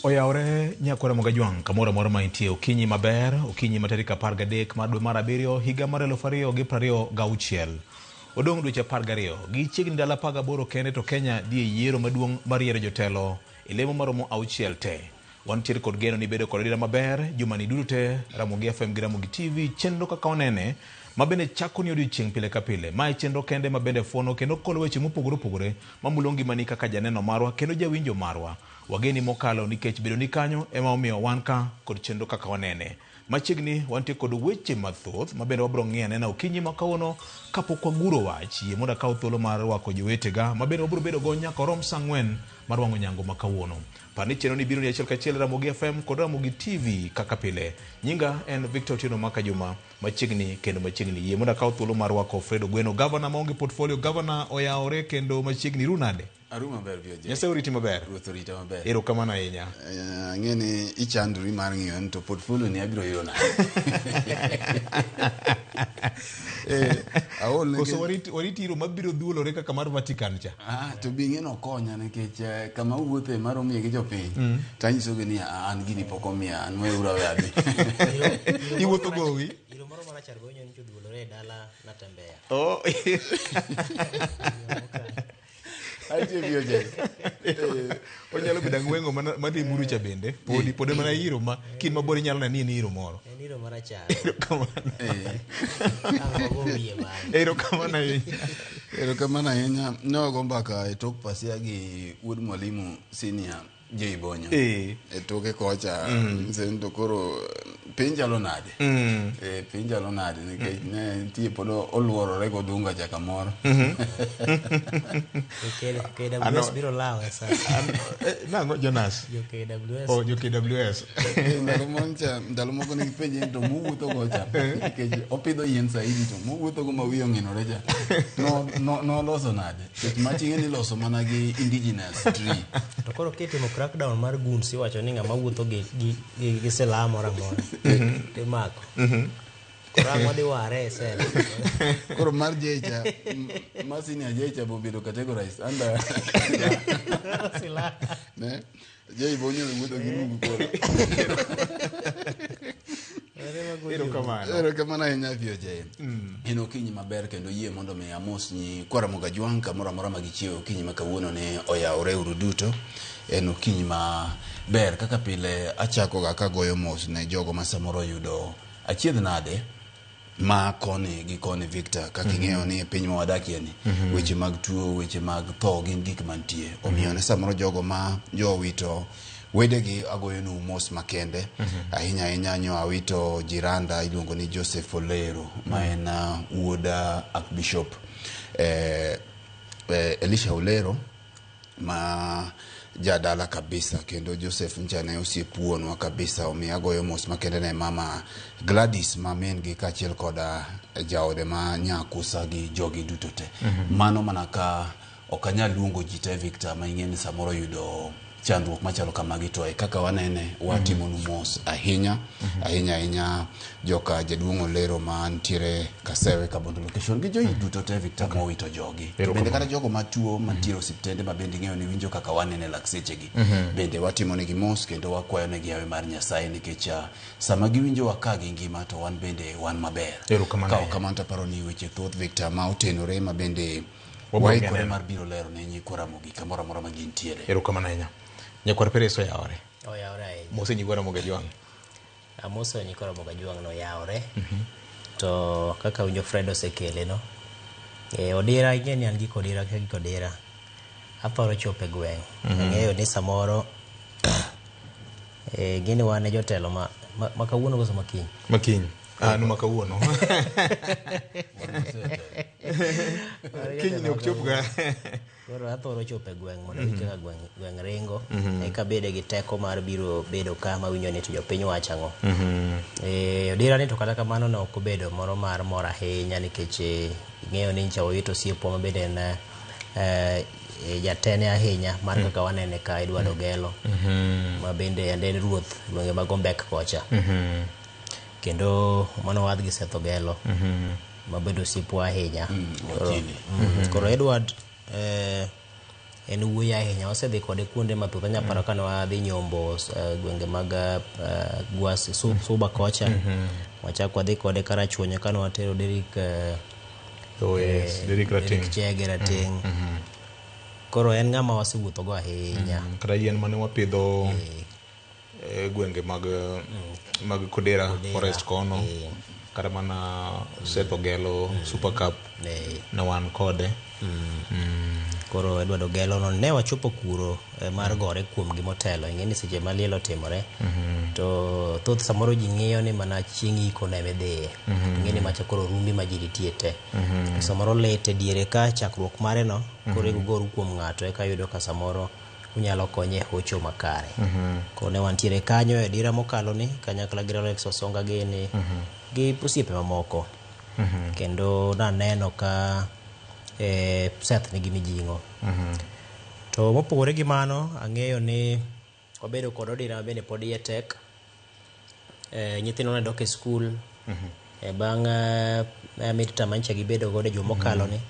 Oyaore nyakore Mogajwang kamora mora maintie okinyi maber okinyi matarika 13 mar dwe mar 7 higa mar 2026 odong dweche 12 gi chiegni dala 18 kende to Kenya dhie yiero maduong' mar yiero jotelo ilemo maromo auchiel te wantiere kod geno ni bedo kod dira maber jumani duto te Ramogi FM gi Ramogi TV chenro kaka onene mabende chako ni odiochieng' pile ka pile mae chenro kende mabende fono kendo kolo weche mopogore opogore mamulo ngimani kaka janeno marwa kendo jawinjo marwa wageni mokalo nikech bedo ni kanyo ema omiyo wan ka kod chenro kaka onene machiegni wantie kod weche mathoth mabende wabro ng'iyo nena okinyi makawuono kapok waguro wach yie mondo akaw thuolo mar rwako jowetega mabende wabro bedo go nyaka rom saa 4 mar wang'o nyango makawuono pani chenro ni biro ni achiel kachiel Ramogi FM kod Ramogi TV kaka pile nyinga en Victor Otieno Makajuma machiegni kendo machiegni yie mondo akaw thuolo mar rwako Fredo Gweno governor maonge portfolio governor oyaore kendo machiegni runade Aruma maber bioje. Nyase uriti maber. Ruoth orita maber. Ero kamano ahinya. Ng'eni ichandri mar ng'iyo to portfolio ni abiro yona. Koso wariti iro mabiro dhuolore kaka mar Vatican cha. To bi ng'eno konya nikech kama wuothe mar omiye gi jopiny. Tanyisogi ni an gini pok omiya an we ura wadi. Iwuotho gowi. Iro moro mar achar gonyo ni dhuolore dala natembea. Oh. Aje bioje. Onyalo bedo ng'wengo madhi muru cha bende. Podi mana iro ma kin mabor nyalo na ni iro moro. En iro mar achar. Ero kamano. Ero kamano ahinya. Nogo mbaka e tok pasia gi Wuod Mwalimu Senior J Bonyo. E toke kocha sento koro pinjalo nade. Pinjalo nade nikech ne tie podo oluorore go dunga chaka moro. KWS biro lawa sasa. Nango Jonas. Jo KWS. Oh, jo KWS. Ndalo moko ni penje to muwuotho go cha. Nikech opidho yien saidi to muwuotho go mawiyo ng'inore cha. No loso nade. Kech machinge ni loso mana gi indigenous tree. To koro kitimo crackdown mar guns iwacho ni ng'ama wuotho gi selam moro amora. Te mako. Rango di ware sel. Koro mar jecha masini jecha bo bedo categorized under sila. Ne? Jay Bonyo wuotho gi rungu koro. Ero kamano ahinya bioje. En okinyi maber kendo yie mondo me amos ni kwara Mogajwang kamoro amora magichiewo okinyi makawuono ne oyaore uru duto. En okinyi maber kaka pile achako ga kagoyo mos ne jogo ma samoro yudo achiedh nade ma koni gi koni Victor kaka ing'eyo ni piny ma wadakie ni weche mag tuo weche mag tho gin gik mantie omiyo ne samoro jogo ma jowito wedegi agoyo nu mos makende ahinya ahinya nyo awito jiranda iluongo ni Joseph Olero ma en wuoda Archbishop Elisha Olero ma jadala kabisa kendo Joseph Njane osiepuonwa kabisa omiyo agoyo mos makende ne mama Gladys mamen gi kachiel koda jaode ma nyakusa gi jogi duto te mano manaka okanyal luongo jite Victor ma ing'eni samoro yudo chandruok machalo kamagi to kaka wanene watimo nu mos ahinya joka jaduong' Olero ma ntiere Kasewe Kabondo location gi joyi duto te Victor mowito jogi bende kata jogo matuo mantiere osiptende ma bende ng'eyo ni winjo kaka wanene laksechegi bende watimo negi mos kendo wakwayo negi yawe mar Nyasaye nikech sama giwinjo waka gi ngima to wan bende wan maber ka okamanta paro ni weche thoth Victor ma otenore ma bende waikore mar biro lero ne nyikwa Ramogi kamoro amora ma gintiere. Ero kamano ahinya. Nyakwar Pereso yaore. Oyaore ahinya. Mose nyigwara Mogajwang. Mose nyikora Mogajwang no yaore. To kaka winjo Fredo sekele no. Odira ing'eni an giko odira ka giko odira. Aparo chope gweng'. Ng'eyo ni samoro gini wane jotelo ma kawuono goso makiny. Makiny. No makawuono. Kiny ne ok chop ga. Koro athoro chope gweng' mondo kaka gweng' ringo eka bede gi teko mar biro bedo ka ma winjo ni to jopiny wacho ang'o. Odira ni to kata kamano ne ok obedo moro mor ahinya nikech ing'eyo ni ncha owito osiepo ma bende en jatene ahinya mar kaka wanene ka Edward Ogelo ma bende en ruoth gwenge mag Ombek kocha. Kendo mano wadh gi Seth Ogelo ma bedo osiepo ahinya. Koro Edward en wuoyi ahinya. Wasedhi kode kuonde mathoth. Anyaparo kane wadhi nyombo gwenge mag Gwasi Suba kocha. Wachako wadhi kode Karachuonyo kane watero Derrick Rateng. Chege Rateng. Koro en ng'ama wasewuotho go ahinya. Kata yien mane wapidho gwenge mag Kodera Forest kono. Kata mana Seth Ogelo Super Cup na wan kode. Koro Edward Ogelo no ne wachopo kuro mar gore kuom gimotelo. Ing'eni seche ma liel otimore to thoth samoro ji ng'iyo ni mana chieng' iko ne midhiye. Ing'eni macha koro rumbi ma ji nitie te. Samoro lete diere ka chakruok mare no koro igoru kuom ng'ato eka yudo ka samoro unyalo konye hocho makare. Koro ne wantiere kanyo e dira mokalo ni kanyakla gi Alex Osonga gini gi osiepe mamoko. Kendo naneno ka Seth nigi mijing'o. To mopogore gi mano ang'eyo ni wabedo kod odira bende pod iye tek. Nyithindo ne dok e skul bang' midterm manyicha gibedo godo juma mokalo ni.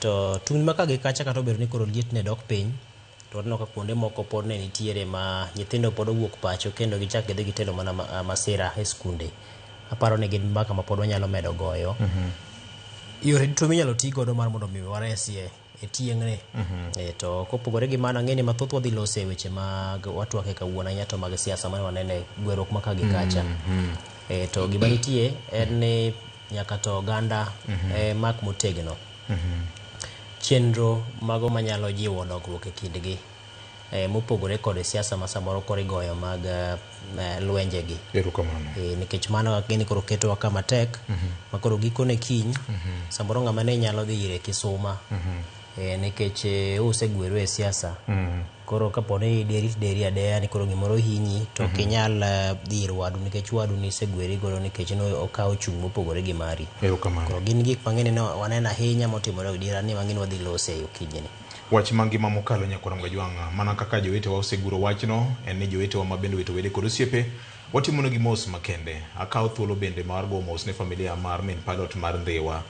To tungni ma kagi kacha kata obedo ni koro liet ne dok piny, to waneno ka kuonde moko pod ne nitiere ma nyithindo pod owuok pacho kendo gichak gidhi gitelo mana masira e skunde. Aparo ni gin mbaka ma pod wanyalo medo goyo. Yore duto minyalo ti godo mar mondo mi waresie e tieng'ni. To kopogore gi mano ang'eni mathoth wadhi lose weche mag watwake kawuono ahinya to mag siasa mane wanene gweruok ma kagi kacha. To gima nitie en ni nyaka to oganda mak motegno chenro mago manyalo jiwo dongruok e kindgi mopogore kod siasa ma samoro koro igoyo mag lwenjegi. Nikech mano ageni koro ketowa kama tek ma koro gikone kiny samoro ng'ama ne nyalo dhi ire kisuma nikech usegweru e siasa. Koro kaponi deri adeya ni koro gimoro hinyi to kinyal dhi ir wadu nikech wadu ni segweri godo nikech no okawo chung' mopogore gi mari. Koro gin gik mang'eny no waneno ahinya motimore e dira ni mang'eny wadhi lose e okinyini. Wach mangima mokalo Nyakwar Gajwang' mana kaka jowetewa oseguro wachno en ni jowetewa mabende wito wede kod osiepe watimono gi mos makende. Akawo thuolo bende mar go mos ne familia mar min pilot mar Ndhiwa.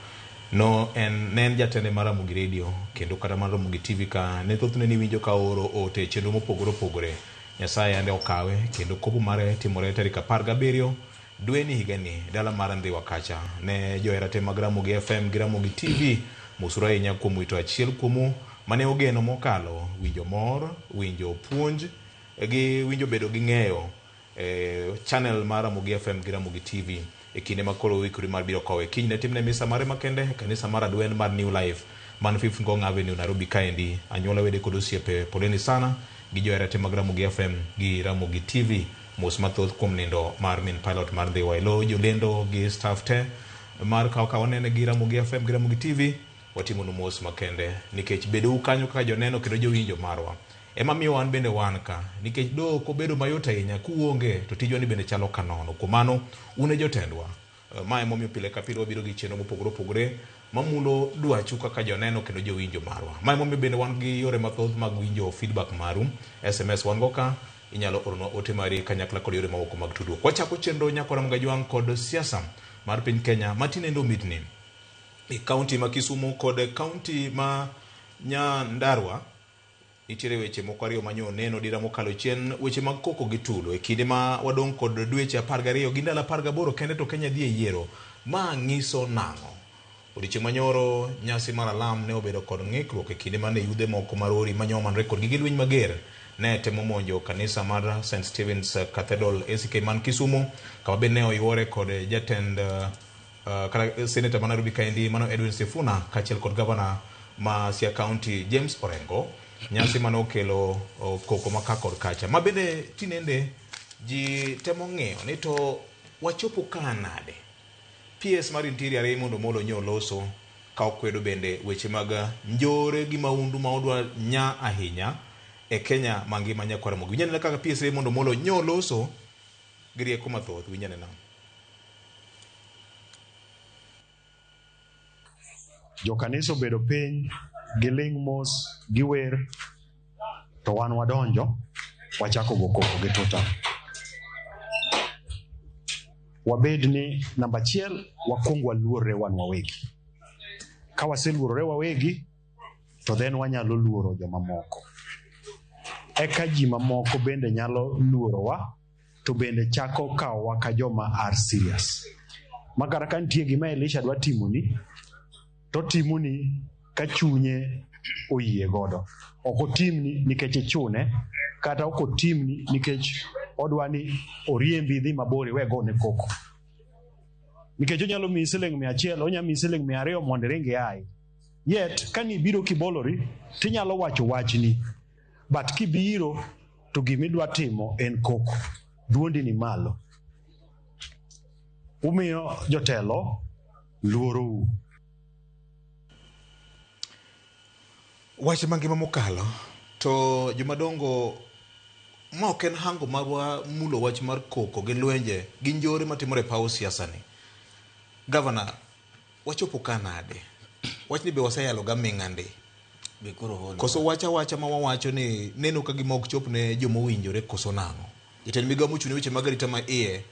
No en jatende mar Ramogi Radio kendo kata mar Ramogi TV ka ne thothne ni winjo ka oro ote chenro mopogore opogore. Nyasaye ande okawe kendo kopo mare timore tarik 17 dwe ni higani dala mar Ndhiwa kacha. Ne joherate mag Ramogi FM gi Ramogi TV mosura ahinya kuom wito achiel kuomu mane ogeno mokalo winjo mor, winjo puonj gi winjo bedo gi ng'eyo channel mar Ramogi FM gi Ramogi TV e kinde makoro wikuri mar biro kowe kiny ne timne misa mare makende kanisa mar Adwen mar New Life man 5 Ngong Avenue Nairobi kaendi. Anyuola wede kod osiepe poleni sana gi joherate mag Ramogi FM gi Ramogi TV mos mathoth kuom nindo mar min pilot mar Ndhiwa. Elo jolendo gi staff te mar kaw nene gi Ramogi FM gi Ramogi TV watimo no mos makende nikech bedo kanyo kaka joneno kendo jowinjo marwa ema miyo wan bende wan ka nikech do ko bedo mayot ahinya kuonge to tijwa ni bende chalo kanono. Kuom mano une jotendwa mae momiyo pile ka pile wabiro gi chenro mopogore opogore mamulo dwachu kaka joneno kendo jowinjo marwa. Mae momiyo bende wan gi yore mathoth mag winjo feedback maru. SMS wan go ka inyalo orno ote mari kanyakla kod yore mamoko mag tudruok. Wachako chenro Nyakwar Gajwang' kod siasa mar piny Kenya matinendo mitni e kaunti ma Kisumu kod kaunti ma Nyandarua. Nitiere weche moko ariyo manyo neno dira mokalo chien weche mag koko gi tulo e kinde ma wadong' kod dweche 12 gi ndalo 18 kende to Kenya dhi e yiero. Ma ng'iso nang'o? Odiochieng' manyoro nyasi mar alam ne obedo kod ng'ikruok e kinde mane yudhe moko marori manyomanre kod gige lweny mager ne temo monjo kanisa mar St. Stephen's Cathedral ACK man Kisumu kama bende ne oywore kod jatend Senator ma Nairobi kaendi mano Edwin Sifuna kachiel kod governor ma Siaya County James Orengo. Nyasi mano okelo koko makakor kacha ma bende tinende ji temo ng'eyo ni to wachopo kanade. PS mar Interior Raymond Omolo nyo loso ka okwedo bende weche mag njore gi maundu ma odwa nya ahinya e Kenya mangima Nyakwar Mogi. Winyane kaka PS Raymond Omolo nyo loso gi rieko mathoth winyane na jo kanisa obedo piny giling mos giwer to wan wadonjo wachako go koko gi tuta. Wabed ni namba 1 wakuong waluorre wan wawegi. Ka waseluorre wawegi to then wanyalo luoro jomamoko. Eka ji mamoko bende nyalo luorowa, to bende chako kawowa ka joma are serious. Makara ka nitie gima Elisha dwa timoni, to timoni ka chunye oyie godo. Ok otimni nikech ichune, kata ok otimni nikech odwa ni oriembi dhi mabor iwe gone koko. Nikech onyalo miyi siling 100, onyalo miyi siling 200 mondo iringi ai. Yet ka nibiro kibolori, tinyalo wacho wachni. But kibiro to gimidwa timo en koko. Duondi ni malo. Umiyo jotelo luorou. Wache mangima mokalo to jomadongo ma ok en hango marwa mulo wach mar koko gi lwenje gi njore matimore paw siasa ni. Governor, wachopo kanade? Wachni be waseyalo ga ming'andi. Be koro holo. Koso wacha ma wawacho ni neno ka gima ok chop ne jomo winjore koso nang'o. Jatend migawo mochune weche mag arita ma iye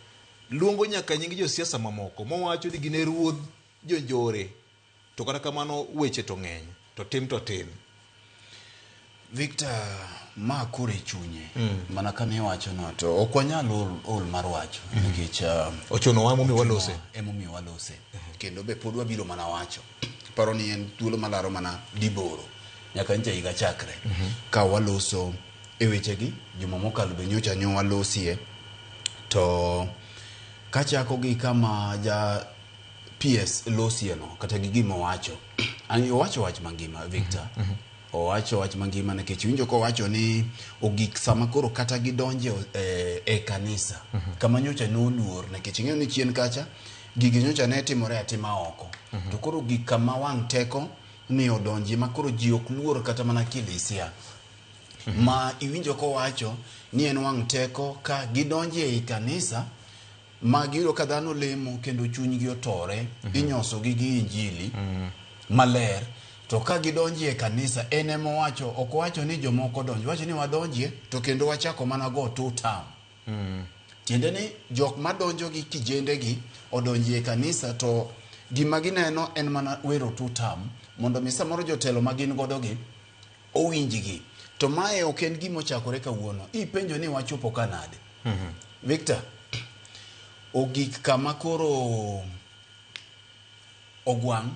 luongo nyaka nying jo siasa mamoko mowacho ni gine ruodh jonjore. To kata kamano weche to ng'eny to tim to tin. Victor, ma kore chunye. Mana kane wacho no to ok wanyalo ol mar wacho nikech ochono wa momi walose. Emomi walose. Kendo be pod wabiro mana wacho. Paro ni en thuolo malaro mana diboro. Nyaka nje higa chakre. Ka waloso e wechegi juma mokalo be nyocha walosie. To kachako gi kama ja PS losieno kata gi gima wacho. Ani wacho wach mangima Victor. Owacho wach mangima nikech winjo ko wacho ni ogik sama koro kata gidonje e kanisa. Kama nyocha no luor nikech ng'eyo ni chien kacha gigi nyocha ne timore atima oko. To koro gik kama wang' teko ni odonji ma koro ji ok luor kata mana kilisia. Ma iwinjo ko wacho ni en wang' teko ka gidonje e kanisa ma giro ka dhano lemo kendo chunygi otore, inyoso gi injili maler. To ka gidonji e kanisa enemo wacho ok wacho ni jomoko donjo, wacho ni wadonjie to kendo wachako mana go two term. Tiende ni jok madonjo gi kijende gi odonji e kanisa to gima gineno en mana wero two term mondo mi samoro jotelo magin godo gi owinjgi. To mae ok en gimo chakore kawuono. Ipenjo ni wachopo kanade. Victor, ogik kama koro ogwang'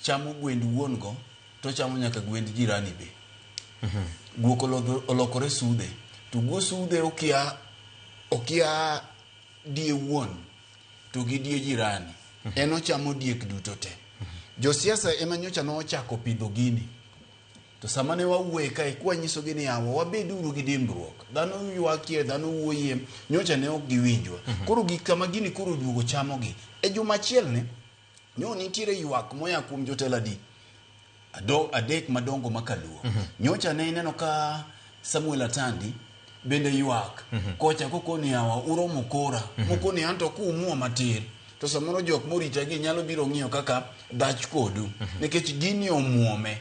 chamo gwend wuongo to chamo nyaka gwend jirani be. Guok olokore sude. To guo sude okia die wuon to gi die jirani. Eno chamo diek duto te. Jo siasa ema nyocha no ochako pidho gini. To sama ne wawuoye kae kwa nyiso gi ni yawo wabeduru gi dimbruok. Dhano yuakie, dhano wuoye, nyocha ne ok giwinjwa. Koro gik kama gini koro duogo chamo gi. E juma achiel ne nyo nitiere yuak moya kuom jotelo adek madongo makaluo. Nyocha ne ineno ka Samuel Atandi bende yuak. Kocha kokoni yawa uromo kora. Mokoni anto kuumuo matir. To samoro jok morita gi nyalo biro ng'iyo kaka dach kodu. Nikech gini omuome.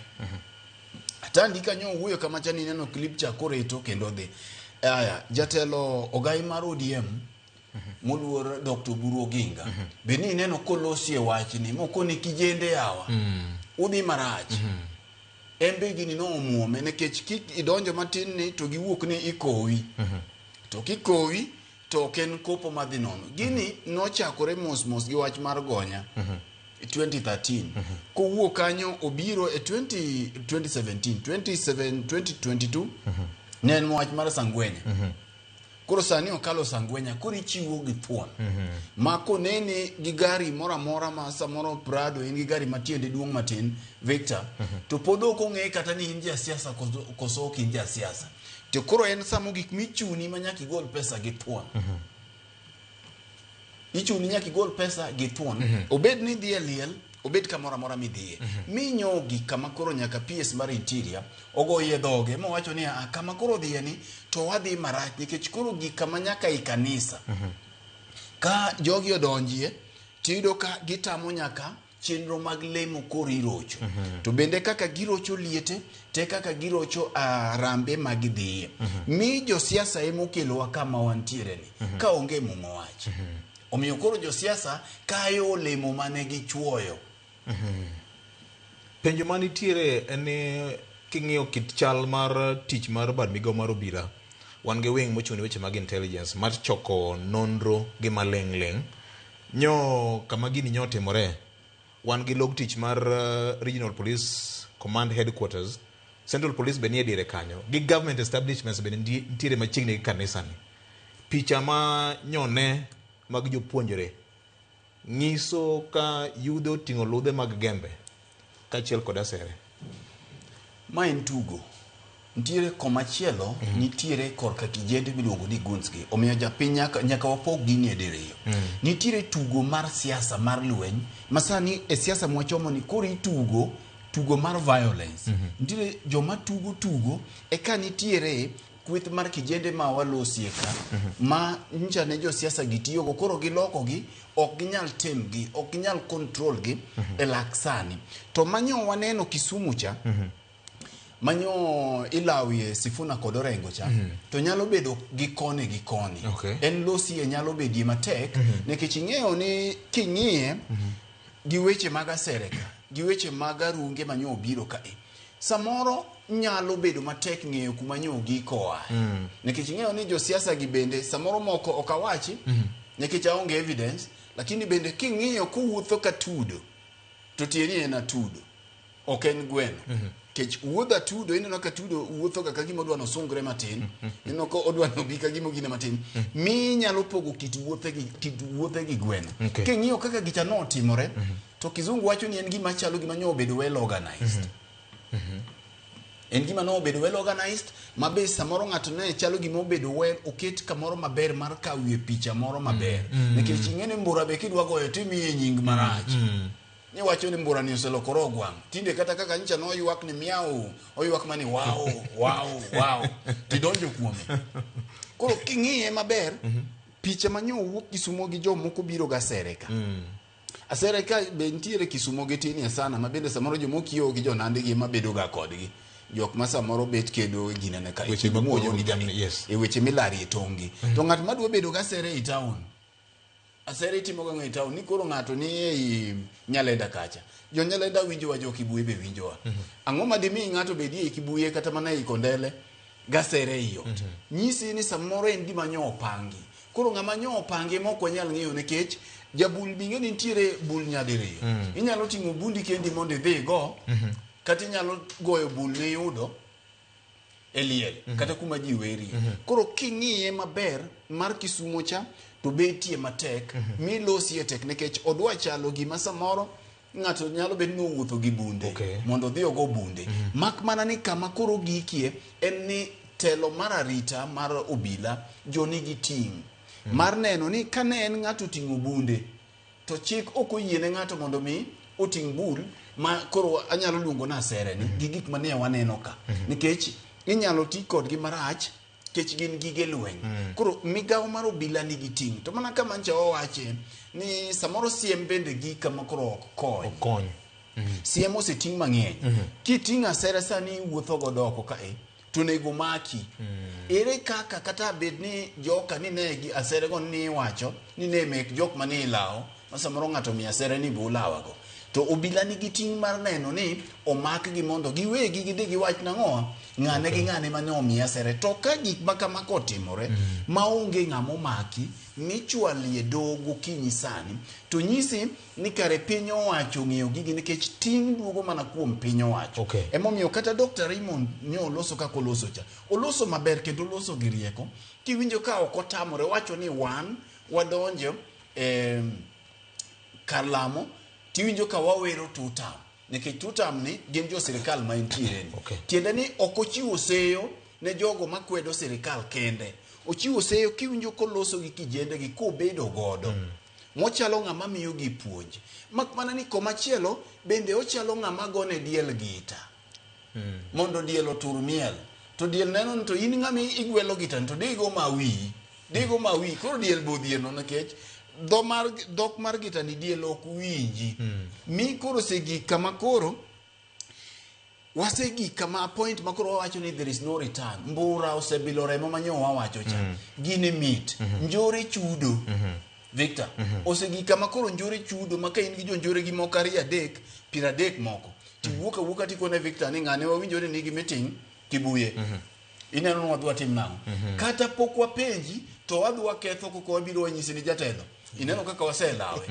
Atandi kanyo wuoyo kama chani neno clip cha koreto kendo dhi. Aya, jatelo Ogai mar ODM moluor Dr. Buru Oginga. Beni neno kolosie wachni mokoni kijende yawa. Udhi marach. Embe gini no omuome nikech kik idonjo matin ni to giwuok ni ikowi. To kikowi to ken kopo madhi nono. Gini nochakore mos gi wach mar gonya. 2013 kowuok kanyo obiro e 2022 ne en wach mar Sangwenya. Koro sani okalo Sangwenya koro ichiwo gi thuon. Ma konene gi gari mora ma samoro Prado en gi gari matiende duong' matin Victor to podok ong'e kata ni inja siasa koso ok inja siasa. To koro en samo gik michuni manyaka igol pesa gi thuon. Ichuni nyaka igol pesa gi thuon. Obed ni dhi liel, obed kamora midhiye. Minyo gik kama koro nyaka PS mar interior ogoye dhoge mowacho ni kama koro dhiye ni to wadhi marach nikech koro gik kama nyaka i kanisa. Ka jogi odonjie tiyudo ka gitamo nyaka chenro mag lemo koro irocho. To bende kaka girocho liete te kaka girocho rambe mag dhiye. Mi jo siasa emokelowa kama wantiere ni ka onge mung'o wach. Omiyo koro jo siasa kayo olemo mane gichuoyo. Penjo manitiere en ni king'iyo kit chal mar tich mar bad migawo mar obila, wan gi wing mochung' ne weche mag intelligence mar choko nonro gi maleng'. Nyo kama gini nyo timore, wan gi log tich mar Regional Police Command Headquarters, Central Police be nie diere kanyo, gi government establishments be nitiere machiegni gi kanisani. Picha ma nyone mag jopuonjre nyiso ka yudhe oting'o ludhe mag gembe kachiel kod asere. Ma en tugo. Nitiere komachielo, nitiere korka kijende miluongo ni gunski. Omiyo japiny nyaka wapog gini e diriyo. Nitiere tugo mar siasa mar lweny, masani e siasa mwachomo ni koro itugo tugo mar violence. Nitiere joma tugo eka nitiere kweth mar kijende ma walosie ka ma ncha ne jo siasa gitiyogo, koro giloko gi, ok ginyal temgi, ok ginyal control gi e lak sani. To manyo waneno Kisumu cha, manyo ilawie Sifuna kod Orengo cha, to nyalo bedo gi kone gi kone. En losie nyalo bedie matek, nikech ing'eyo ni king'iye gi weche mag asere ka, gi weche mag arunge manyo obiro ka samoro nyalo bedo matek ng'eyo kuma nyo gikoa. Nikech ing'eyo ni jo siasa gi bende samoro moko okawachi, nikech aonge evidence, lakini bende king'iyo kuwuotho ka tudo, to tieni en atudo, ok en gweno. Kech wuodha tudo, ineno ka tudo wuotho ka gima odwa nosungre matin, ineno ka odwa nobi ka gima ogine matin, mi nyalo pogo kit wuothe gi gweno. King'iyo kaka gicha no timore, to kizungu wacho ni en gima chalo gima nyo obedo well organized. En gima no obedo well organized, mabe samoro ng'ato ne chalo gima obedo well, oket kamoro maber mar kawie picha moro maber. Nikech ing'ene mbura be kidwa goyo timiye nying marach. Ni wacho ni mbura ni oselokoro ogwang'. Tinde kata kaka ncha no oywak ni miau, oywak mani wow, tidonjo kuome. Koro king'iye maber, picha manyo owuok Kisumo gi jomoko biro ga asere ka. Asere ka be nitiere Kisumo gi tinie sana, mabende samoro jomokio gi jonande gi mabedo ga kodgi. Jok ma samoro bet kedo ginene ka weche mamuojo ni jamni, yes. E weche milari e tongi. To ng'at madwa bedo ga asere e town. Asere itimo ga e town, ni koro ng'ato ni e Nyalenda kacha. Jo Nyalenda winjowa, jo Kibuye be winjowa. Ang'o madimi ng'ato bedie e Kibuye kata mana e Kondele ga asere yot. Nyisi ni samoro en gima nyo opangi. Koro ng'ama nyo opangi moko nyal ng'eyo, nikech jabul binge nitiere bul nyadiriyo. Inyalo ting'o bundi kendi mondo idhi go, kata inyalo goyo bul ne yudo e liel, kata kuma ji weri. Koro king'iye maber mar Kisumo cha, to betie matek, milosie tek, nikech odwa chalo gima samoro ng'ato nyalo bedo ni owuotho gi bunde, mondo dhi ogo bunde. Mak mana ni kama koro gikie en ni telo mar arita mar obila jo nigi ting' mar neno ni kane en ng'ato ting'o bunde, to chik ok oyiene ng'ato mondo mi oting' bul ma koro anyalo luongo na asere ni gi gik mane waneno ka. Nikech inyalo ti kodgi marach, kech gin gige lweny. Koro migawo mar obila nigi ting'. To mana kama ncha owache ni samoro siem bende gi kama koro ok kony. Siem oseting' mang'eny. Kiting' asere sani wuotho godo oko ka to nego maki. Ere kaka kata bed ni joka ni ne gi asere go ni wacho ni ne mek jok mane ilao, ma samoro ng'ato mi asere ni bulawa go. To obila nigi ting' mar neno ni omak gi mondo giwegi gidhi giwach nang'o ng'ane gi ng'ane mane omiya asere. To ka gik makama kotimore maonge ng'amo maki michwalie dogo kinyi sani, to nyisi ni kare piny owacho ng'eyo gigi, nikech ting' duogo mana kuom piny owacho. Emomiyo kata Dr. Raymond nyo oloso kako loso cha, oloso maber kendo oloso gi rieko. Kiwinjo ka ok otamore, wacho ni wadonjo kar lamo, tiwinjo ka wawero tutam, nikech tutam ni gin jo sirikal ma entiere ni. Tiende ni ok ochiwo seyo ne jogo makwedo sirikal kende. Ochiwo seyo kiwinjo koloso gi kijende gi kobedo godo. Mochalo ng'ama miyo gi puonj. Mak mana ni komachielo bende ochalo ng'ama gone diel gita. Mondo diel otur miel. To diel neno ni to in ng'ami igwelo gita to digo mawi. Koro diel bodhieno, nikech dhok mar gita ni diel ok winji. Mi koro segik kama koro wasegik kama point makoro wawacho ni there is no return. Mbura osebilo remo manyo wawacho cha. Gine mit. Njore chudo. Victor. Osegik kama koro njore chudo, maka in gi jo njore gi moko 2, 3, 4 moko. tiwuok awuoka tikone Victor ni ng'ane wawinjo ni nigi meeting Kibuye ineno ni wadwa tim nang'o kata pok wapenji to wadwa ketho koko wabiro wanyisi ni jatelo ineno kaka waselawe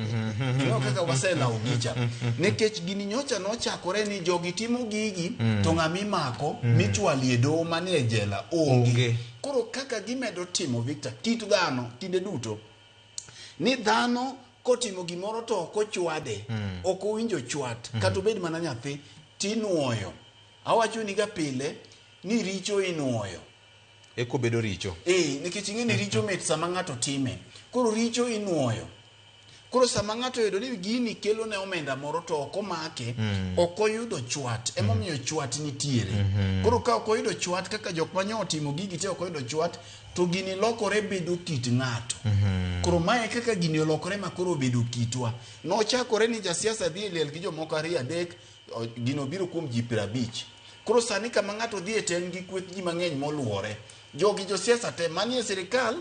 ineno kaka waselawo gicha nikech gini nyocha nochakore ni jogi timo gigi to ng'ami mako michwalie doho manie jela onge koro kaka gimedo timo Victor kit dhano tinde duto ni dhano kotimo gimoro to kochwade ok owinjo chwat kata obed mana nyathi tinuoyo awacho ni ga pile ni richo inuoyo eko bedo richo nikech ing'e ni richo mit sama ng'ato time koro richo inuoyo koro sama ng'ato yudo ni gini kelo ne omenda moro to ok omake ok oyudo chwat emomiyo chwat nitiere koro ka ok oyudo chwat kaka jok manyo otimo gigi te ok oyudo chwat to gini lokore bedo kit ng'ato koro mae kaka gini olokore makoro bedo kitwa nochakore ni jasiasa dhi liel gi jomoko 2-3 gino biro kuom ji 50 koro sani kama ng'ato dhi e ten gi kweth ji mang'eny moluore jogi josiasa te manie sirikal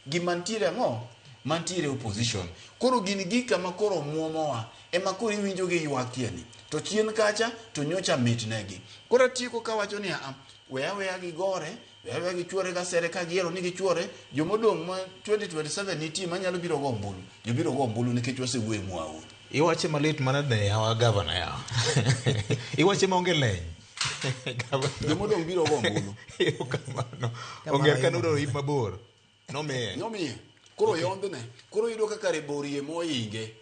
gi mantiere ang'o mantiere opposition koro gini gika makoro muomowa ema koro iwinjo gi ywak tieni to chien kacha to nyocha mitnegi koro tieko kawacho ni weya gi gore weya gi chwore ga sere ka giero ni gichwore jomodong' ma 2027 nitie manyalo biro go ombulu jobiro go ombulu nikech wasewuoyo mwao iwache malit mana ne yawa gavana yawa iwache maonge leny jomodong' biro go ombulu onger kanudoro ip mabor nomiye koro yondne koro yudo kaka reborie moinge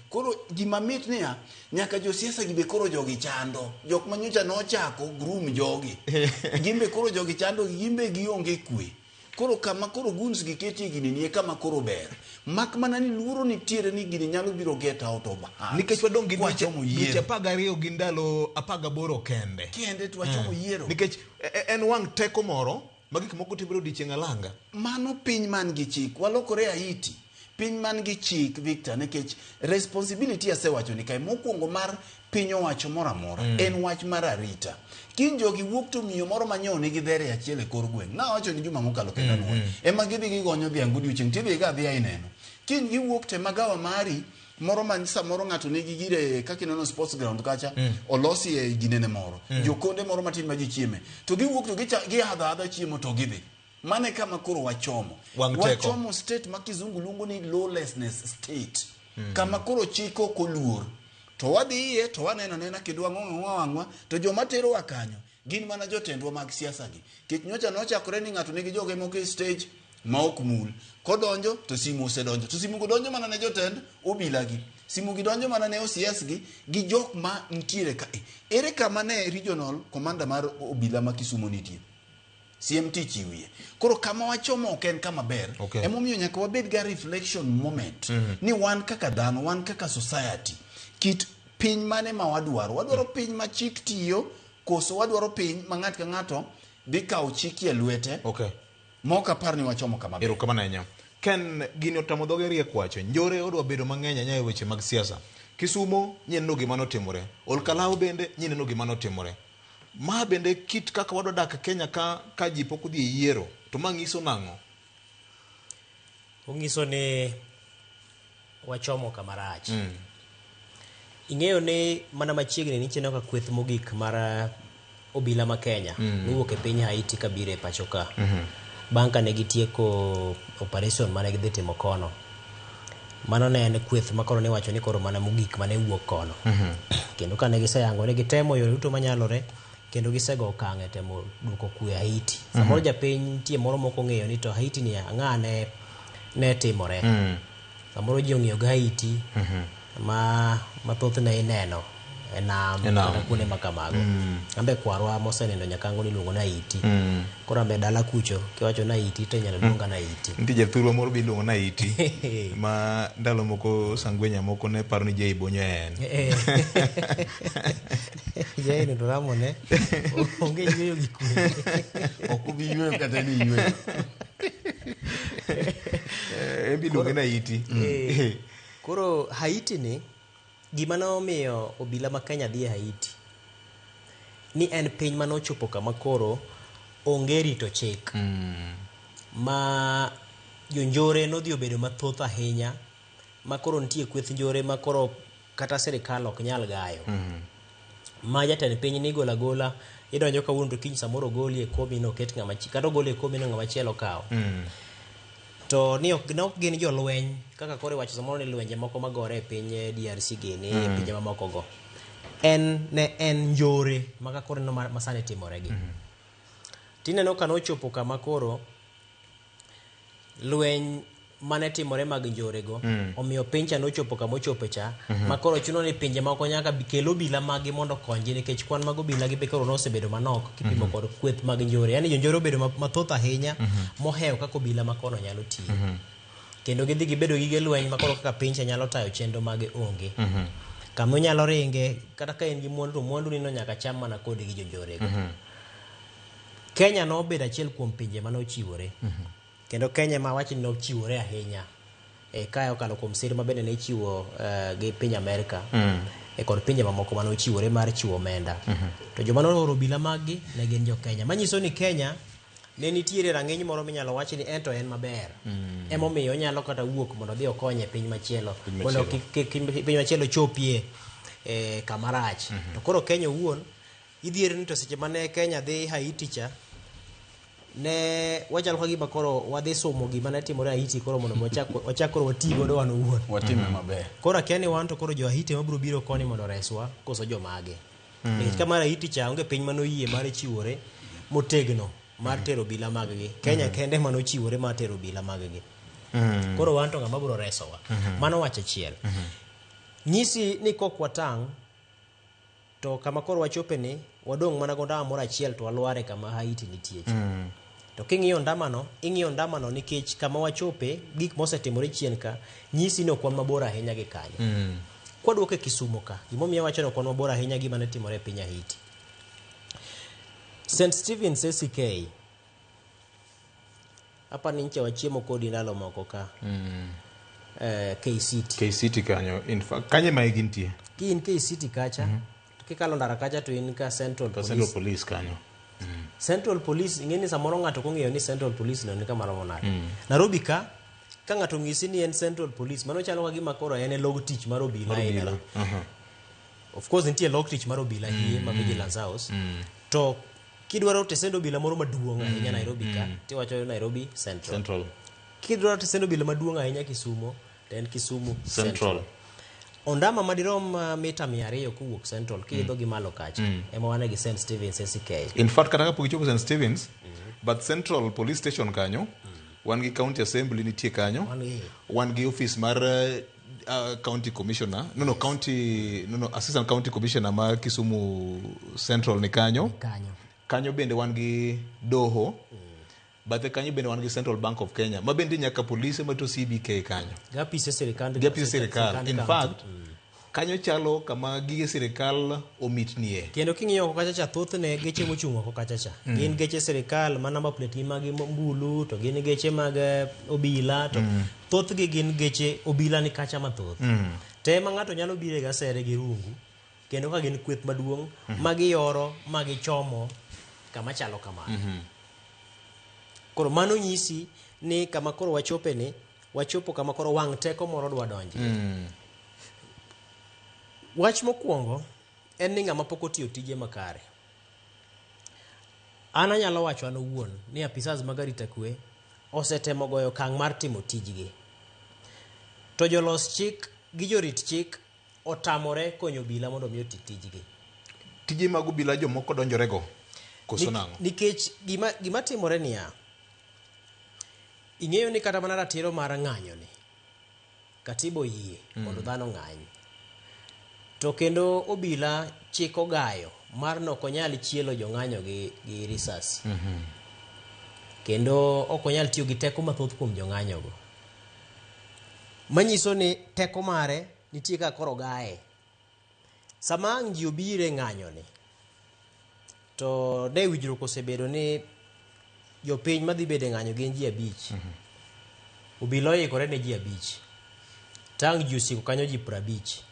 koro gima mit niya nyaka josiasa gibe koro jogi chando jok manyocha nochako groom jogi gimbe koro jogi chando gimbe gionge kwe koro kama koro guns giketie gini nie kama koro ber mak mana ni luoro nitiere ni gini nyalo biro get out of hand nikech wadong' gi dweche 12 gi ndalo 18 kende to wachomo yiero nikech en wang' teko moro magik moko timore odiechieng' alanga mano piny man gi chik walokore Haiti piny man gi chik Victor nikech responsibility asewacho ni kae mokwongo mar piny owacho moro amora en wach mar arita kin jogi wuok to miyo moro manyo nigi dhere achiel e kor gweng' nawacho ni juma mokalo kendo nuo ema gidhi gigonyo dhiang' godiochieng' tidhi ga dhi ineno kin giwuok te magawa mari moro man samoro ng'ato nigi gire kaka inono sports ground kacha olosi e ginene moro jokonde moro matin ma ji chieme to giwuok to gihadha chiemo to gidhi mane kama koro wachomo state ma kizungu luongo ni lawlessness state kama koro chiko koluor to wadhiye to waneno nena kendo wang'wa to joma tero wakanyo gin mana jotendwa mag siasa gi kech nyocha nochakore ni ng'ato nigi joge moko e stage ma ok mul kodonjo to simu osedonjo to simu godonjo mana ne jotend obila gi simu gidonjo mana ne OCS gi jok ma ntiere ka ere kama ne regional commander mar obila ma Kisumu nitie CMT chiwie koro kama wachomo ok en kama ber emomiyo nyaka wabed ga reflection moment ni wan kaka dhano wan kaka society kit piny mane ma wadwaro piny ma chik tiyo koso wadwaro piny ma ng'at ka ng'ato dhi kawo chik e lwete moka par ni wachomo kama ber kama nenya ken gini otamo dhoge riek wacho njore odwa bedo mang'eny anya e weche mag siasa Kisumo nyenno gima notimore Olkalau bende nyenno gima notimore ma bende kit kaka wadwa dak Kenya ka ji pok odhi yiero to mangiso nang'o ongiso ni wachomo kamarach ing'eyo ni mana machiegni ni cheno ka kweth mogik mar obila ma Kenya nowuok e piny Haiti kabiro e pacho ka bang' kane gitieko operation mane gidhi timo kono mano ne en kweth makoro ne wacho ni koro mana mogik mane wuok kono kendo kane giseyango ne gitemo yore duto manyalore kendo gisego okang' e temo duoko kwe Haiti samoro japiny tie moro moko ng'eyo ni to Haiti ni ang'ane ne timore samoro ji ong'iyo ga Haiti mathoth ne ineno e nam kata kuonde makamago ambe kwarwa mosenindo nyakango ni luongo na Haiti koro ambe dala kucho kiwacho na Haiti to nyalo luonga na Haiti nitie jathurwa moro bi luongo na Haiti ma ndalo moko sangwenya moko ne paro ni jei bonyo en jei ndo ramone onge yweyo gi kwe ok ubi yweyo kata ni yweyo bi luongo na Haiti koro Haiti ni gima nomiyo obila ma Kenya dhi e Haiti ni en piny manochopo kama koro onge rito chik ma jonjore nodhi obedo mathoth ahinya ma koro nitie kweth njore ma koro kata sirikal ok nyal gayo ma jatend piny ni gola idonjo kawuono to kiny samoro goli e komi no ket ng'ama kata goli e komi no ng'ama chielo kawo. To ni ok gin jolweny kaka kore wacho samoro ni lwenje moko magore e piny DRC gini pinje mamoko go. En njore maka kore no masane timore gi. Tineno ka nochopo kama koro lweny mane timore mag njore go omiyo piny cha nochopo kama ochopo cha makoro chuno ni pinje moko nyaka kel obila magi mondo konji nikech kwan mag obila gi be koro nosebedo manok kipimo kod kweth mag njore. Yani jonjore obedo mathoth ahinya mohewo kaka obila makono nyalo tiyo. Kendo gidhi gibedo gige lweny makoro kaka piny cha nyalo tayo chenro mage onge. Kama nyalo ringe kata ka en gi mwandu to mwandu ni no nyaka cham mana kod gi jonjore go. Kenya no obedo achiel kuom pinje manochiwore. Kendo Kenya ma wacho ni ochiwore ahinya kayo kalo kuom sir ma bende ne chiwo gi piny Amerika kod pinje mamoko mane ochiwore mar chiwo omenda. To joma nooro obila magi ne gin jo Kenya. Manyiso ni Kenya ne nitiere rang'iny moro minyalo wach ni ento en maber. Emomiyo onyalo kata wuok mondo dhi okonye piny machielo mondo piny machielo chopie kama rach. To koro Kenya owuon idhier ni to seche mane Kenya dhi Haiti cha ne wachalo ka gima koro wadhi somo gima ne timore Haiti koro mondo wachak koro wati godo wan owuon watime maber. Koro akiani wan to koro jo Haiti mabiro biro koni mondo reswa koso jomage. Nikech kama Haiti cha onge piny manoyie mar chiwore motegno mar tero obila mag-gi. Kenya kende manochiwore mar tero obila mag-gi. Koro wan to ng'ama biro resowa. Mano wach achiel. Nyisi ni kok watang' to kama koro wachope ni wadong' mana gonda moro achiel to walware kama Haiti nitie. To king'iyo ndamano nikech kama wachope gik mosetimore chien ka nyisi no kwan mabor ahinya gi kanyo. Kwaduoke Kisumu ka gimomiyo wacho no kwan mabor ahinya gima ne timore e piny Haiti. St. Stephen SCK hapa ni nche wachiemo kodi ndalo moko ka KCT kanyo in fact kanye ma igintie ki in KCT kacha kikalo ndara kacha to in ka Central Police kanyo. Central Police ingeni samoro ng'ato kong'eyo ni Central Police no ni kama romo nade. Nairobi ka ng'ato ng'isi ni en Central Police mano chalo gima koro en log tich mar obila ina. Of course nitie log tich mar obila hie ma Vigilance House. To kidwaro tesendo obila moro maduong' ahinya Nairobi ka tiwacho Nairobi Central. Kidwaro tesendo obila maduong' ahinya Kisumu to en Kisumu Central. Ondama madirom mita 200 kuwuok Central kiidho gi malo kacha ema wane gi St. Stephen's SCK. In fact kata kapok ichopo St. Stephen's but Central Police Station kanyo wan gi County Assembly nitie kanyo wan gi office mar County Commissioner Assistant County Commissioner ma Kisumu Central ni kanyo bende wan gi doho bathe kanyo bende wan gi Central Bank of Kenya ma bende nyaka polisi ma to CBK kanyo gapise sirikal. In fact kanyo chalo kama gige sirikal omitnie. Kendo king'iyo ko kacha thoth ne geche mochung' ko kacha cha gin geche sirikal ma number plate mag mbulu to gin geche mag obila to thoth gi gin geche obila ni kacha mathoth. Te ma ng'ato nyalo bire ga sere gi rungu kendo ka gin kweth maduong' magi yoro magi chomo kama chalo kamano. Koro mano nyisi ni kama koro wachopo kama koro wang' teko moro dwa donji. Wach mokwongo en ni ng'ama pok otiyo tije makare. Ana nyalo wacho an owuon ni apisas mag arita kwe osetemo goyo kang' mar timo tijgi. To jolos chik gi jorit chik otamore konyo obila mondo mi oti tijgi. Tije mag obila jomoko donjorego koso nang'o? Nikech gima timore niya, ing'eyo ni kata mana ratiro mar ng'anyo ni katibo yie mondo dhano ng'any. To kendo obila chiko gayo mar nokonyal chielo jong'anyo gi risasi. Kendo okonyal tiyo gi teko mathoth kuom jong'anyo go. Manyiso ni teko mare nitie ka koro gaye. Sama ang' ji obire ng'anyo ni to ne wijruok osebedo ni jopiny madhi bede ng'anyo gin ji 5. Obila oikore ne ji 5. Tang' ji osiko kanyo ji 50.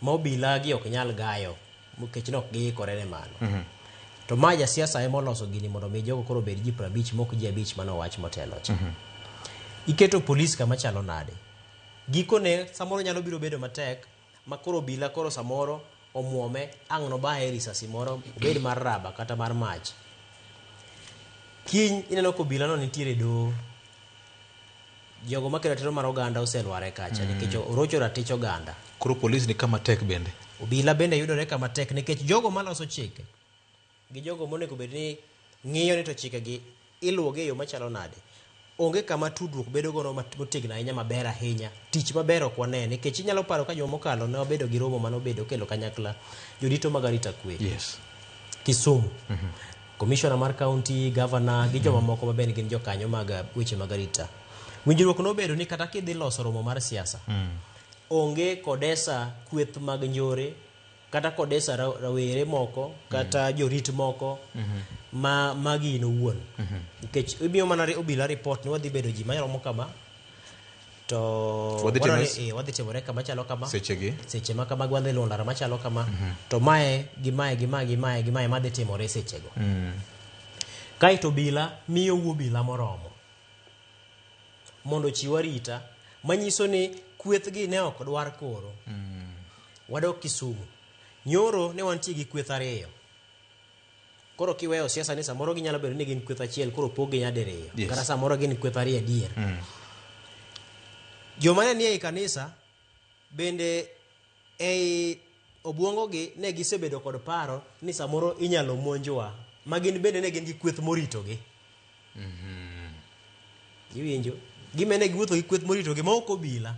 Ma obila gi ok nyal gayo nikech nok giikore ne mano. To ma jasiasa ema oloso gini mondo mi jogo koro bed ji 50 mok ji 5 mano wach motelo cha. Iketo polis kama chalo nade. Gikone samoro nyalo biro bedo matek ma koro obila koro samoro omuome ang' nobaye risasi moro obed mar raba kata mar mach, kiny ineno ko obila no nitiere doho, jogo makelo ratiro mar oganda oselware kacha nikech orocho ratich oganda. Koro polis ni kama tek bende. Obila bende yudore kama tek nikech jogo maloso chike gi jogo monego bed ni ng'iyo ni to chikegi iluwogi e yo machalo nade, onge kama tudruok bedo gono motegno ahinya maber ahinya. Tich maber ok wane nikech inyalo paro ka joma mokalo ne wabedo gi romo manobedo kelo kanyakla jodito mag arita kwe Yes. Kisumu, commissioner mar county, governor gi joma moko ma bende gin jokanyo mag weche mag arita. Winjruok nobedo ni kata kidhi loso romo mar siasa, onge kodesa kweth mag njore kata kodesa rawere moko kata jorit moko ma gino wuon, nikech imiyo mana obila report ni wadhi bedo ji maromo kama, to wadhi timore kama chalo kama seche ma kama gwadhi lundara machalo kama, to mae gi mae madhi timore sechego. Kaito obila miyo obila moromo mondo chiw arita, manyiso ni kwethgi ne ok dwar koro. Wadok Kisumu, nyoro ne wantie gi kweth ariyo, koro kiweyo siasa ni samoro ginyalo bedo ni gin kweth achiel, koro pog gi nyadiriyo, kata samoro gin kweth ariyo adier. Joma ne nie kanisa bende ei obwongogi ne gisebedo kod paro ni samoro inyalo monjwa, ma gin bende ne gin gi kweth moritogi. Iwinjo? Gimene giwuotho gi kweth moritogi ma ok obila.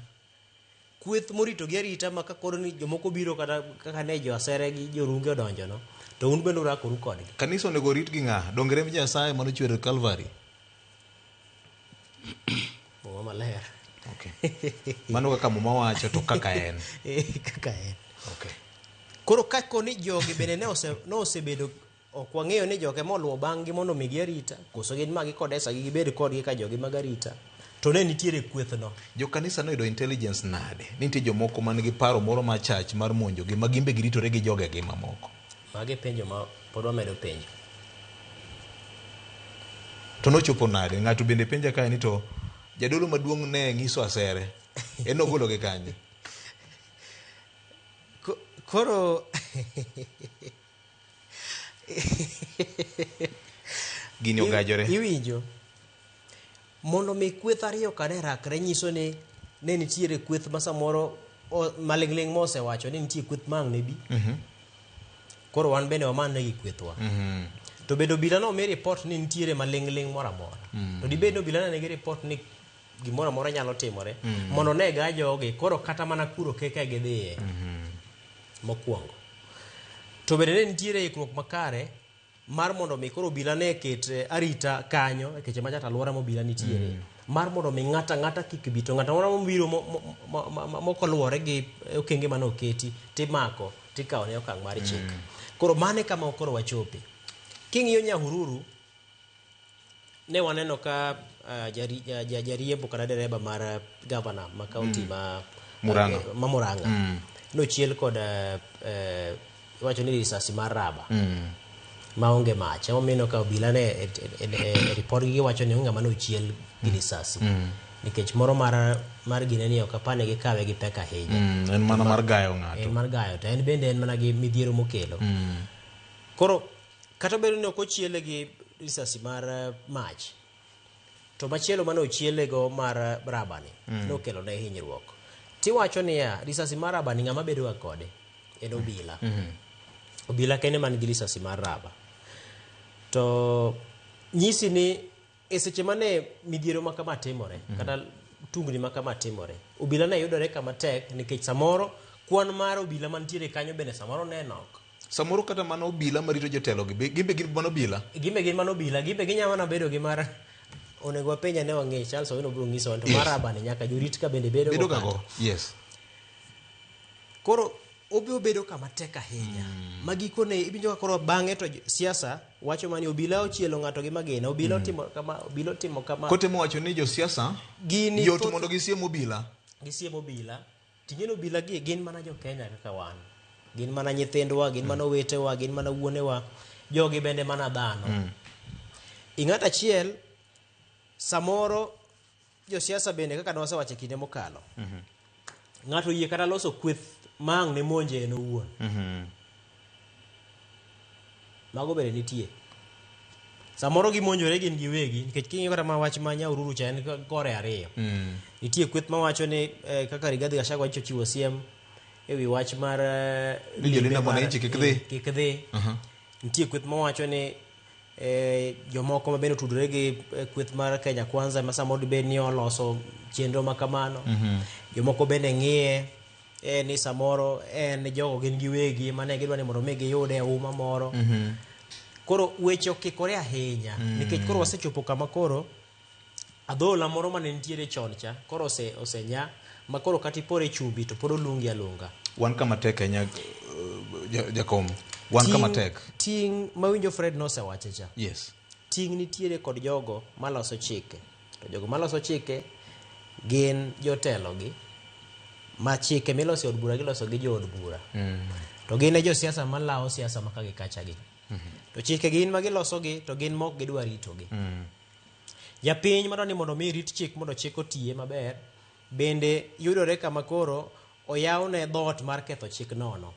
Kweth moritogi arita ma ka koro ni jomoko biro kaka ne jo asere gi jorunge odonjo no, to un bende urakoru kodgi. Kanisa onego rit gi ng'a? Dongre mi Nyasaye mano chwero Calvary. Muma maler. Okay. Mano kaka muma wacho to kaka en. Kaka en. Okay. Koro kako ni jogi bende ne osebedo ok wang'eyo ni joge moluwo bang'gi mondo migi arita, koso gin magi kodesa gi gibed kodgi ka jogi mag arita, to ne nitiere kwethno. Jo kanisa noyudo intelligence nade? Nitie jomoko man gi paro moro ma chach mar monjo gi magimbe giritore gi jogegi mamoko. Magi penjo ma pod wamedo penjo. To nochopo nade? Ng'ato bende penja kae ni to jadolo maduong' ne ng'iso asere. En ogolo gi kanye? Koro gini ogajore. Iwinjo? Mondo mi kweth ariyo kane rakre nyiso ni ne nitiere kweth ma samoro maling'ling' mosewacho ni nitie kweth mang' ne bi. Koro wan bende waman ne gi kwethwa. To bedo obila no mi report ni nitiere maling'ling' moro amora. To dibed obila ne gi report ni gimoro amora nyalo timore mondo ne ga jogi, koro kata mana kuro keke gidhiye mokwongo. To bende ne nitiere ikruok makare mar mondo mi koro obila ne ket arita kanyo, keche machata alwora mobila nitiere, mar mondo mi ng'ata kik bi, to ng'ata moro mobiro mokoluwore gi okenge mane oketi timako tikawo ne okang' mar chik. Koro mane kama koro wachope. King'iyo Nyahururu ne waneno ka jariembo kata dereba mar governor ma county ma Murang'a nochiel kod wacho ni risasi mar raba maonge mach. Emomino ka obila ne report gi wacho ni ng'ama nochiel gi risasi nikech moro mar gine ni ok apane gi kawe gi pek ahinya. En mana mar gayo ng'ato. En mar gayo, to en bende en mana gi midhiero mokelo. Koro kata bedo ni ok ochiele gi risasi mar mach, to machielo mane ochiele go mar rabani nokelo ne hinyruok. Tiwacho niya, risasi mar rabani ng'ama bedo ga kode en obila. Obila kene man gi risasi mar raba. To nyisi ni e seche mane midhiero ma kama timore kata tungni ma kama timore, obila ne yudore kama tek nikech samoro kwan mar obila mantiere kanyo bende samoro ne nok. Samoro kata mano obila marito jotelo gi gimbe gin mano obila. Gimbe gin mano obila, gimbe ginyalo na bedo gi mar onego wapenja ne wang'e Charles Owino biro nyiso to mar raba ni nyaka jorit ka bende bedo go. Yes. Koro obiro bedo kama tek ahinya. Magikone ibinjo koro bang'e to siasa wacho mani obila ochielo ng'ato gi magina, obila timo kama. Kotemo wacho ni jo siasa gini yot mondo gisiem obila. Gisiem obila. Ting'eno obila gi gin mana jo Kenya kaka wan. Gin mana nyithindwa, gin mana wetewa, gin mana wuonewa. Jogi bende mana dhano. Ing'ata achiel samoro jo siasa bende kaka nwasewacho kinde mokalo. ng'ato yie kata loso kweth mang ne monje en owuon. Mago bende nitie. Samoro gimonjore gin giwegi nikech king'iyo kata ma wach ma Nyahururu cha en gore ariyo. Nitie kweth mawacho ni kaka Rigathi Gachagua chiwo siem ewi wach mar Jolinda Mwananchi kik dhi. Nitie kweth mawacho ni jomoko ma bende tudore gi kweth mar Kenya Kwanza ma samoro bende ni oloso chenro ma kamano. Jomoko bende ng'iye ni samoro en jogo gin giwegi mane gidwa ni mondo mi giyude uma moro. Koro weche okikore ahinya nikech koro wasechopo kama koro adhola moro mane nitiere chon cha koro osenya ma koro kata ipore chumbi to pod olungi alunga. Wan kama tek Kenya jakom. Wan kama tek. Ting mawinjo Fred nosewache cha. Yes. Ting nitiere kod jogo maloso chike. To jogo maloso chike gin jotelo gi ma chike miloso od bura giloso gi jo od bura. To gin jo siasa malao siasa maka gi kacha gi. To chike gin ma giloso gi to gin mok gidwa rito gi. Japiny madwa ni mondo mi rit chik mondo chik otiye maber bende yudore kama koro oyawne dhoot mar ketho chik nono.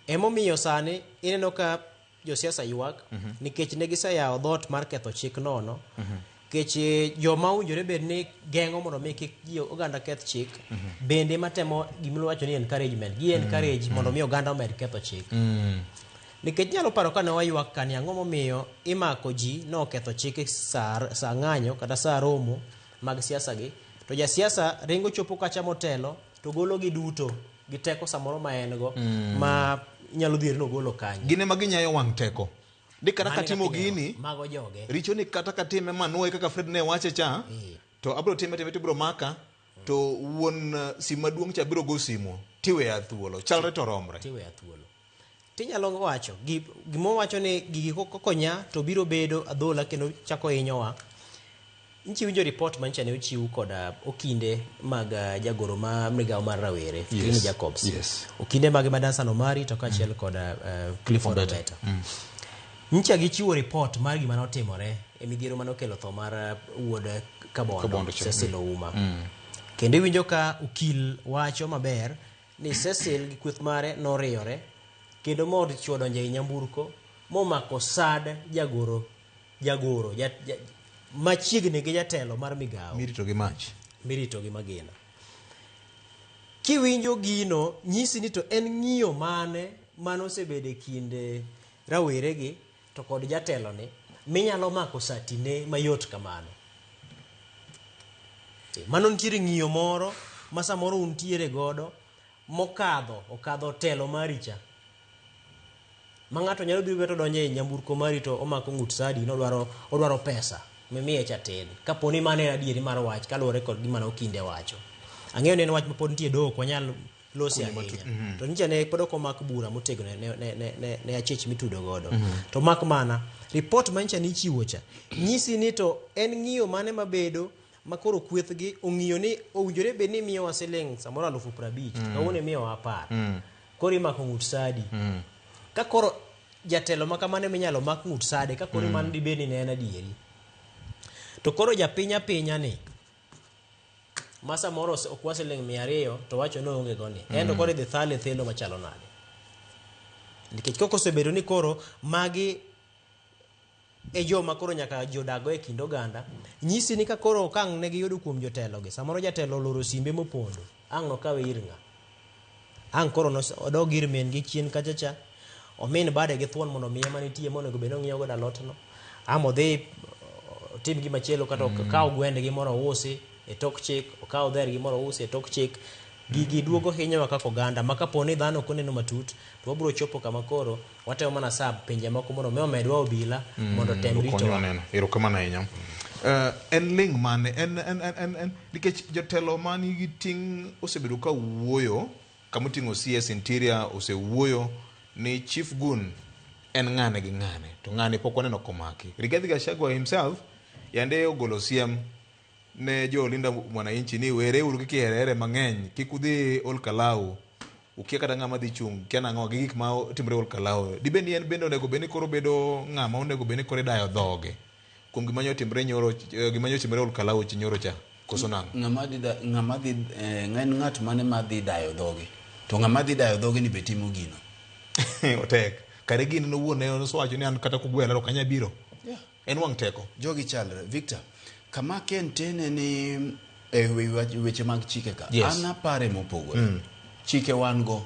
Emomiyo sani ineno ka josiasa ywak nikech ne giseyawo dhoot mar ketho chik nono. Nikech joma owinjore bed ni geng'o mondo mi kik oganda keth chik bende matemo gimiwacho ni encouragement gi encourage mondo mi oganda omed ketho chik. Nikech nyalo paro ka ne waywak kani ang'o momiyo imako ji no ketho chik sa ng'anyo kata sa romo mag siasa gi to ja siasa ringo chopo kacha motelo to golo gi duto gi teko samoro ma en go ma nyalo dhir no golo kanyo. Gine maginyayo wang' teko. Di kata katimo gini mago joge. Richo ni kata katime manuoe kaka Fred ne wache cha to abro time to bro maka to wuon sima duong' cha biro go simo tiwe athuolo chalre to romre. Tiwe athuolo. Tinyalo wacho gimo wacho ni gigi kokonya to biro bedo adhola kendo chako hinyowa. Nchi winjo report mancha ne ochiw koda okinde mag jagoro ma migao mar rawere Green Jacobs. Okinde mag Madansan Omari to kachiel koda Clifford Obeta. Nchi gichiwo report mar gima notimore e midhiero manokelo tho mar wuod Kabondo Cecil Ouma. Kendo winjo ka ukil wacho maber ni Cecil gi kweth mare noriyore kendo mod chwo donje e nyamburko momako sad jagoro machiegni gi jatelo mar migao mirito gi magina. Kiwinjo gino nyisi ni to en ng'iyo mane manosebede kinde rawere gi to kod jatelo ni minyalo mako satine mayot kamano. Mano nitiere ng'iyo moro ma samoro untiere godo okadho telo maricha ma ng'ato nyalo biro beto donje e nyamburko mari to omako ng'ut sadi no odwaro pesa mimiye chatin kaponi mane adieri mar wach kaluwore kod gima no kinde wacho. Ang'eyo ni en wach mapod nitie dogo ok wanyal losi ahinya to nicha ne pod ok omak bura motegno ne achich mitudo godo to mak mana report mancha ni chiwo cha nyisi ni to en ng'iyo mane mabedo makoro kweth gi ong'iyo ni owinjore bed ni miyo wasiling samoro 50,000 to kawone miyo 10 koro imako ng'ut sadi ka koro jatelo makamane minyalo mak ng'ut sade ka koro man di beni ne en adieri to koro japinya ni masa moro okwa siling 200 to wacho no onge goni endo koro dhi thale thelo machalo nade nikech koko sebedo ni koro magi e joma koro nyaka jodago e kind oganda nyisi ni ka koro okang' ne giyudo kuom jotelo gi samoro jatelo loro simbe mopondo ang' no kawe ir ng'a ang' koro odog ir men gi chien kachacha omin bade gi thuon mondo miye manitie monego bed ong'iyo godo alot no amo dhi tim gi machielo kata okaw gwende gi moro usi e tok chik okaw dher gi moro usi e tok chik gigi duogo hinyowa kaka oganda ma kaponi dhano ok oneno matut to wabiro chopo kama koro watemo mana sab pinje moko mondo mi omedwa obila mondo tem ritowa. Erokamano ahinya. En ling mane en nikech jotelo mani gi ting' osebedo ka wuoyo kamoting'o CS Interior osewuoyo ni Chief Gun en ng'ane gi ng'ane to ng'ane pok waneno komaki. Rigathi Gachagua himself yande ogolo siem ne Jolinda Mwananchi ni were uru kiherere mang'eny kik udhi Ol Kalou ukia kata ng'ama dhi chung kiana ng'o gi gik ma timre Ol Kalou dibendi en bende onego beni koro bedo ng'ama onego beni koro dayo dhoge kuom gima nyo timre nyoro gima nyo timre Ol Kalou chi nyoro cha. koso nang ng'at mane madhi dayo dhoge to ng'ama dhi dayo dhoge ni betimo gino otek kare gin no wuone no swacho ni an kata kugwela ro kanya biro en wang teko jogi chalre Victor kama ken tene ni weche mag chike ka an apare mopogore chike wan go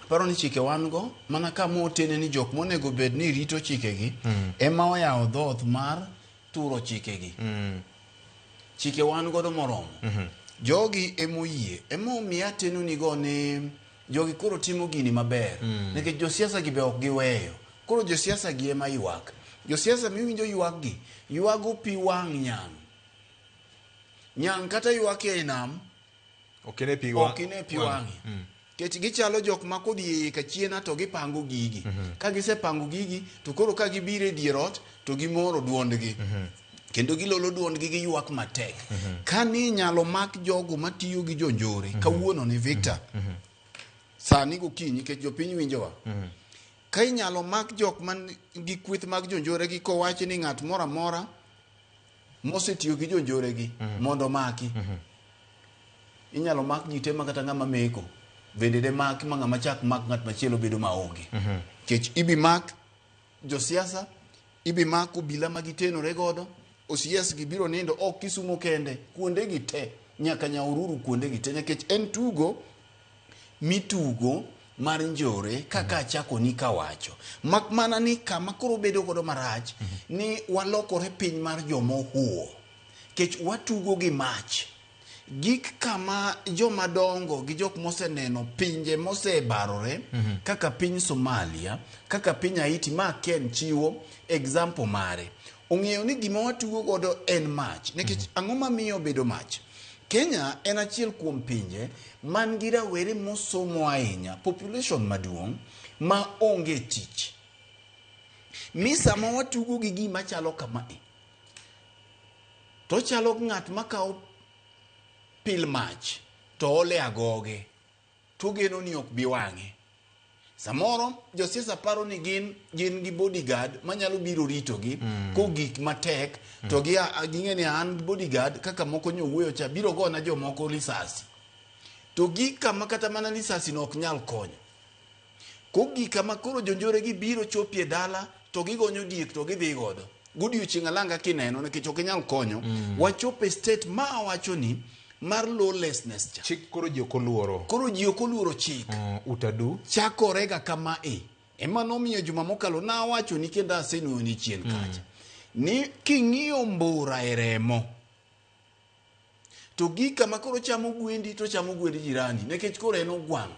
paro ni chike wan go mana kama otene ni jok monego bed ni rito chike gi ema oyawo dhoth mar turo chike gi chike wan godo moromo jogi emoyie emomiyo ateno ni go ni jogi koro timo gini maber nikech josiasa gi be ok giweyo koro josiasa gi ema ywak josiasa miwinjo ywak gi ywago pi wang' nyang kata ywak e nam okine pi wang'i kech gichalo jok ma kodhi ka chiena to gipango gigi ka gisepango gigi to koro ka gibire dier ot to gimoro duondgi kendo gilolo duondgi gi ywak matek kani nyalo mak jogo matiyo gi jonjore kawuono ni Victor sani gokinyi kech jopiny winjowa ka inyalo mak jok man gi kweth mag jonjore gi kowachi ni ng'at moro amora mosetiyo gi jonjore gi mondo maki inyalo mak ji te makata ng'ama meko bende de mak ma ng'ama chak mak ng'at machielo bedo maonge kech ibi mak josiasa ibi mak obila magitenore godo osias gi biro nindo ok Kisumo kende kuonde gi te nyaka Nyahururu kuonde gi te nikech en tugo mitugo mar njore kaka chako ni kawacho mak mana ni kama koro bedo godo marach ni walokore piny mar jomohuo kech watugo gi mach gik kama jomadongo gi jok moseneno pinje mosebarore kaka piny Somalia kaka piny Haiti ma ken chiwo example mare ong'eyo ni gima watugo godo en mach nikech ang'o mamiyo bedo mach Kenya en achiel kuom pinje man gi rawere mosomo ahinya population maduong' ma onge tich misa ma watugo gi gima chalo kama to chalo ng'at makawo pil mach to ole agoge to geno ni ok bi wang'e samoro josiasa paro ni gin gi bodyguard manyalo biro rito gi ko gik matek to ging'e ni an bodyguard kaka moko nyowuoyo cha biro gona jomoko lisasi to gik kama kata mana lisasi no ok nyal konyo ko gik kama koro jonjore gi biro chopie dala to gigonyo diek to gidhi godo godiochieng' alanga kineno nikech ok nyal konyo wachope state ma wacho ni mar lawlessness cha chik koro ji okoluoro chik utadu chakorega kama ema nomiyo juma mokalo na wacho ni kenda asenuyo ni chien kacha ni king'iyo mbura e remo to gika makoro chamo gwendi to chamo gwendi jirani nikech koro en ogwang'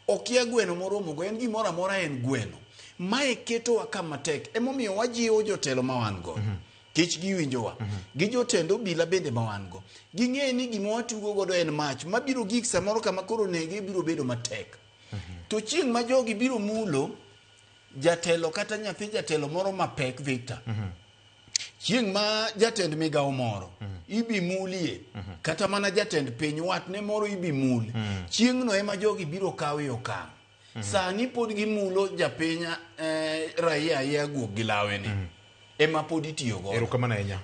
okia gweno moromo go en gimoro amora en gweno mae ketowa kama tek emomiyo wajiwo jotelo ma wan go kich giwinjowa gi jotend obila bende ma wan go ging'e ni gima watugo godo en mach mabiro gik samoro kama koro nege biro bedo matek to chieng' ma jogi biro mulo jatelo kata nyathi jatelo moro mapek Victor chieng' ma jatend migawo moro ibi mulie kata mana jatend piny watne moro ibi mul chieng' no ema jogi biro kawe okang' sani pod gimulo japinya raia ya guok gilawe ni ema pod itiyo go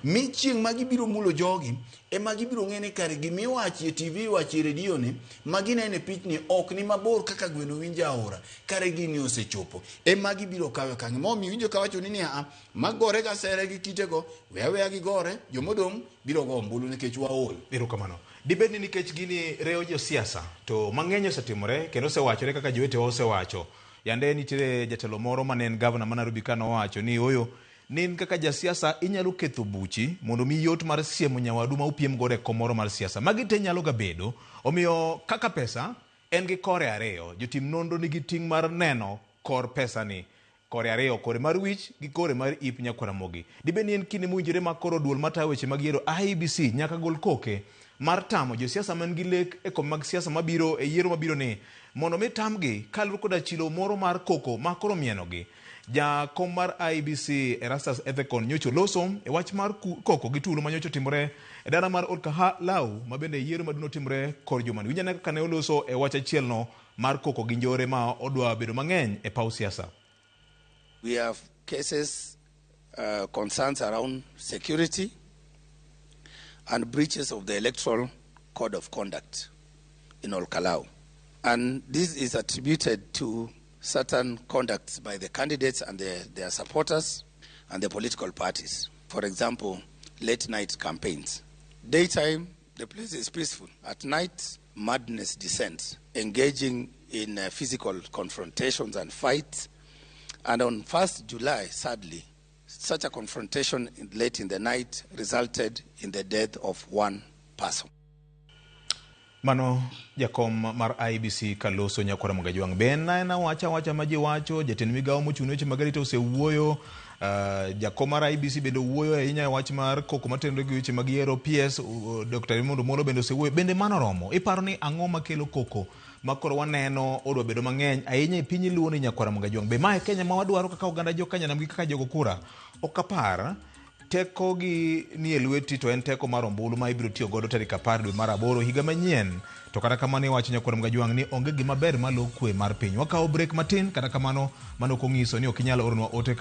mi chieng' ma gibiro mulo jogi ema gibiro ng'e ni kare gimiwachi e TV wachi e redio ni ma ginene pichni ok ni mabor kaka gweno winjo aora kare gini osechopo ema gibiro kawe kanyo momi winjo kawacho ni magore ga sere gi kitego wewe gi gore jomodong biro go ombulu nikech waol erokamano dibedni nikech gini reo josiasa to mang'eny osetimore kendo osewachore kaka jowete osewacho yande nitiere jatelo moro manen gavana ma Nairobi kano wacho ni oyo nin kaka jasiasa inyalo ketho buchi mondo mi yot mar siemo nyawadu ma upiem gore komoro mar siasa magi te nyalo ga bedo omiyo kaka pesa en gi kore ariyo jotim nondo nigi ting' mar neno kor pesa ni kore ariyo kore mar wich gi kore mar ip nyakwaramogi dibeni en kinde mowinjore ma koro duol matayo weche mag yiero IEBC nyaka gol koke mar tamo josiasa man gi lek e kom mag siasa mabiro e yiero mabiro ni mondo mi tamgi kaluwore koda chilo moro mar koko ma koro mienogi jakom mar IEBC Erastus Ethekon nyocho loso e wach mar koko gi tulo manyocho timore e dala mar Olkalau ma bende yiero maduno timore kor jumani winjane kaka ne oloso e wach achiel no mar koko gi njore ma odwa bedo mang'eny e paw siasa. We have cases, concerns around security, and breaches of the Electoral Code of Conduct in Olkalau. And this is attributed to certain conducts by the candidates and their supporters and the political parties. For example, late night campaigns. Daytime, the place is peaceful. At night, madness descends, engaging in physical confrontations and fights. And on 1st July, sadly, such a confrontation late in the night resulted in the death of one person. Mano jakom mar IBC Kaloso Nyakwara Mogajwang ben na wacha maji wacho jatend migao mochung' weche mag arita osewuoyo. Jakom mar IBC bende wuoyo ahinya wach mar koko matendo gi weche mag yiero. PS Dr. Raymond Omolo bende osewuoyo. Bende mano romo. Iparo ni ang'o makelo koko makoro waneno odwa bedo mang'eny ahinya e piny Luo ni Nyakwara Mogajwang. Be mae Kenya ma wadwaro kaka oganda jo Kenya nam gi kaka jogo kura. Okapar teko gi ni elweti to en teko mar ombulu ma ibiro tiyo godo tarik 10 dwe mar 8 higa manyien. To kata kamano iwacho Nyakwara Mogajwang ni onge gima ber malo kwe mar piny. Wakawo break matin kata kamano mano kongiso ni okinyal ornwa ote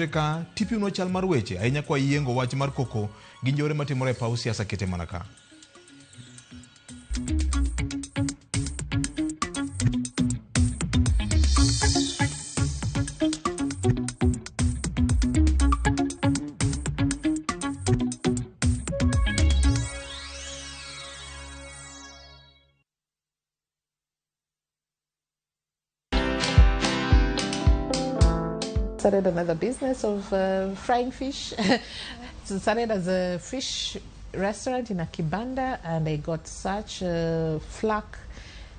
ka tipi uno chal mar weche ahinya kwa yiengo wach mar koko gi njore matimore pa siasa kete manaka. Started another business of frying fish. So started as a fish restaurant in a kibanda, and I got such flack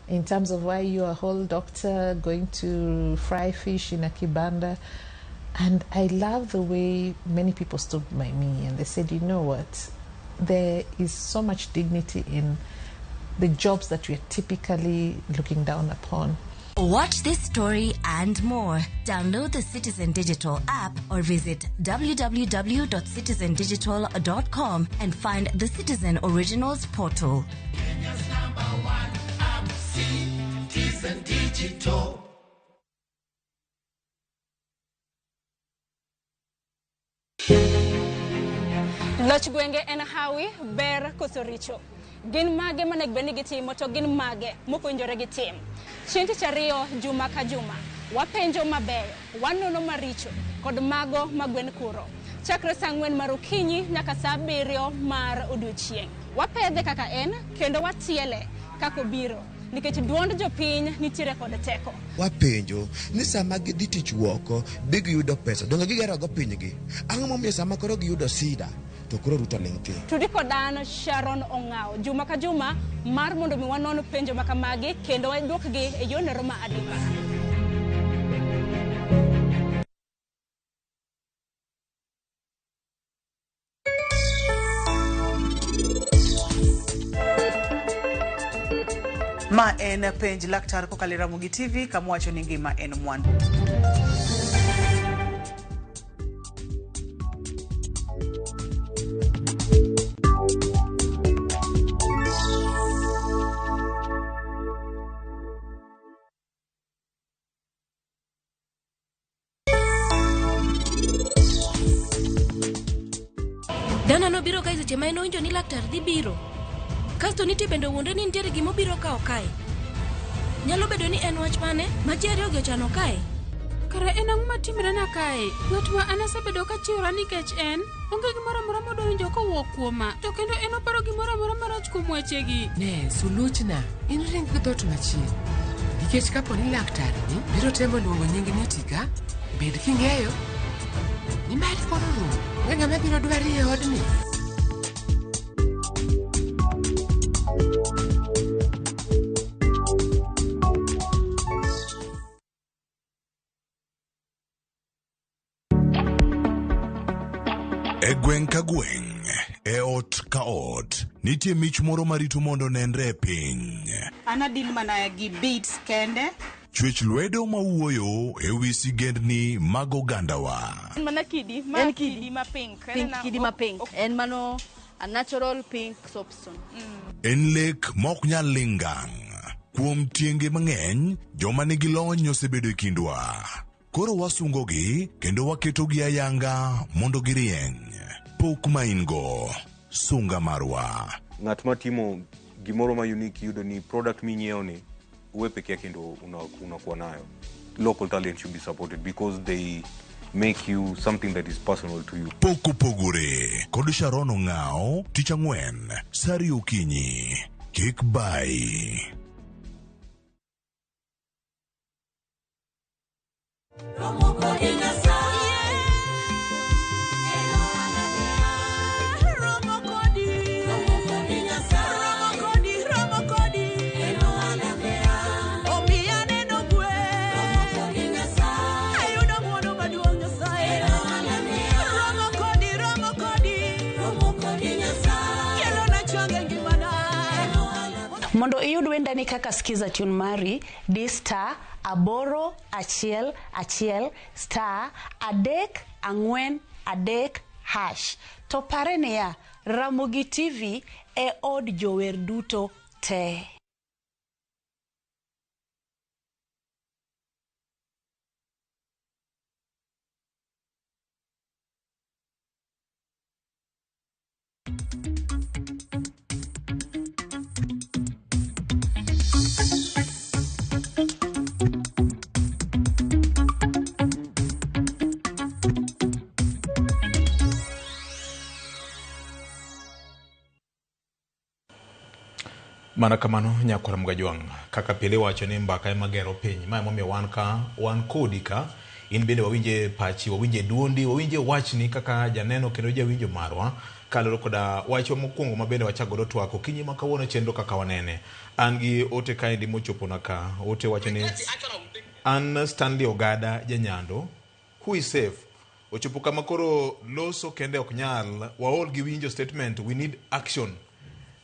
in terms of why you are a whole doctor going to fry fish in a kibanda. And I love the way many people stood by me and they said, you know what, there is so much dignity in the jobs that we are typically looking down upon. Watch this story and more. Download the Citizen Digital app or visit www.citizendigital.com and find the Citizen Originals portal. Kenya's #1 app, Citizen Digital. Loch gwenge en hawi ber kosoricho. Gin mage maneg beni gitimo to gin mage mopuonjore gitim. Chieng' chariyo juma ka juma wapenjo mabeyo wanono maricho kod mago magwen kuro. Chakre saa 4 mar okinyi nyaka saa 7 mar odiochieng'. Wapedhe kaka en kendo watiele kako biro nikech duond jopiny nitiere kod teko. Wapenjo ni sama gidhi tich woko big yudo pesa donge gigero go pinygi. Ang'o momiyo sama koro giyudo sida to koro ruto lingti. Tudiko dan Sharon Ong'ao juma ka juma mar mondo mi wanon penjo makamagi kendo waduokgi e yor nero ma adipa. Ma en penj laktar kokalo Ramogi TV kamwacho ni ngima en mwandu. Dana no biro kae seche ma eno winjo ni laktar dhi biro. Kasto niti bende wuonde ni nitiere gimo biro kao kae. Nyalo bedo ni en wach mane ma ji ariyo gochano kae. Kara en ang'o matimre na kae? Ng'at ma an asebedo ka chiwra nikech en onge gimoro amora modo winjo kowuok kuoma. To kendo en oparo gimoro amora marach kuom wechegi. Ne, Suluchna, in ring dhot machiegni. Nikech kapo ni laktar ni biro temo luongo nying ni tika, bed king'eyo ni mari kono rum. Ng'ama biro dwari e odni. E gweng' ka gweng', e ot ka ot, nitie mich moro marito mondo nenre e piny. Anadil mana gi beats kende. Chwech lwedo mawuoyo e wi sigendni mag ogandawa. Mana kidi ma pink. Kidi ma pink. En mano a natural pink soapstone. En lek mok nyal lingang. Kuom tienge mang'eny, joma nigi lony osebedo e kindwa. Koro wasungogi kendo waketogi ayanga mondo girieny. Pok ma in go. sunga marwa. Ng'at matimo gimoro ma unique yudo ni product minyiewo ni uwe peke yake ndo unakuwa nayo. Local talent should be supported because they make you something that is personal to you. Poko pogore kod Sharon Ong'ao tich ang'wen sari okinyi. Kik bai. Mondo iyud wenda ni kaka skiza tune mari di star aboro achiel achiel star adek ang'wen adek hash. To pare niya, Ramogi TV e od jower duto te. Mana kamano nyakora Mgajwang kaka pile wacho ni mbaka ema gero piny ma momiyo wan kodi ka in bende wawinje pachi wawinje duondi wawinje wachni kaka janeno kendo jawinjo marwa kaloro koda wacho mokwongo ma bende wachagodo twako kinyi ma kawuono chenro kaka wanene an gi ote kaendi mochopo na ka ote wacho ni an Stanley Ogada Janyando who is safe ochopo kama koro loso kende ok nyal waol gi winjo statement we need action.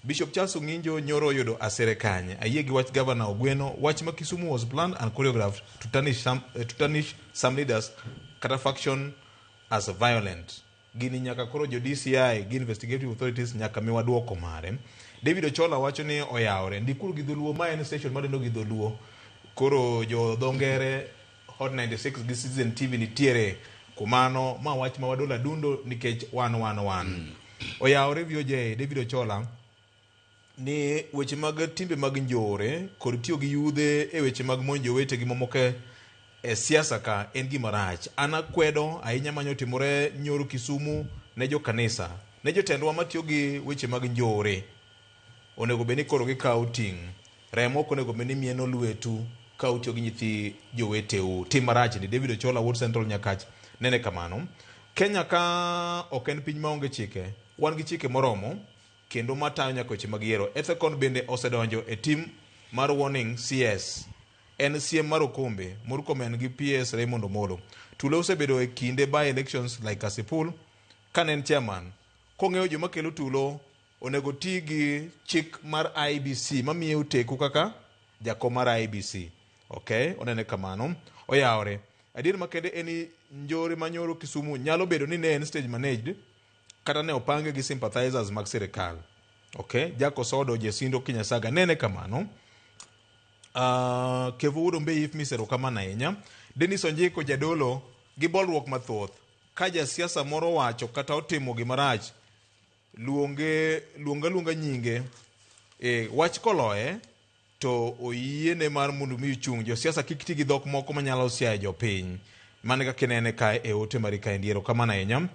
Bishop Charles Ng'injo nyoro yudo asere kanye ayie gi wach Governor Ogweno wach ma Kisumu was planned and choreographed to tarnish some leaders kata faction as violent. Gini nyaka koro jo DCI gi investigative authorities nyaka miwa duoko mare. David Ochola wacho ni oyawre ndikuru gi dholuo ma en station madendo gi dholuo koro jo dhongere Hot 96 gi Citizen TV nitiere kumano ma wach ma wadola dundo nikech wan oyawre VOJ David Ochola ni weche mag timbe mag njore kod tiyo gi yudhe e weche mag monjo wete gi momoke e siasa ka en gima rach. Ana kwedo ahinya manyo timore nyoro Kisumu ne jo kanisa ne jotendwa matiyo gi weche mag njore onego beni koro gi kauting remo onego beni mieno lwetu kautiyo gi nyithi joweteu tim marach ni David Ochola Ward Central Nyakach nene kamano. Kenya ka ok en piny maonge chike wan gi chike moromo kendo matayo nyaka weche mag yiero. Ethekon bende osedonjo e tim mar warning CS en CM mar Okombe Murkomen gi PS Raymond Omolo. Tulo osebedo e kinde by elections like Kasipul kanen chairman kong'eyo joma kelo tulo onego ti gi chik mar IBC mamiyo teku kaka jakom mar IBC. Okay, onene kamano oyawre adier makende eni njore manyoro Kisumu nyalo bedo ni ne en stage managed kata ne opange gi sympathizers mag sirikal. Okay, Jako Sodo Jesindo Kinyasaga nene kamano. Kevu Udo Mbe if misero kamana enya. Dennis Onjeko Jadolo gi bolruok mathoth. Kaja siasa moro wacho kata otimo gimarach luonga nyinge wach koloe to oyiene mar mundu mi chung jo siasa kikiti gi dhok moko manyalo siayo jopiny. Mane kaka nene kae e ote marika endiero kamana enya.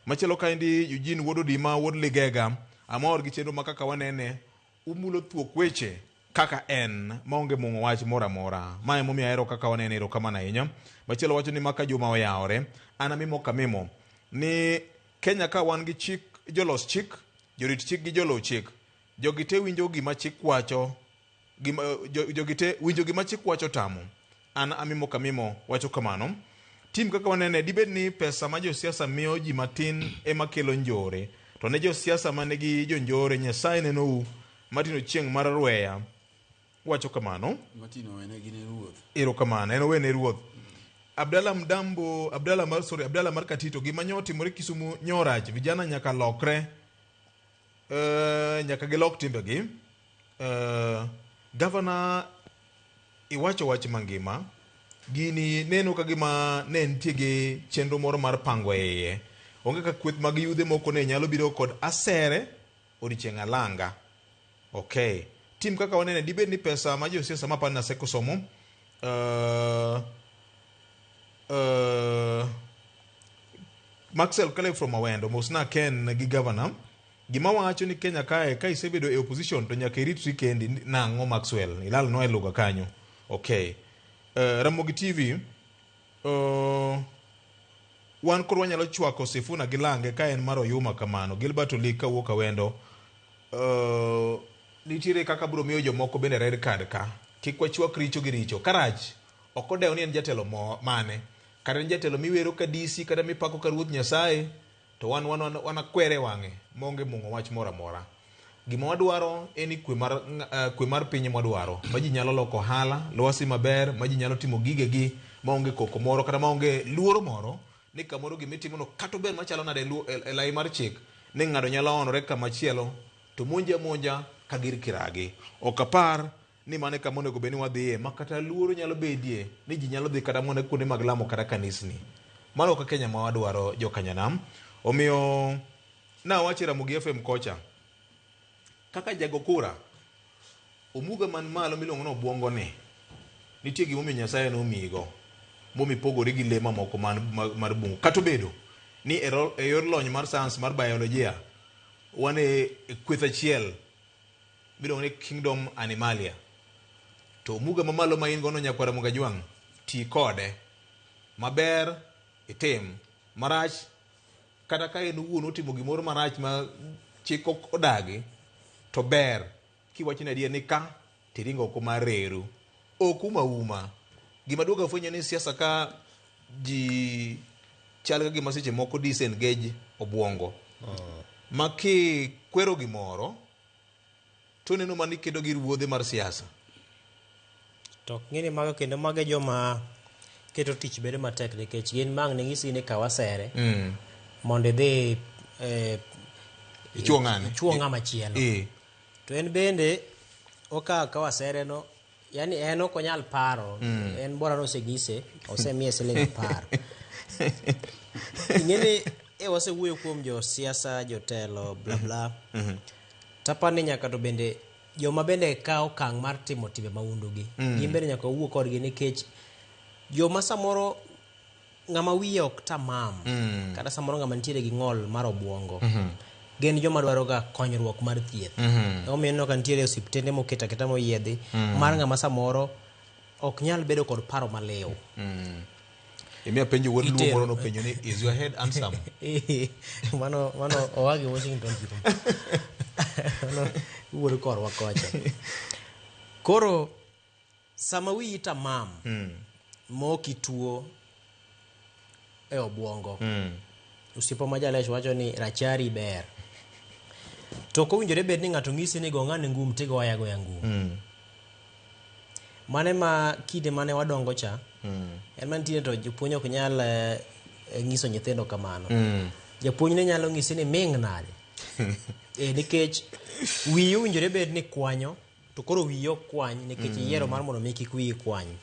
Machelo kaendi Eugene Wododima Wod Ligega amor gi chenro makaka wanene umulo thuok weche kaka en maonge mung'o wach mora mora mae momiyo ahero kaka wanene ero kamana ahinya. Machelo wacho ni maka juma oyawre ana mimo kamimo ni Kenya ka wan gi chik jolos chik jorit chik gi jolo chik jogite winjo gima chik wacho jogite winjo gima chik wacho tamo ana amimo kamimo wacho kamano. Tim kaka wanene dibed ni pesa ma jo siasa miyo ji matin ema kelo njore to ne jo siasa manegi jo njore Nyasaye nenou matino chieng' mar rweya wacho kamano matino wene gine ruoth ero kamano en wene ruoth. Abdalla mar Katito gima nyo timore Kisumu nyorach vijana nyaka lokre nyaka gilok timbegi. Governor iwacho wach mangima gini neno kagima ne nitie gi chenro moro mar pango iye onge ka kweth mag yudhe moko ne nyalo biro kod asere odiochieng' alanga. Okay. Tim kaka wanene dibed ni pesa ma josiasa ma pan na seko somo Maxwell Caleb from Awendo mosna Ken gi governor gima wacho ni Kenya kae ka isebedo e opposition to nyaka iritri kendi nang'o Maxwell ilal no e luga kanyo. Okay. Ramogi TV wan koro wanyalo chwako Sifuna gi Lange ka en mar Oyuma kamano. Gilbert Olika wuok Awendo. Nitiere kaka bro miyo jomoko bende red card ka. Kik wachwak richo gi richo. Karach okodewo ni en jatelo mane. Kata en jatelo miwero ka DC kata mipako ka Ruoth Nyasaye to wan akwere wang'e monge mung'o wach mora mora. Gima wadwaro en kwe mar piny mwadwaro ma ji nyalo loko hala lwasi maber ma ji nyalo timo gigegi maonge koko moro kata maonge luoro moro ni kamoro gimitimono kata ber machalo nade e lai mar chik ni ng'ato nyalo onore kamachielo to monja ka gir kiragi. Ok apar ni mane kama onego bed ni wadhiye ma kata luoro nyalo bedie ni ji nyalo dhi kata mana kuonde mag lamo kata kanisni. Mano ka Kenya ma wadwaro jokanyanam. Omiyo na wacho Ramogi FM kocha kaka jago kura omuga man malo miluongo no Obwongo ni nitie gima omiyo Nyasaye no migo momi pogore gi le mamoko mar bungu. Kata obedo ni e yor lony mar science mar biolojia wan e kweth achiel miluongo ni Kingdom Animalia. To omuga mamalo ma in gono nyakwara Mugajwang' ti kode maber itim marach kata ka en wuon otimo gimoro marach ma chik odagi to ber kiwacho ni ni ka tiringo oko mar reru ok uma gima duoga fwenyo ni siasa ka ji chal ga gima seche moko disengage Obwongo ma ki kwero gimoro to neno mani kedo gi ruodhe mar siasa to ng'ini mago kendo mage joma keto tich bedo matek nikech gin mang' ne ng'isi ni kawasere mondo idhi ichuo ng'ama chielo to en bende oka kawasere no yani en ok onyal paro en bora no osegise osemiye siling 10 ing'eni wasewuoyo kuom jo siasa jotelo bla bla tapani nyaka to bende joma bende kawo okang' mar timo timbe maundugi gin bende nyaka wuo kodgi nikech joma samoro ng'ama wiye ok tamam kata samoro ng'ama nitiere gi ng'ol mar obwongo gin joma dwaro ga konyruok mar thieth omiyo no kan nitiere osiptende moketa keta moyiedhi mar ng'ama samoro ok nyal bedo kod paro malew Emi penjo wuod luo moro no penjo ni is your head handsome mano owagi Washington no wuod korwa kocha koro sama wiyi tamam moki tuo e obwongo usipo majalech wacho ni rachari ber to kowinjore bed ni ng'ato ng'isi ni go ng'ane ngum tigo ayago ya ngum mane ma kinde mane wadongo cha en mantie to jopuonj ok nyal ng'iso nyithindo kamano japuonj ne nyalo ng'isi ni ming nade nikech wiyi winjore bed ni kwanyo to koro wiyi ok kwany nikech yiero mar mondo mi kik wiyi kwany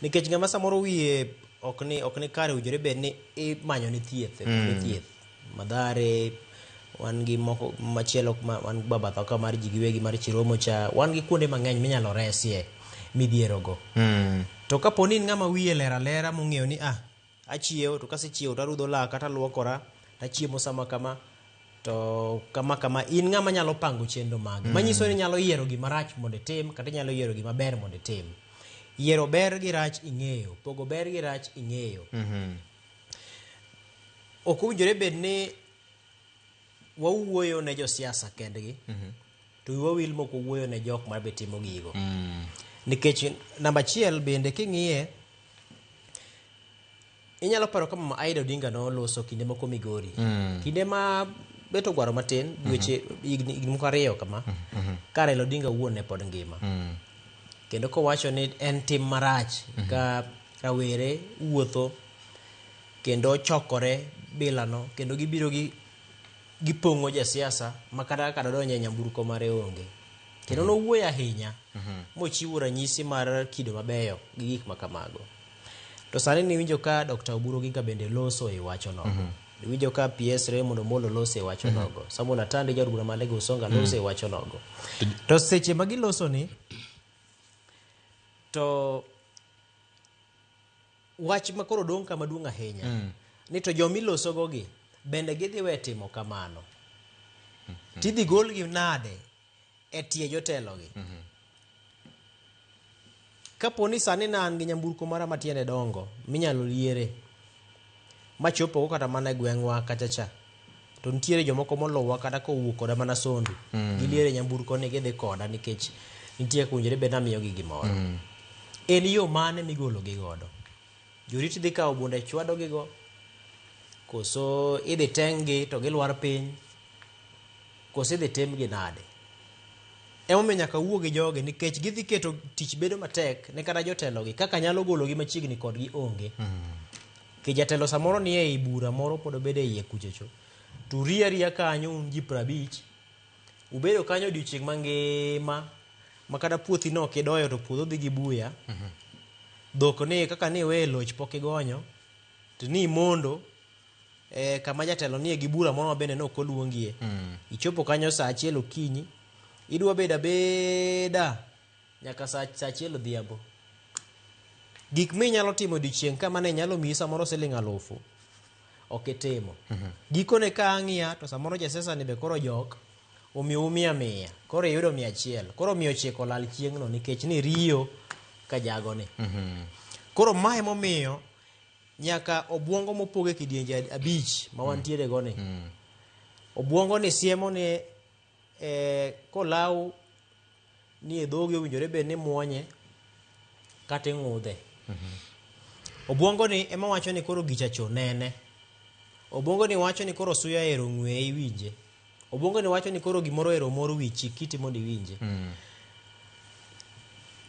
nikech ng'ama samoro wiye ok ni kare winjore bed ni imanyo ni thieth madhare wan gi moko machielo wan baba thaka mar ji giwegi mar Chiromo cha wan gi kuonde mang'eny minyalo resie midhierogo to kapo ni ng'ama wiye lera mong'eyo ni achiewo to kasechiewo to arudho laka kata luokora tachiemo sama kama to kama in ng'ama nyalo pango chenro mage manyiso ni nyalo yiero gima rach mondo itim kata nyalo yiero gima ber mondo itim. Yiero ber gi rach ing'eyo, pogo ber gi rach ing'eyo. Ok owinjore bed ni wawuoyo ne jo siasa kendgi to wawil moko wuoyo ne jok ma be timo gigo. Nikech namba achiel bende king'iye inyalo paro kama Mama Aida Odinga no loso kinde moko Migori. Kinde ma beto gwaro matin dweche igni moko ariyo kama kare Odinga wuon ne pod ngima. Kendo ko wacho ni en tim marach ka rawere wuotho kendo chokore bilano kendo gibiro gipongo ja siasa makata kada donye nyamburko mare onge. Kendo no wuoya ahinya mochiwo ranyisi mar kido mabeyo gi gik makamago. To sani ni winjo ka Dr. Oburu Oginga bende loso e wacho no. Wijo ka PS Raymond Omolo lose wacho nogo. Samuel Atandi jaod bura malego Usonga lose wacho nogo. To seche magi loso ni to wach makoro dong kama duong' ahinya ni to jomi loso gogi bende gidhi we timo kamano. Tidhi golgi nade e tie jotelogi. Kaponi sani nan gi nyamburko mara matiende dongo minyalo liere machopo kata mana gweng'wa kachacha, to nitiere jomoko moluwa kata kowuok koda mana Sondu giliere nyamburko ni gidhi koda nikech nitie kunjore be namiyo gi gimoro. En yo mane migolo gi godo? Jorit dhi kawo bunde chwado gi go, koso idhi tenggi to gilwar piny, koso idhi temgi nade? Emomiyo nyaka wuo gi joge nikech gidhi keto tich bedo matek ne kata jotelogi kaka nyalo golo gi machiegni kodgi onge. Kijatelo samoro ni ei bura moro pod obede iye kuchocho, to riya kanyo ji 50 ubedo kanyo odiochieng' mangima makata puothi no kidoyo to puodho dhi gi buya. Dhok ni kaka ni we loch pok igonyo to ni mondo kama jatelo ni gi bura moro bende no koluongie. Ichopo kanyo saa 1 okinyi, idwa beda nyaka saa 1 odhiambo. Gik minyalo timo odiochieng' kama ne nyalo miyi samoro Sh1,000 okitimo. Gikone ka ang'iya to samoro jasesa ni be koro jok omiyo 100 koro iyudo 100 koro 900 lal chieng'no nikech ni riyo ka jagone. Koro mae momiyo nyaka obwongo mopoge kidienje 5 ma wantiere gone. Obwongo ni siemo ni kolaw ni edhoge owinjore be ni muonye kata ng'udhe. Obwongo ni ema wacho ni koro gichacho nene. Obwongo ni wacho ni koro suya ero ng'we iwinje. Obwongo ni wacho ni koro gimoro ero moro wichi kiti mondo iwinje.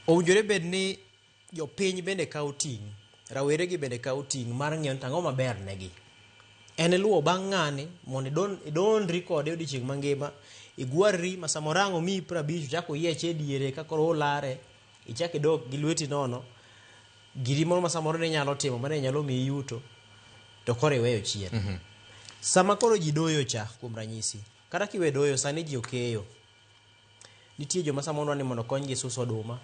Owinjore bed ni jopiny bende kawo ting', rawere gi bende kawo ting' mar ng'iyo tang'o maber negi. En luwo bang' ng'ani mondo idonri kode odiochieng' mangima, igwarri masamorango mi 50 chako yieche diere ka koro olare, ichak idok gi lweti nono. Giri moro masamoro ne nyalo timo mane nyalo mi yuto to koro iweyo chien. Sama koro ji doyo cha kuom ranyisi, kata kiwe doyo sani ji okeyo. Nitie joma samoro ni mondo konygi suso oduma,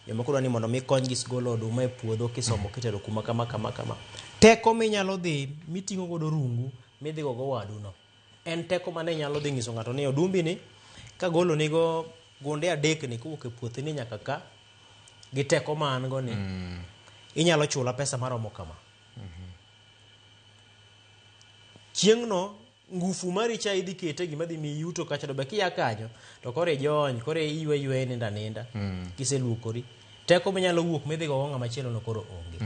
joma koro ni mondo mi konygi golo oduma e puodho kisombo kitero kuma kama. Teko minyalo dhi miting'o godo rungu midhi go wadu no. En teko mane nyalo dhi nyiso ng'ato ni odumbi ni ka golo nigo gunde 3 ni kowuok e puothi ni nyaka ka gi teko man go ni inyalo chula pesa maromo kama. Chieng'no ngufu mari cha idhi kete gima dhi mi yuto kacha do be kiya kanyo to kore jony kore iwe ninda kiseluokori. Teko minyalo wuok midhi go ng'ama chielo no koro onge.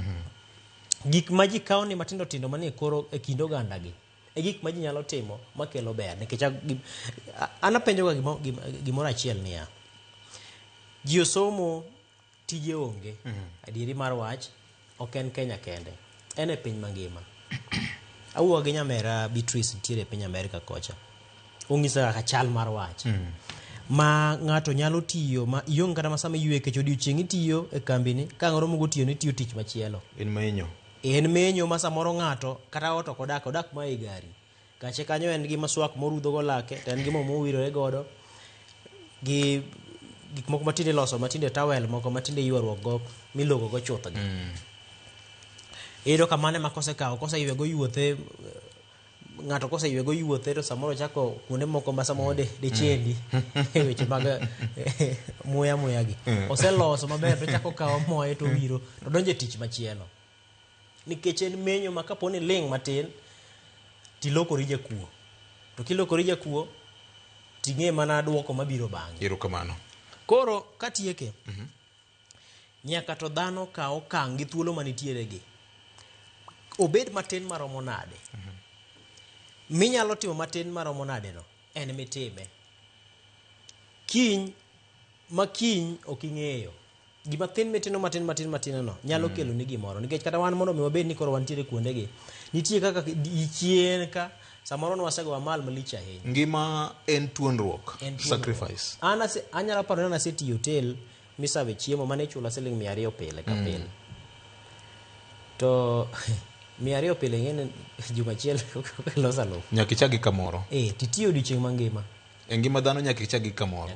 Gik ma ji kawo ni matindo tindo manie koro e kindo ganda gi e gik ma ji nyalo timo makelo ber nikech anapenjo gimoro achiel niya, ji osomo tije onge. Adieri mar wach ok en Kenya kende, en e piny mangima. Awuo gi nyamera Beatrice nitiere e piny Amerika kocha. Ong'isa kaka chal mar wach ma ng'ato nyalo tiyo ma iong kata masama yue kech odiochieng' itiyo e kambini ka ng'oro mogo tiyo ni tiyo tich machielo. En menyo ma samoro ng'ato kata ot ok odak ma e gari. Kache kanyo en gi maswak morudho go lake, to en gi mo mowirore godo gi gik moko matinde loso matinde towel moko matinde ywaruok go milogo go chuth gi. Ero kamane ma kosekawo koseywe go yuothe ng'ato koseywe go yuothe to samoro chako kuonde moko ma samoro de chendi e weche mag muya gi. Oseloso maber to chako kawo moye to wiro to donje tich machielo. Nikech en menyo ma kaponi ling matin tilokori jakuo. To kilokori jakuo ting'e mana duoko mabiro bang'e. Erokamano. Koro katieke nyaka to dhano kawo okang' gi thuolo manitiere gi. Obed matin maromo nade. Minyalo timo matin maromo nade no en mitime. Kiny ok ing'eyo. Gima tin mitino matin no nyalo kelo ni gimoro nikech kata wan mondo mi wabed ni koro wantiere kuonde gi nitie kaka chien ka samoro no wasego amal malich ahinya. Ngima en tuonruok, sacrifice. Anyalo paro ni aseti hotel misabe chiemo mane chula Sh200 pile ka pile. To 200 pile ngene juma achiel losa lo. Nyaka ichagi kamoro. Titiyo odiochieng' mangima. E ngima dhano nyaka ichagi kamoro.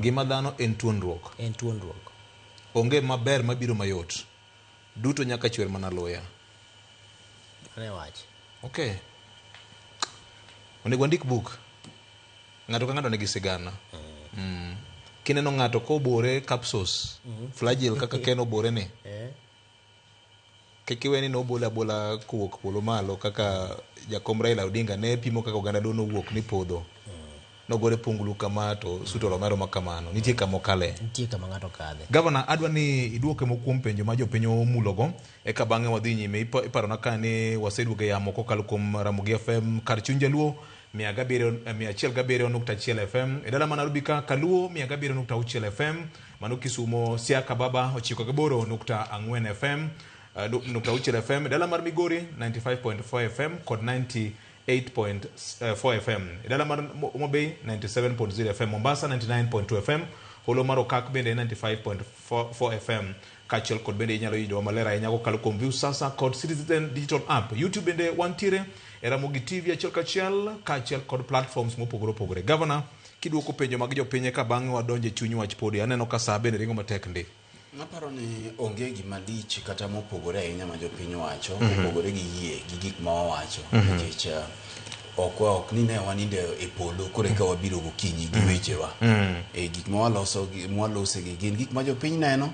Ngima dhano en tuonruok. Onge maber mabiro mayot. Duto nyaka chwer mana loya. Ne wach. Okay. Onego ndik book. Ng'ato ka ng'ato nigi sigana. Kineno ng'ato kobore capsules, flagell kaka Ken obore ni. Kikiweni no bola kuok polo malo kaka Jakom Raila Odinga ne pimo kaka oganda dono wuok ni podho. Nogore pungulu kama to suto romero makamano. Nitie kama kale. Nitie kama ng'ato kadhe. Governor, adwa ni iduoke mokuom penjo ma jopiny omulogo eka bang'e wadhi nyime. Iparona ka ni waseduoke yamo kokalo kuom Ramogi FM kar chuny jaluo 107.1 FM. E dala ma Nairobi ka Kaluo 107.6 FM. Mano Kisumo Siaka Baba 9.4 FM. .6 FM. Dala mar Migori 95.4 FM kod 98.4 FM. Dala mar Mobei 97.0 FM. Mombasa 99.2 FM. Holo mar Okak bende 95.4 FM. Kachel kod bende inyalo yudo malera inyalo kalo kuom View Sasa kod Citizen Digital App. YouTube bende wantiere Ramogi TV achiel kachel kod platforms mopogore opogore. Governor, kiduoko penjo mag jopiny ka bang'e wadonje chuny wach podi. Aneno ka saa bende ringo matek ndi. Naparo ni onge gima lich kata mopogore ahinya ma jopiny wacho, mopogore gi yie gi gik ma wawacho. Nikech ok ni ne waninde e polo kore ka wabiro gokinyi gi wechewa. Gik ma walose gi gin gik ma jopiny neno,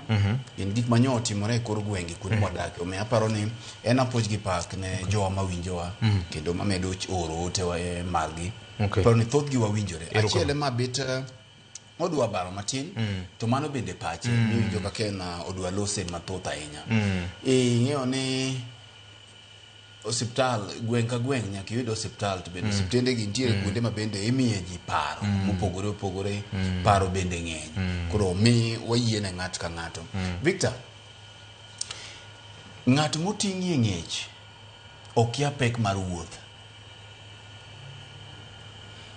gin gik ma nyo otimore e kor gwenge kuonde modak. Omiyo aparo ni en apuoch gi pak ne jowa mawinjowa kendo mamedo oro otewa e margi. Aparo ni thoth gi wawinjore. Achiel ema bit odwa baro matin to mano bende pache winjo ka Ken odwa lose mathoth ahinya. Ng'eyo ni hospital gweng ka gweng nyaka yud hospital to bende hospitende gi ntiere kuonde ma bende imiye ji paro mopogore opogore, paro bende ng'eny. Koro mi wayie ne ng'at ka ng'ato. Victor, ng'at moting'i e ng'ech okia pek mar wuoth.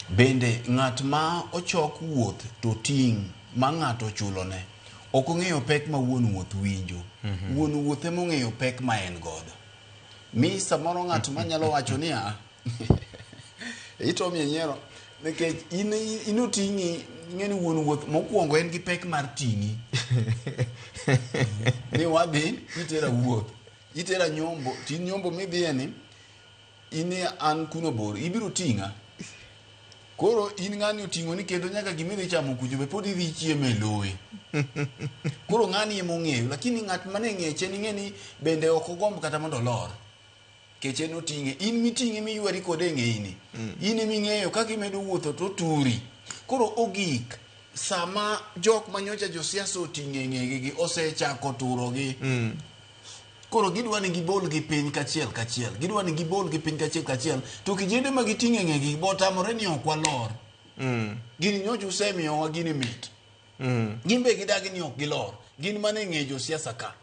Bende ng'at ma ochok wuoth to ting' ma ng'ato chulone ok ong'eyo pek ma wuon wuoth winjo. Wuon wuoth ema ong'eyo pek ma en godo. Mi samoro ng'at ma nyalo wacho ni ito mi nyiero nikech in oting'i ng'eni wuon wuoth mokwongo en gi pek mar ting'i. Ni wadhi itera wuoth, itera nyombo, tin nyombo midhiye ni ini an kuno bor ibiro ting'a. Koro in ng'ani oting'o ni kendo nyaka gimidhi chamo kucho be pod idhi chieme lowe. Koro ng'ani emo ng'eyo, lakini ng'at mane ng'eche ni ng'eni bende ok ogomb kata mondo lor. Keche no ting'e, in miting'e miyuari kode ng'eini. In ming'eyo kaka imedo wuotho to turi. Koro ogik sama jok manyocha josiasa oting'e ng'egi gi osechako turogi. Koro gidwa ni gibol gi piny kachiel kachiel. Gidwa ni gibol gi piny kachiel kachiel. To kijende ma giting'e ng'egi botamore ni ok walor. Gini nyocha usemiyowa gini mit. Gimbe gidagi ni ok gilor. Gin mane ng'e josiasa ka.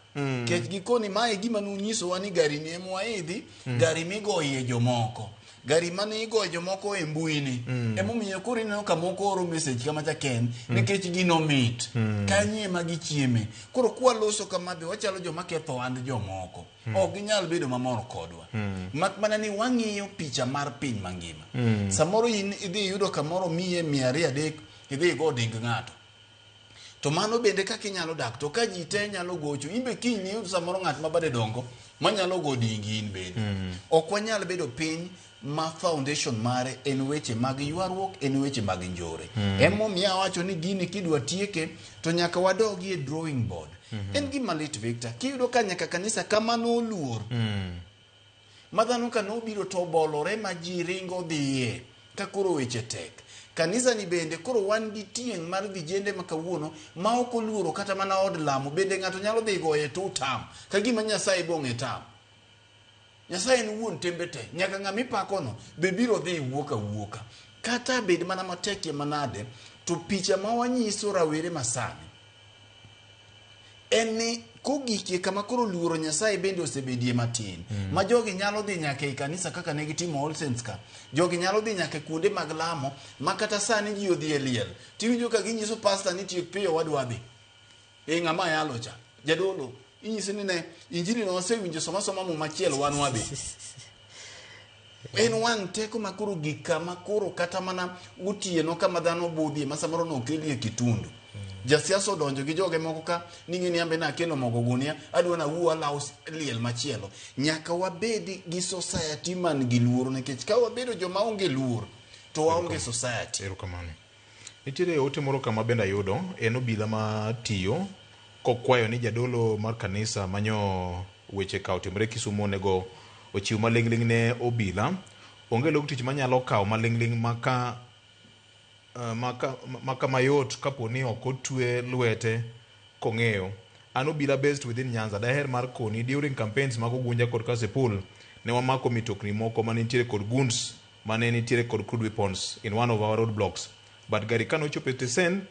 Kech gikoni mae gima nunyisowa ni gari ni ema waidhi, gari migoye jomoko. Gari mane igoye jomoko e mbui ni. Emomiyo koro ineno ka moko oro message kama cha Ken nikech gino mit. Kanye ma gichieme. Koro kwa loso kama be wachalo joma ketho and jomoko. Ok ginyal bedo mamor kodwa. Mak mana ni wang'iyo picha mar piny mangima. Samoro idhi yudo kamoro miye 200 idhi go ding ng'ato. To mano bende kaka inyalo dak to ka ji te nyalo gocho imbe kiny ni yud samoro ng'at ma bade dongo manyalo go dingi in bende. Ok wanyal bedo piny ma foundation mare en weche mag ywaruok, en weche mag njore. Emomiyo awacho ni gini kidwa tieke to nyaka wadogi e drawing board. En gima lit Victor, kiyudo ka nyaka kanisa kama no luor. Madhano ka no biro to bolore ma ji ringo dhiye ka koro weche tek. Kanisa ni bende koro wan gi tieng' mar vijende makawuono ma ok oluoro kata mana od lamo bende ng'ato nyalo dhi goye to tam ka gima Nyasaye bong'e tam. Nyasaye en wuon tembe te nyaka ng'ami pakono be biro dhi wuoka. Kata bed mana matek manade to picha ma wanyiso rawere masani en ni kogikie kama koro luoro Nyasaye bende osebedie matin. Ma jogi nyalo dhi nyaka e kanisa kaka ne gitimo All Saints ka. Jogi nyalo dhi nyaka kuonde mag lamo ma kata sani ji odhi e liel. Tiwinjo ka ginyiso pastor ni tiek piyo wadwa dhi. Ng'ama yalo cha. Jadolo inyisi ni ne injili no osewinjo soma mu machielo wan wabe en wang teko makuru gika makuru kata mana utieno kama dhano budhi masamoro no kelie kitundu jasiasa odonjo gi joge moko ka ningi ni ambe na keno mogo gunia adwa na uwa laus liel machielo nyaka wabedi gi society man gi luoro nikech ka wabedo joma onge luoro to waonge society. Erokamano. Nitiere ote moro kama benda yudo en obila ma tiyo kokwayo ni jadolo mar kanisa manyo weche ka otimre Kisumu onego ochiw malingling ne obila onge log tich manyalo kawo malingling maka mayot kaponi ok otwe lwete kong'eyo. An obila based within Nyanza daher mar koni during campaigns mag Ogunja kod Kasipul ne wamako mitokni moko mane nitiere kod guns mane nitiere kod crude weapons in one of our road blocks but gari kano chopo stesen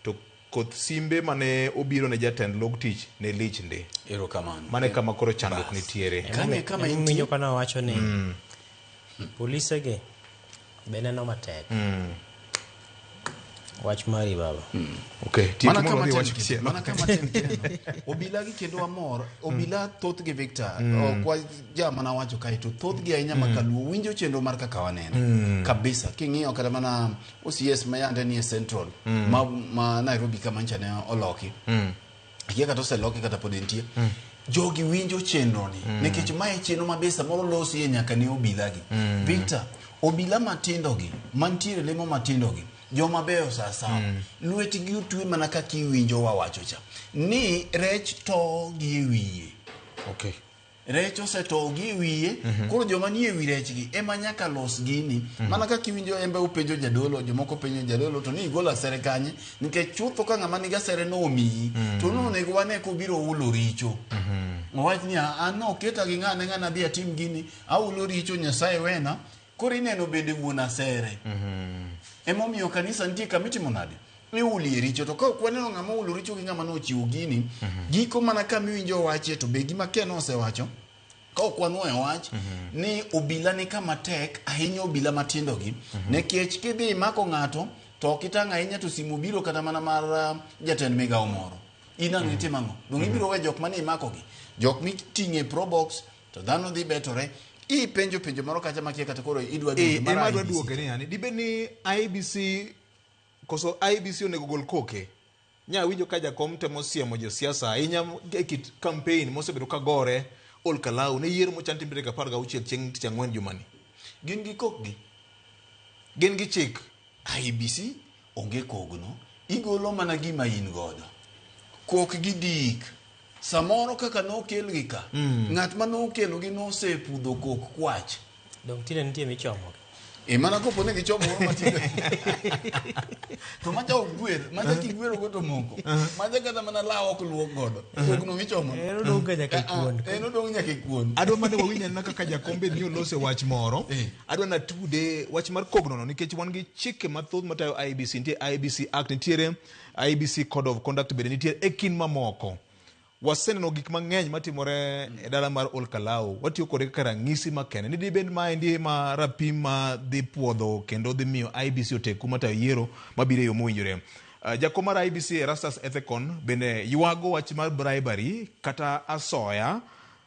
to koth simbe mane obiro ne jatend log tich ne lich ndi. Erokamano. Mane kama koro chandruok nitiere. Kama intiyo kana wacho ni polise ge beneno matek. Wach mari baba. Okay. Mana kama ten keno. Obila gi kendo amor. Obila thoth gi Victor. Kwa jama na wacho kai to thoth gi ainya makaluo winjo chendo mar kaka waneno. Kabisa. King'iyo kata mana OCS mayande ni Central. Ma Nairobi kama ncha ne oloki. Kia kata oseloki kata pod entie. Jogi winjo chendo ni. Nikech mae chendo mabesa moro losi ye nyaka ni obila gi. Victor, obila matindo gi, mantiere lemo matindo gi. Joma beyo sasa lweti gi utwe mana kaka iwinjo wawacho cha ni rech to gi wiye. Okay. Rech oseto gi wiye koro joma nie wi rech gi ema nyaka los gini mana kaka iwinjo embe upenjo jadolo jomoko penjo jadolo to ni igola sere kanye nikech chutho ka ng'ama niga sere no omiyi to no nego wane ko biro ulo richo. Owach ni an oketa gi ng'ana dhi atim gini aulo richo Nyasaye wena koro ineno bende wuona sere. Emomiyo kanisa nitie kamiti monade iuli richo to ka kwaneno ng'ama ulo richo gi ng'ama no chiwo gini giko mana kama iwinjo wache to be gima keno osewacho ka okwanwa e wach ni obila ni kama tek ahinya obila matindo gi nekech kidhi mako ng'ato to kitanga ahinya to simu biro kata mana mar jatend migao moro ina ng'iti mango dong ibiro we jok mane imako gi jok miting'e probox to dhano dhi betore penjo moro kacha makia kata koro idwa duoge ni yani dibe ni IBC koso IBC onego gol koke nya winjo ka jakom temo siemo josiasa ahinya kit campaign mosebedo ka gore Ol Kalou ne yiero mochanti mbere ka 16 chieng' tich ang'wen jumani gin gi kokgi gin gi chik IBC onge kogno igolo mana gima in godo kok gi dik samoro kaka no kelgi ka ng'at ma no kelo gi no sepudho kok kwach dong tine nitie michomo mana kopo ne gichomo matindo to macha ogwer macha kigwero go to moko macha kata mana lawo ok luok godo kok no michomo dong nyaka kuon dong nyaka kuon adwa mane wawinya na kaka jakombe ni olose wach moro adwa na tude wach mar kogno no nikech wan gi chike mathoth matayo IBC nitie IBC Act nitiere IBC Code of Conduct bende nitiere ekin mamoko waseneno gik mang'eny matimore e dala mar Ol Kalou watiyo kode kaka ranyisi makende ni dibed maendi ma rapim ma dhi puodho kendo dhi miyo IBC oteku matayo yiero mabiro e yo mowinjore. Jakom mar IBC Erastus Ethekon bende ywago wach mar bribery kata asoya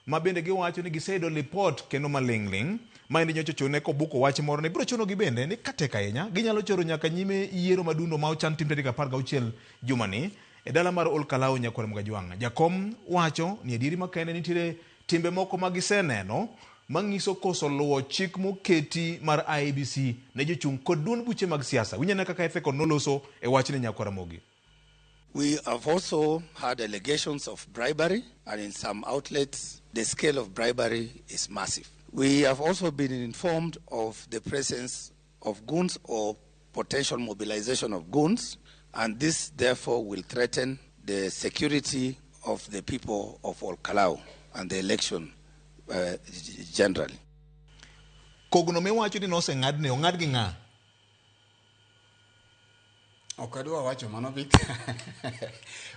ma bende giwacho ni giseyudo report kendo malingling maendi nyocha chone kobuko wach moro ne biro chono gi bende ni katek ahinya ginyalo choro nyaka nyime yiero madundo ma ochan tim tarik 16 jumani e dala mar Ol Kalou Nyakwar Mgajwanga. Jakom wacho ni ediri makende nitiere timbe moko magiseneno mangiso koso luwo chik moketi mar IBC ne jochung' kod duond buche mag siasa. Winyane kaka Ethekon noloso e wachne Nyakwar Mogi. We have also had allegations of bribery, and in some outlets the scale of bribery is massive. We have also been informed of the presence of goons or potential mobilization of goons, and this therefore will threaten the security of the people of Ol Kalou and the election generally. Kogno mewacho ni nose ng'adne ong'ad gi ng'a? Okadwa wacho mano bit.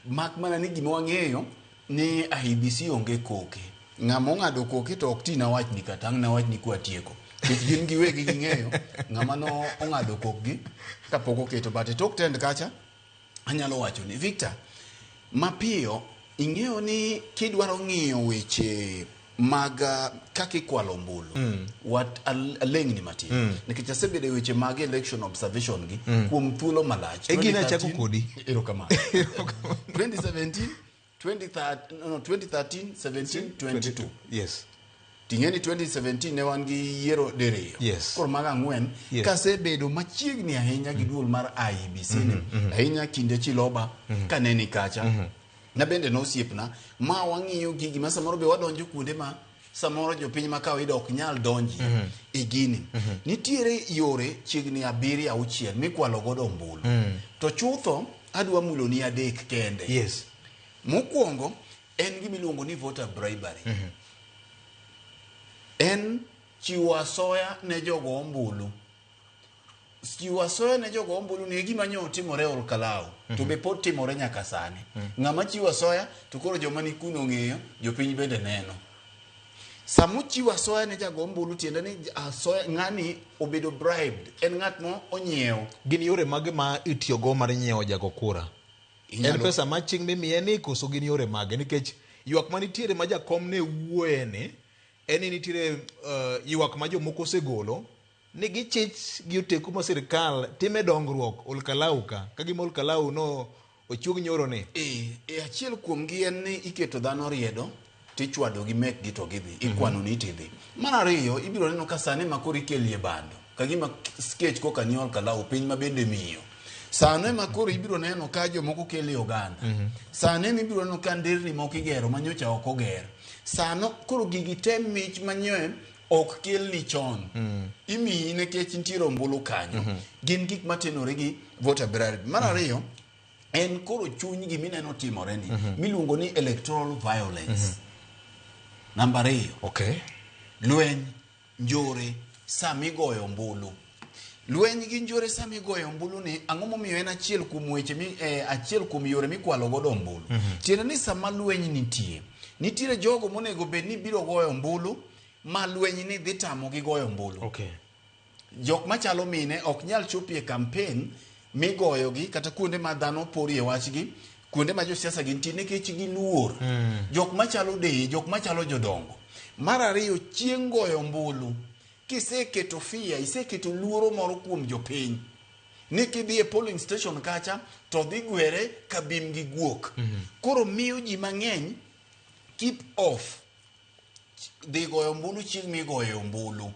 Mak mana ni gima wang'eyo ni IBC onge koke. Ng'ama ong'ado koke to ok tina wach ni katang' na wach ni kwa tieko. Kich gin giwegi ging'eyo ng'ama no ong'ado kokgi kapok oketo but tok tend kacha anyalo wacho ni Victor mapiyo ing'eyo ni kidwaro ng'iyo weche mag kaka ikwalo ombulu wat alengni matin nikech asebedo e weche mag election observation gi kuom thuolo malach gina chako kodi erokamano 2017 2013 17 22 yes ting'eni 2017 ne wan gi yiero diriyo koro mag ang'wen kasebedo machiegni ahinya gi duol mar IEBC ahinya kinde Chiloba kaneni kacha na bende nosiepna ma wang'iyo gigi ma samoro be wadonjo kuonde ma samoro jopiny ma kawaida ok nyal donji e gini nitiere yore chiegni 7-6 mikwalo godo ombulu to chutho adwa mulo ni adek kende mokwongo en gimiluongo ni voter bribery en chiwo asoya ne jogo ombulu chiwo asoya ne jogo ombulu ni gima nyo timore Ol Kalou to be pod timore nyaka sani ng'ama chiwo asoya to koro joma ni kuno ng'eyo jopiny bende neno samu chiwo asoya ne jago ombulu tiende ni asoya ng'ani obedo bribed en ng'at mo onyiewo gin yore mage ma itiyogo mar nyiewo jago kura en pesa ma ching mimiye ni koso gin yore mage nikech ywak manitiere ma jakom ne wuoye ni en nitiere ywak ma jomoko osegolo ni gichich gi oteku ma sirikal time dongruok Ol Kalou ka gima Ol Kalou no ochuog nyoro ni achiel kuom gi en ni iketo dhano riedo tichwado gi mek gi to gidhi ikwano ni tidhi mar ariyo ibiro neno ka sane makoro ikelie bando kagima sketch koka ni Ol Kalou piny ma bende miyo sane makoro ibiro neno ka jomoko kele oganda sane ibiro neno ka nderni moko igero manyocha ok oger sano koro gigi tem mich manyoe ok kel ni chon imiyi nikech nitiere ombulu kanyo gin gik matenore gi voter bribery mar ariyo en koro chuny gi mineno timore ni miluongo ni electoral violence namba 2 lweny njore samigoyo ombulu lweny gi njore samigoyo ombulu ni ang'o momiyo en achiel kuom weche achiel kuom yore mikwalo godo ombulu tiende ni sama lweny nitiere jogo monego bed ni biro goyo ombulu ma lweny ni dhi tamo gi goyo ombulu jok machalo mine ok nyal chopie campaign migoyo gi kata kuonde ma dhano porie wachgi kuonde ma josiasa gintie nikech giluor jok machalo deye jok machalo jodongo mar ariyo chieng' goyo ombulu kiseketo fia iseketo luoro moro kuom jopiny ni kidhi e polling station kacha to dhi gwere ka bim gi guok koro miyo ji mang'eny keep off dhi goyo ombulu chieng' migoyo ombulu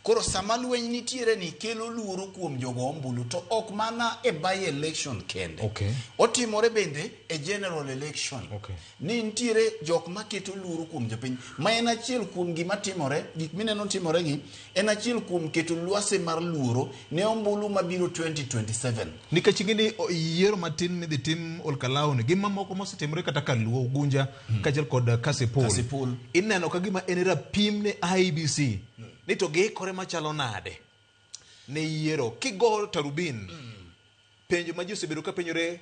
koro sama lweny nitiere ni kelo luoro kuom jogo ombulu to ok mana e by election kende otimore bende e general election ni nitiere jok maketo luoro kuom jopiny ma en achiel kuom gima timore gik mineno timore gi en achiel kuom keto lwase mar luoro ne ombulu mabiro 2027 nikech gini yiero matin midhi tim Ol Kalou ni gima moko mosetimore kata ka Luo Gunja kaachiel kod Kasipul ineno ka gima en rapim ne IEBC ni to giikore machalo nade ne yiero kigo tarubin penjo ma ji osebedo ka penjore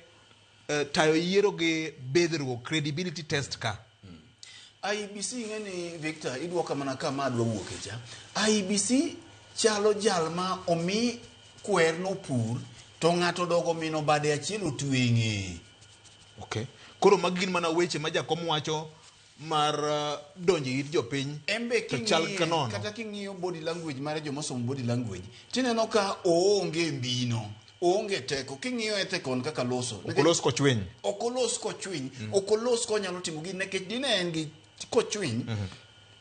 tayo yiero gi bedhruok credibility test ka IEBC ng'eni Victor idwoka mana kama adwa wuok echa IEBC chalo jal ma omi kwer no pur to ng'ato dogo mino bade achiel otweng'e koro mag gin mana weche ma jakom wacho mar donji ir jopiny to chal kanono kata king'iyo body language mar joma somo body language tineno ka oonge mbino oonge teko king'iyo e tekon kaka loso okolos kochwiny okolos konyalo timo gini nikech dine en gi kochwiny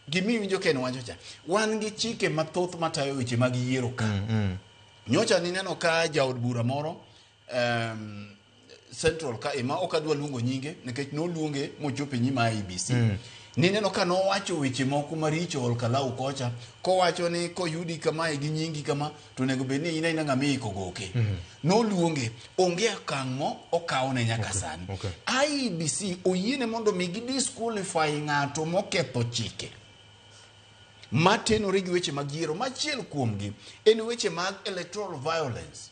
gimiwinjo ken wacho cha wan gi chike mathoth matayo weche mag yiero ka nyocha nineno ka jaod bura moro Central ka ema okadwa luongo nyinge nikech no luonge mochope nyima IEBC nineno ka nowacho weche moko maricho Ol Kalou kocha kowacho ni koyudi kama gi nyingi kama to nego bed ni ina ng'ami kogoke no luonge onge akang' mo okawo ne nyaka sani IEBC oyiene mondo mi gi disqualify ng'ato moketho chike matenore gi weche mag yiero machiel kuomgi en weche mag electoral violence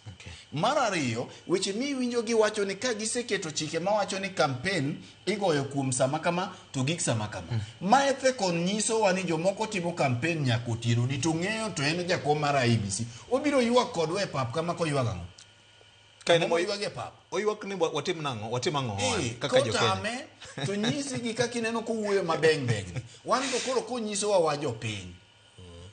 mar ariyo weche miwinjo gi wacho ni ka giseketo chike mawacho ni campaign igoyo kuom sama kama to gik sama kama maethe kon nyiso wa ni jomoko timo campaign nyaka otieno ni to ng'eyo to en jakom mar IEBC obiro ywak kodwa e pap kama koywak ang'o Kaine mo ywage pap. Oywak ni watim nang'o, watim ang'o kaka jo Kenya. To nyisi gi kaka ineno ko wuoyo mabeng beng. Wan to koro ko nyiso wa jopiny.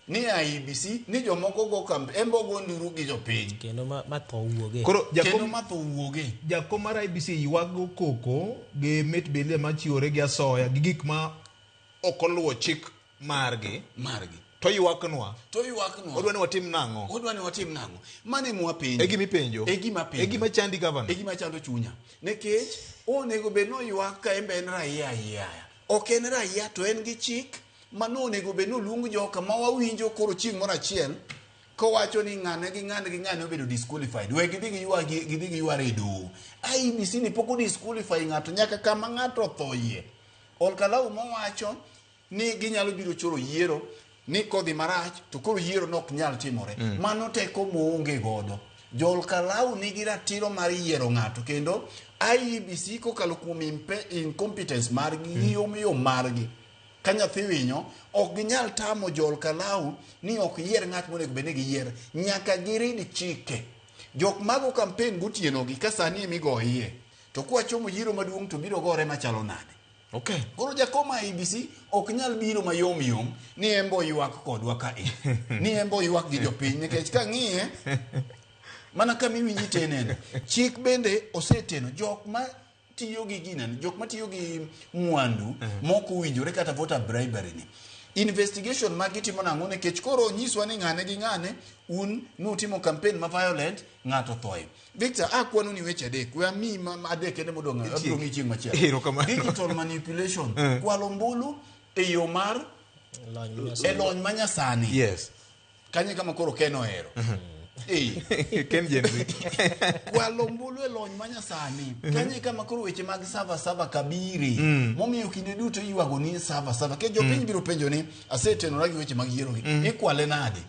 Ni IEBC ni jomoko go kambe embo go nduru gi jopiny. Kendo ma tho wuoge. Koro kendo ma tho wuoge. Jakom mar IEBC ywago koko gi met belie machiwore gi asoya gi gik ma ok oluwo chik margi. To ywaknwa. Odwa ni watim nang'o. Mane mwapenjo. E gima penjo. E gima chandi governor. E gima chando chunya. Nekech onego bed no ywak ka embe en raia yaya. Ok en raia to en gi chik mano onego bed no luong joka ma wawinjo koro chieng' moro achiel kowacho ni ng'ane obedo disqualified. We gidhi gi yware e doho. IEBC ni pok disqualify ng'ato nyaka kama ng'ato thoyie. Olkalau mowacho ni ginyalo biro choro yiero ni kodhi marach to koro yiero nok nyal timore. Mano teko moonge godo. Jolkalau nigi ratiro mar yiero ng'ato kendo IEBC kokalo kuom incompetence margi yom margi ka nyathi winyo ok ginyal tamo Jolkalau ni ok yier ng'at monego bed ni giyier nyaka girid chike. Jok mago campaign gotieno gi ka sani emigoyie to kwachomo yiero maduong' to biro gore machalo nade. Okay. Koro jakom IEBC ok nyal biro mayom ni embo ywak kodwa ka ni embo ywak gi jopiny nikech ka ng'iye mana kama iwinji teneno. Chik bende oseteno jok ma tiyo gi ginen, jok ma tiyo gi mwandu moko winjore kata voter bribery ni. Investigation ma gitimo nang'o nikech koro nyiswa ni ng'ane gi ng'ane un nutimo campaign ma violent ng'ato thoye. Victor, akwano ni weche adek. We ami adek ene modong' chieng' machielo. Digital manipulation. Kwalo mbulu e yo mar lony manyasani. Yes. Kanye kama koro Ken ohero. Ken Jenzi. Kwalo mbulu e lony manyasani. Kanye kama koro weche mag sava kabiri. Momiyo kinde duto ywago ni sava. Ke jopiny biro penjo ni asetenora gi weche mag yiero gi. Ikwale nade?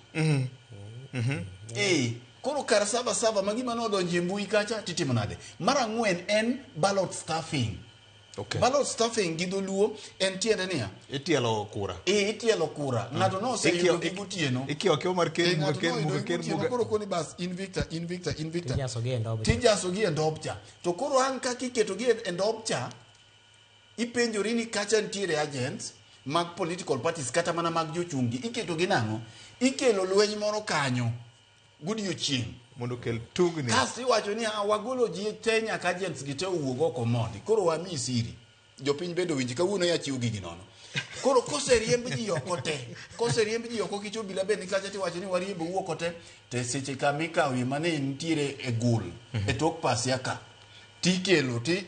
Koro kar sava magima nodonje mbui kacha titimo nade. Mar ang'wen en ballot stuffing. Okay. Ballot stuffing gi dholuo en tiende niya. Itielo kura. Itielo kura. Ng'ato no oseyudo gi gotieno. Ikio mar ken muga. Koro koni bas invicta. Tijaso gi e ndob cha. To koro an kaka iketo gi e ndob cha ipenjori ni kacha ntiere agents mag political parties kata mana mag jochungi. Iketo gi nang'o? Ikelo lweny moro kanyo. Godiochieng' mondo kel tugni. Kasi wacho ni wagolo ji te nyaka agents gi te owuog oko mondi. Koro wami siri. Jopiny bendo winji kawuono ya chiwo gigi nono. Koro koseriemb ji oko te. Koseriemb ji oko kicho bila beni kacha ti wacho ni wariembo wuoko te. Te seche kamika wi mane ntiere e gul. E tok pasia ka. Tikelo ti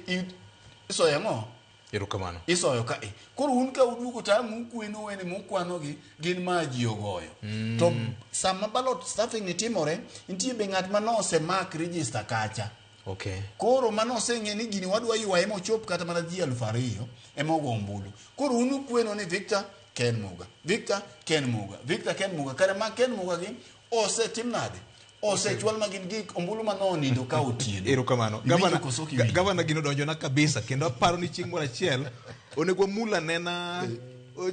isoyo ng'o? Erokamano. Isoyo ka koro un ka uduogo ta mukweno wene mukwano gi gin ma ji ogoyo. To sama ballot stuffing ni timore nitie be ng'at ma nose mark register kacha. Okay. Koro manose ng'e ni gini wadwa ywaye mochop kata mana ji 2,000 ema ogo ombulu. Koro unu kweno ni Victor Ken Muga. Kare ma Ken Muga gi osetim nade? Osechwal magin gik ombulu manonindo ka otieno. Erokamano. Gavana gino donjo na kabisa kendo aparo ni chieng' moro achiel onego mula nena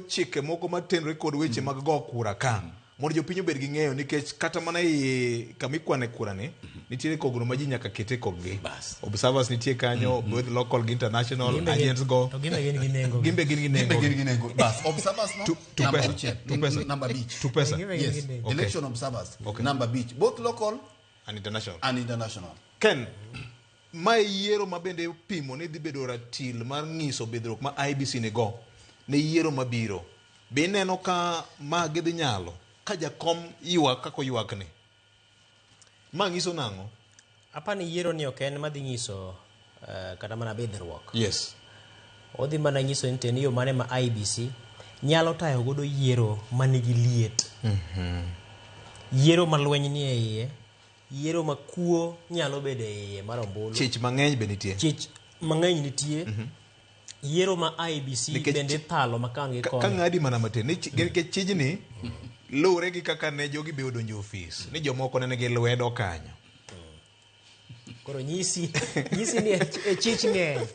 chike moko matenore kod weche mag go kura ka mondo jopiny obed gi ng'eyo nikech kata mana i kamikwane kura ni nitiere kogno ma ji nyaka kete koggi. Observers nitie kanyo both local gi international agents go. To gimbe gin gi nengo. Bas observers no number beach. To pesa. Yes. Election observers number beach both local and international. Ken ma yiero mabende pimo ni dhi bedo ratil mar ng'iso bedruok ma IEBC ni go ne yiero mabiro. Be neno ka ma gidhi nyalo ka jakom ywak kako ywak ni. Ma ng'iso nang'o? Apani yiero ni ok en madhi nyiso kata mana bedruok. Yes. Odhi mana nyiso ni ten yo mane ma IEBC nyalo tayo godo yiero manigi liet. Yiero ma lweny ni e iye. Yiero ma kuo nyalo bedo e iye mar ombulu. Chich mang'eny be nitie. Chich mang'eny nitie. Yiero ma IEBC bende thalo makan gi koni. Ka ng'adi mana matin. Nikech chijni lure gi kaka ne jogi be odonjo ofis. Ni jomoko nene gi lwedo kanyo. Koro nyisi ni e chich ng'eny.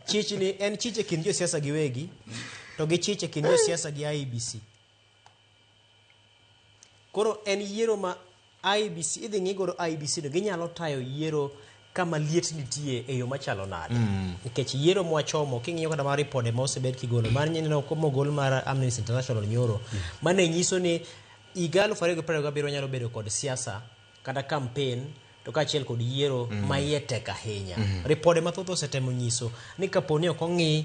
Chich ni en chich e kind josiasa giwegi to gi chich e kind josiasa gi IEBC. Koro en yiero ma IEBC idhi ng'i godo IEBC no ginyalo tayo yiero kama liet nitie e yo machalo nade nikech yiero mwachomo king'iyo kata mar ripode ma osebed kigolo mar nyineno komogol mar Amnesty International nyoro mane nyiso ni higa 2027 nyalo bedo kod siasa kata campaign to kaachiel kod yiero ma iye tek ahinya ripode mathoth osetemo nyiso ni kaponi ok ong'i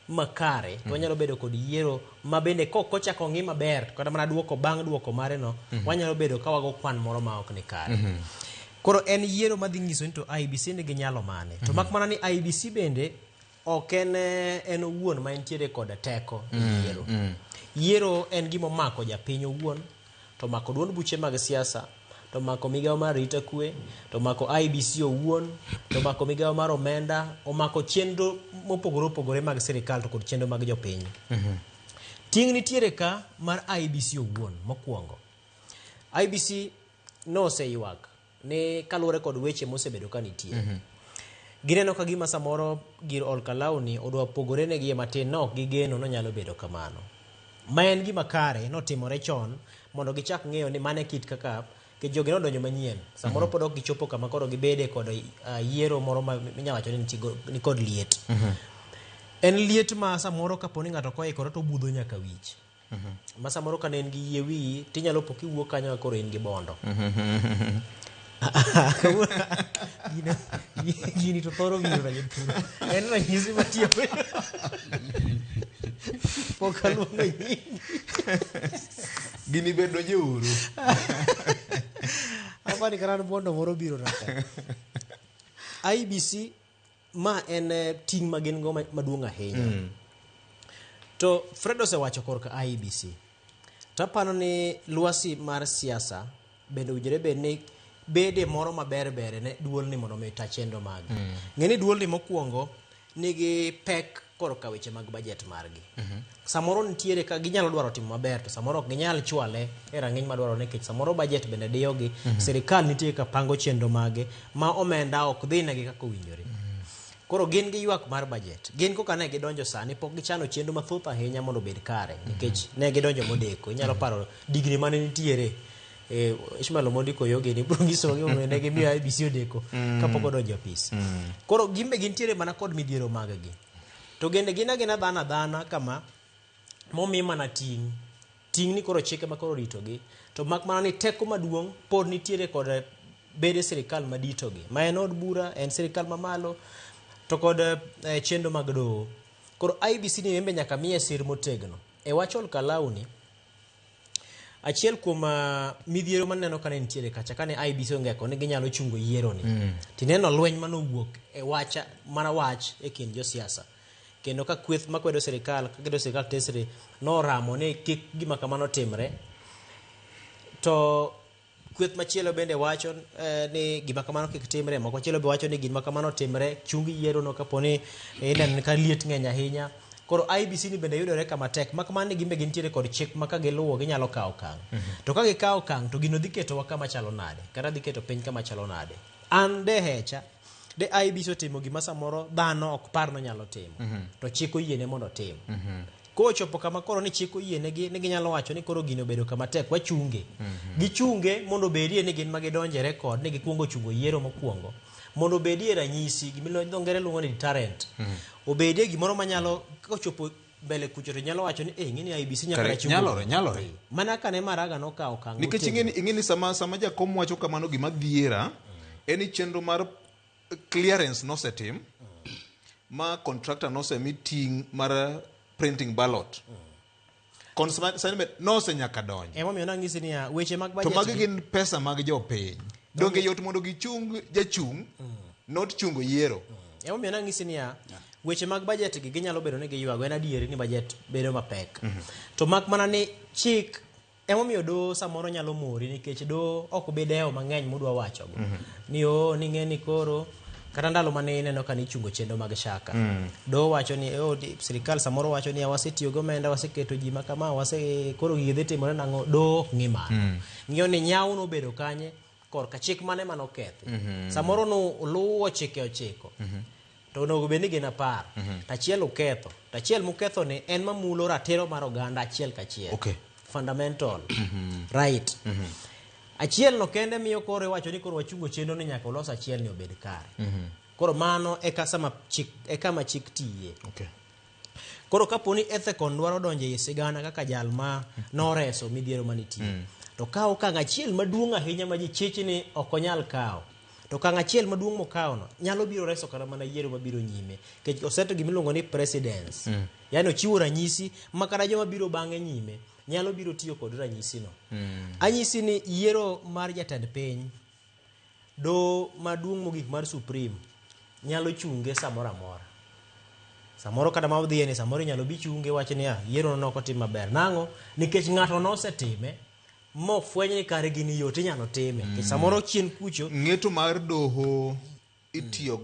makare to wanyalo bedo kod yiero ma bende kochako ng'i maber kata mana bang' duoko mare no wanyalo bedo ka wago kwan moro ma ok ni kare koro en yiero madhi nyiso ni to IBC nigi nyalo mane to mak mana ni IBC bende ok en owuon ma entiere kod teko yiero en gima mako japiny owuon to mako duond buche mag siasa to mako migawo mar rita kwe to mako IBC owuon to mako migawo mar omenda omako chenro mopogore opogore mag sirikal to kod chenro mag jopiny ting' nitiere ka mar IBC owuon mokwongo IBC no oseywak ne kaluwore kod weche mosebedo ka nitie gineno ka gima samoro gir Olkalau ni odwa pogore ne gie matin no gigeno no nyalo bedo kamano ma en gima kare notimore chon mondo gichak ng'eyo ni mane kit kaka ke jogi nodonjo manyien samoro pod ok gichopo kama koro gibede kod yiero moro ma minyawacho ni kod liet en liet ma samoro kaponi ng'ato koikore to budho nyaka wich ma samoro ka ne en gi yie wiyi tinyalo po kiwuok kanyo koro in gi bondo gini to thoro biro na jopur en ranyisi matiyo pok aluongo nyingi gini bedo jeuru apani karan bondo moro biro naka IBC ma en ting' ma gin go maduong' ahinya to Fred osewacho korka IBC tapano ni lwasi mar siasa bende ujire bed ni bede moro maber ne duol ni mondo meta chendo mag ng'eni duol ni mokwongo nigi pek korka weche mag budget margi samoro nitiere ka ginyalo dwaro timo maber to samoro ok ginyal chwale e rang'iny madwaro nikech samoro budget bende diyogi sirikal nitie ka pango chenro mage ma omenda ok dhi negi kaka owinjore koro gin gi ywak mar budget gin koka ne gidonjo sani pok gichano chenro mathoth ahinya mondo obed kare nikech ne gidonjo modeko inyalo paro digni mane nitiere Ishmael Omondi Koyoge ni bro ngiso gi ne gimiyo IBC odeko kapok odonjo apis koro gimbe gintiere mana kod midhiero maggi to gende gina dhana kama momi mana ting' ni koro chike ma koro ritogi to mak mana ni teko maduong' pod nitiere kod bede sirikal maditogi ma en od bura en sirikal mamalo to kod chendo mag doho koro IBC ni membe nyaka miye sir motegno e wach Olkalau ni achiel kuom midhiero maneno ka ne nitiere kacha kane IBC ongeko ni ginyalo chungo yiero ni tineno lweny manowuok e wach e kind josiasa kendo ka kweth makwedo sirikal tesre noramo ni kik gima kamano timre to kweth machielo bende wacho ni gima kamano kik timre moko chielo be wacho ni gima kamano timre chungi yiero no kaponi ineno ka liet ng'eny ahinya koro IBC ni bende yudore kama tek makamano ni gimbe gintiere kod chik maka giluwo ginyalo kawo kang to ka gikawo kang to gino dhi ketowa kama chalo nade kata dhi keto piny kama chalo nade an dehecha de IBC otimo gima samoro dhano ok par no nyalo timo to chik oyiene mondo tim kochopo kama koro ni chik oyienegi ni ginyalo wacho ni koro gino bedo kama tek wachunge gichunge mondo bedie ni gin magidonjere kod ni gikwongo chungo yiero mokwongo mondo bedie ranyisi gimilo ngere luongo ni deterrent obedie gimoro manyalo kochopo mbele kucho to nyalo wacho ni ng'ini IBC nyaka chungo nyalore mana kane Maraga nokawo kang nikech ing'eni sama jakom wacho kamano gima dhiera en chenro mar clearance nosetim ma contractor nosemi ting' mar printing ballot consignment nose nyaka donjo emomiyo nang'isi ni weche mag budget to magi gin pesa mag jopiny donge yot mondo gichung jachung not chungo yiero emomiyo nang'isi ni weche mag budget gi ginyalo bedo ni giywago en adieri ni budget bedo mapek to mak mana ni chik emomiyo do samoro nyalo mori nikech do ok bedeo mang'eny mudwa wachogo ni ni ng'eni koro kata ndalo mane ineno ka ni chungo chendo mag shaka do wacho ni sirikal samoro wacho ni wasetiyo go omenda waseketo ji makama koro gidhi timore nang'o do ng'imano ng'iyo ni nyaw nobedo kanye korka chik mane manokethi samoro no luwo chike ochiko to onego bed ni gin 10 tachiel uketho tachiel muketho ni en mamulo ratiro mar oganda achiel kachiel fundamental right Achiel no kende miyo koro wacho ni koro wachungo chenro ni nyaka ulos achiel ni obed kare. Koro mano e kama chik tiye. Okay. Koro kaponi Ethekon dwaro donje e sigana kaka jal ma noreso midhiero manitie. To kawo kang' achiel maduong' ahinya ma ji chich ni ok onyal kawo. To kang' achiel maduong' mokawo no nyalo biro reso kata mana yiero mabiro nyime. Kech oseto gimiluongo ni precedence. Yaani ochiwo ranyisi ma kata joma biro bang'e nyime nyalo biro tiyo kod ranyisi no. Anyisi ni yiero mar jatend piny do maduong' mogik mar Supreme nyalo chunge samoro amora. Samoro kata ma odhiye ni samoro nyalo bi chunge wach ni yiero no ok otim maber. Nang'o? Nikech ng'ato nosetime mo fwenye ni kare gini yot inyalo time. Samoro chien kucho ng'eto mar doho itiyo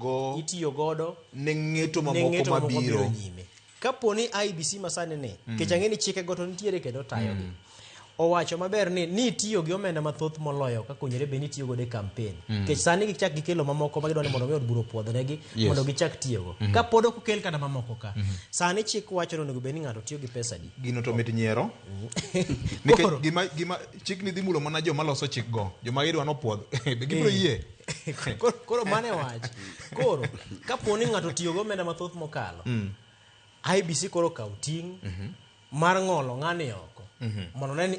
godo ne ng'eto mamoko mabiro nyime. Kaponi IBC masane ne kech ang'e ni chike go to nitiere kendo tayogi. Owacho maber ni tiyo gi omenda mathoth moloyo ka konyere be ni tiyo go de campaign. Kech sani gichak gikelo mamoko magidwa ni mondo mi od buro puodhonegi mondo gichak tiyo go. Ka pod ok okel kana mamoko ka. Sani chik wacho ni onego be ni ng'ato tiyo gi pesa di. Gino to mit nyiero. Nikech gima chik ni dhi mulo mana joma loso chik go. Joma gidwa no puodho. Be gibiro yie. Koro mane wach. Koro kaponi ng'ato tiyo go omenda mathoth mokalo. IBC koro kaw ting' mar ng'olo ng'ani oko. Mondo ne ni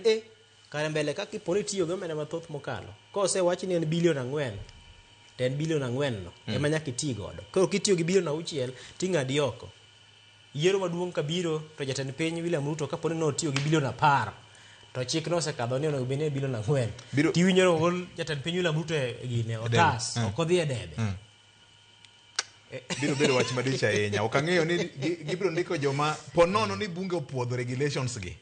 kare mbele kaka iponi tiyo go omenda mathoth mokalo. Kosewach ni en bilion 4. To en bilion 4 no ema nyaka iti godo. Koro kitiyo gi bilion 6 ting'adi oko. Yiero maduong' kabiro to jatend piny William Ruto kaponi no tiyo gi bilion 10. To chik no osekadho ni onego bene bilion 4. Tiwinjoro hol jatend piny William Ruto e gine otas ok odhi e debe. Biro bedo wach madich ahinya. Ok ang'eyo ni gibiro ndiko joma ponono ni bunge opuodho regulations gi.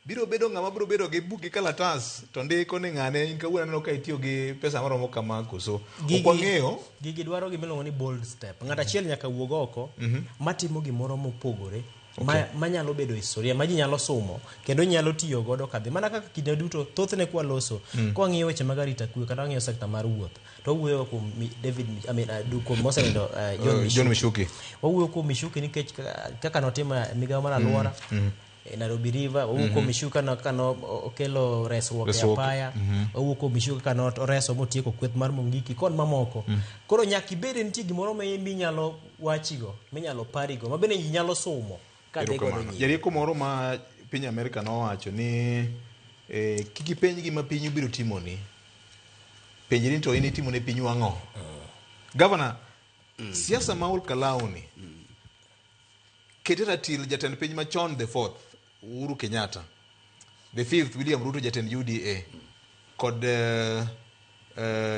Biro bedo ng'ama biro bedo gi buk gi kalatas to ndiko ni ng'ane in kawuono aneno ka itiyo gi pesa maromo kama koso. Ok ang'eyo. Gigi dwaro gimiluongo ni bold step. Ng'ato achiel nyaka wuog oko matimo gimoro mopogore. Manyalo bedo historia ma ji nyalo somo kendo nyalo tiyo godo kadhi mana kaka kinde duto thothne kwa loso kwa ng'iyo weche mag arita kwe kata ng'iyo sekta mar wuoth to wuoyo kuom David kuom Mosenindo John Mishuki wuoyo kuom Mishuki nikech kaka notimo migawo mar alwora Nairobi River wuoyo kuom Mishuki kano okelo resruok e apaya wuoyo kuom Mishuki kano reso motieko kweth mar Mungiki kod mamoko koro nyaka ibede nitie gimoro ma imbi nyalo wachigo minyalo parigo mabende ji nyalo somo. Jarieko moro ma piny Amerika nowacho ni kiki penj gima pinyu biro timoni penjri to in itimo ne pinyu ang'o. Governor siasa ma Olkalau ni ketera til jatend piny machon the 4th Uhuru Kenyatta, the 5th William Ruto jatend UDA kod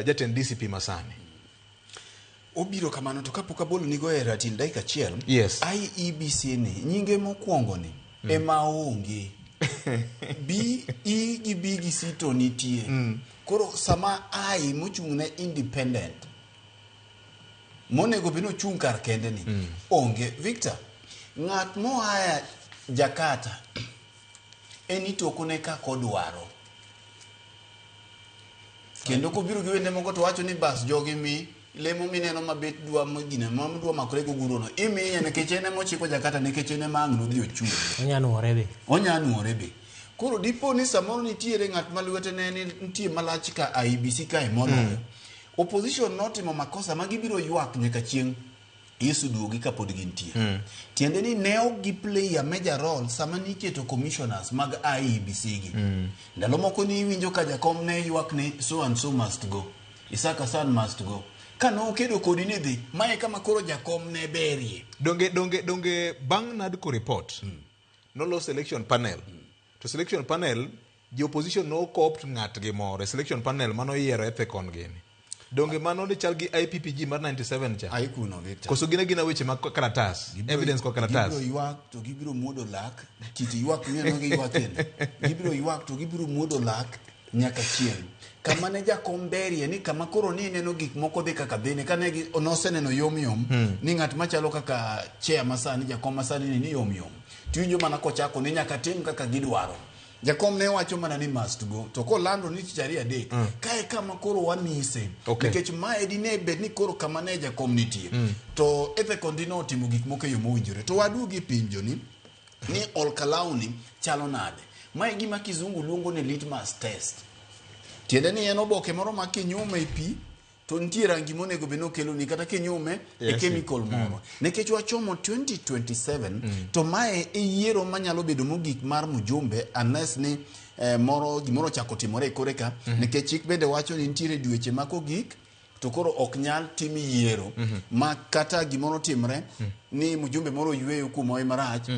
jatend DCP masani obiro kamano to kapok abolo ni go e ratil dakika achiel. Yes. IEBC ni nyinge mokwongo ni ema onge gi BGC to nitie. Koro sama ai mochung' ne independent monego bino chung' kar kende ni onge. Victor, ng'at moaya Jakarta eni tokone ka kodwaro kendo kobiro gi wende moko to wacho ni bas jogi mi lemo mineno mabet dwa magina mamdwa makore go gurono imiye nikech ene mochiko Jakarta nikech ene mang'no dhi ochung'. Onyanuore be. Koro dipo ni samoro nitiere ng'at malwete ne nitie malach ka IBC ka emono. Opposition notimo makosa magibiro ywak nyaka chieng' Yesu duogi kapod gintie. Tiende ni ne ok gi play a major role sama niketo commissioners mag IEBC gi. Ndalo moko ni winjo ka jakom ne ywak ni so and so must go. Isaka San must go. Kano kedo kodi ni dhi mae kama koro jakom ne berie. Donge bang' NADCO report no lo selection panel. To selection panel the opposition no co-opt ng'at gi moro. Selection panel mano yiero Ethekon gini. Donge mano ni chal gi IPPG mar 97 cha. Ai kuno Victor. Koso gina weche mag karatas. Evidence ko karatas. Gibiro ywak to gibiro muodo lak. Kiti ywak ni no gi ywak kende. Gibiro ywak to gibiro muodo lak nyaka chieng'. Kama ne jakom berie ni kama koro ni neno gik moko dhi kaka dhine kane gi onoseneno yom ni ng'at machalo kaka chair masani jakom masani ni yom. Tiwinjo mana kochako ni nyaka tim kaka gidwaro. Jakom ne wacho mana ni must go to ko lando ni tichari adek kae kama koro wamise nikech mae dine bed ni koro kama ne jakom nitie to Ethekon dino timo gik moko yo mowinjore to wadugi pinjo ni Olkalau ni chalo nade. Mae gima kizungu luongo ni litmus test. tiende ni en oboke moro ma kinyume pi to nitie rangi monego beno kelo ni kata kinyume e chemical moro nekech wachomo 2027 to mae e yiero manyalo bedo mogik mar Mujumbe unless ni gimoro chako timore kore ka nekech chik bende wacho ni nitiere dweche ma kogik to koro ok nyal tim yiero ma kata gimoro timre ni Mujumbe moro yweyo kumoe marach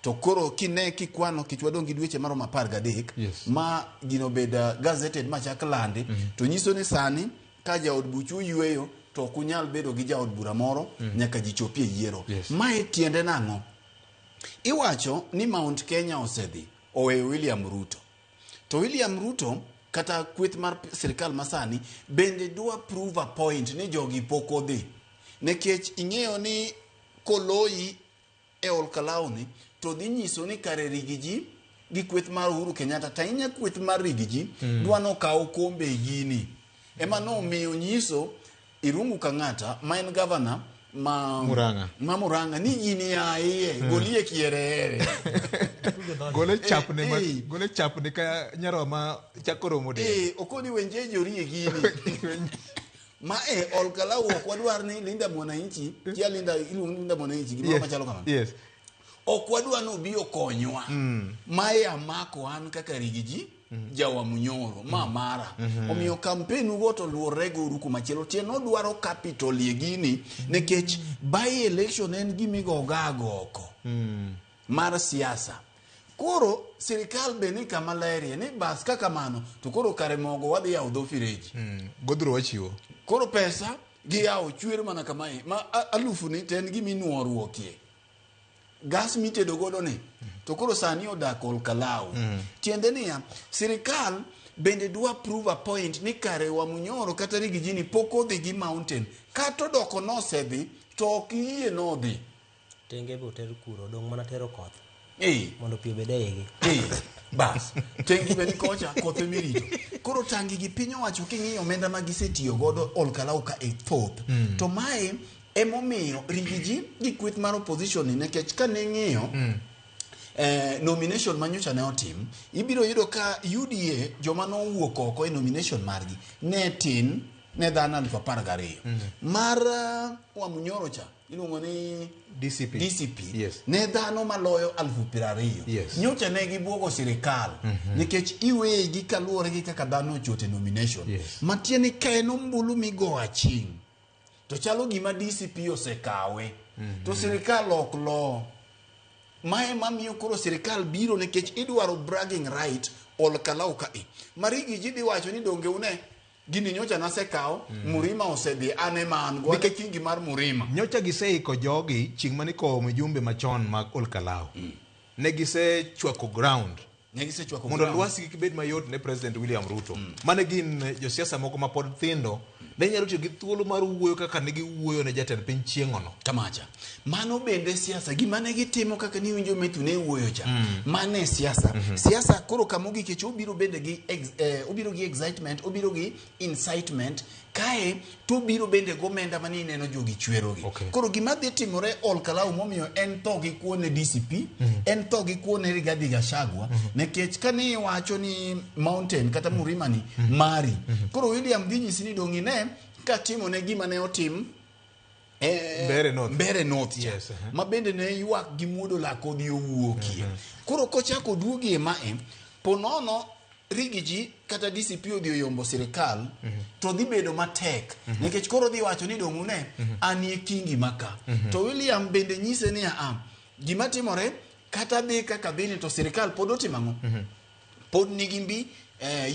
to koro kine kikwano kichwadong gi dweche maromo 13 ma gino beda gazetted ma chak landi to nyiso ni sani ka jaod buchu yweyo to kunyal bedo gi jaod bura moro nyaka jichopie yiero mae tiende nang'o iwacho ni Mount Kenya osedhi oweyo William Ruto to William Ruto kata kweth mar sirikal masani bende dwa prove a point ni jogi pok odhi nekech ing'eyo ni koloi e Olkalau to dhi nyiso ni kare Rigiji gi kweth mar Uhuru Kenyatta tainya kweth mar Rigiji dwano kawo kombe gini ema no miyo nyiso Irungu Kang'ata ma en governor ma Murang'a ni gini aiye golie kierere gole chapne ka nyaroma chakoro mode okoni wenje jorie gini ma Olkalau okwadwar ni Linda Mwananchi ya Linda Mwananchi gimoro machalo kamano okwadwa no bio konywa mae amako an kaka Rigiji jawa Munyoro mara omiyo kampeni goto luore go ruku machielo tieno dwaro capital ye gini nekech by election en gimigo gagoko mar siasa koro sirikal beni kama lerie ni bas kaka mano to koro kare mogo wadhi yawo dho fireji godhro wachiwo koro pesa gi yawo chwer mana kamae ma alufu ni ten giminuoruokie gas mitedo godo ni to koro sani odak Olkalau tiende niya sirikal bende dwa prove a point ni kare wa Munyoro kata Rigiji ni pok odhi gi mountain kata odoko nosedhi to ok yie nodhi tenge bo ter kuro dong mana tero koth mondo pi obed eigi bas tengi beni kocha kothe mirito koro tangi gi piny owacho king'iyo omenda ma gisetiyo godo Olkalau ka e thoth to mae emomiyo Rigiji gi kweth mar opposition ni nekech ka ne ng'iyo nomination manyocha ne otim ibiro yudo ka UDA joma nowuok oko e nomination margi ne tin ne dhano 12,000 mar wa Munyoro cha iluongo ni DCP ne dhano maloyo 20,000 nyocha ne gibuogo sirikal nikech iweye gi kaluore gi kaka dhano ochote nomination matieni ka en ombulu migo aching to chalo gima DCP osekawe to sirikal ok lo mae mamiyo koro sirikal biro nekech idwaro bragging right Olkalau ka Marigiji dhi wacho ni donge une gini nyocha nasekawo Murima osedhi ane man go nikech kingi mar Murima nyocha giseiko jogi ching mane ko Mujumbe machon mag Olkalau ne gisechwako ground mondo lwasi kibed mayot ne President William Ruto mane gin josiasa moko ma pod thindo ne nyalo tiyo gi thuolo mar wuoyo kaka ne giwuoyo ne jatend piny chieng'ono kamacha mano bende siasa gima ne gitimo kaka ni winjo metu ne wuoyo cha mane siasa siasa koro kamogi kech obiro bende gi obiro gi excitement obiro gi incitement kae to biro bende gomenda mani neno jogi chwerogi koro gima dhi timore Olkalau momiyo en to gi kuone DCP en to gi kuone Rigathi Gachagua nekech kani wacho ni mountain kata Murima ni mari koro William dhi nyisi ni dongi ne ka timo ne gima ne otim Mbere North ma bende ne yuak gi muodo lako dhi owuokie koro kochako duogi mae ponono Rigiji kata DCP odhi oyombo sirikal to dhi bedo matek nikech koro dhi wacho ni dongu ne anie kingi maka to William bende nyise ni gima timore kata dhi kaka dhini to sirikal pod otimang'o pod nigi mbi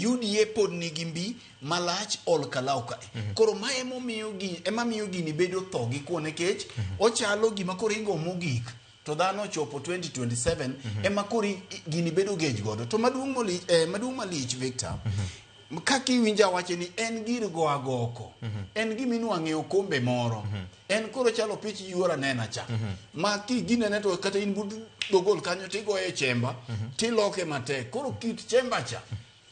UDA pod nigi mbi malach Olkalau ka koro ma ema miyo gini bedo tho gi kuone kech ochalo gima koro igo mogik to dhano chopo 2027 ema koro gini bedo gauge godo to maduong' malich Victor kaka iwinja wache ni en gir go agoko en giminwang'e okombe moro en koro chalo pich yuora nena cha ma ki ginene to kata in bud dogol kanyo tigoye chemba tiloke matek koro kit chemba cha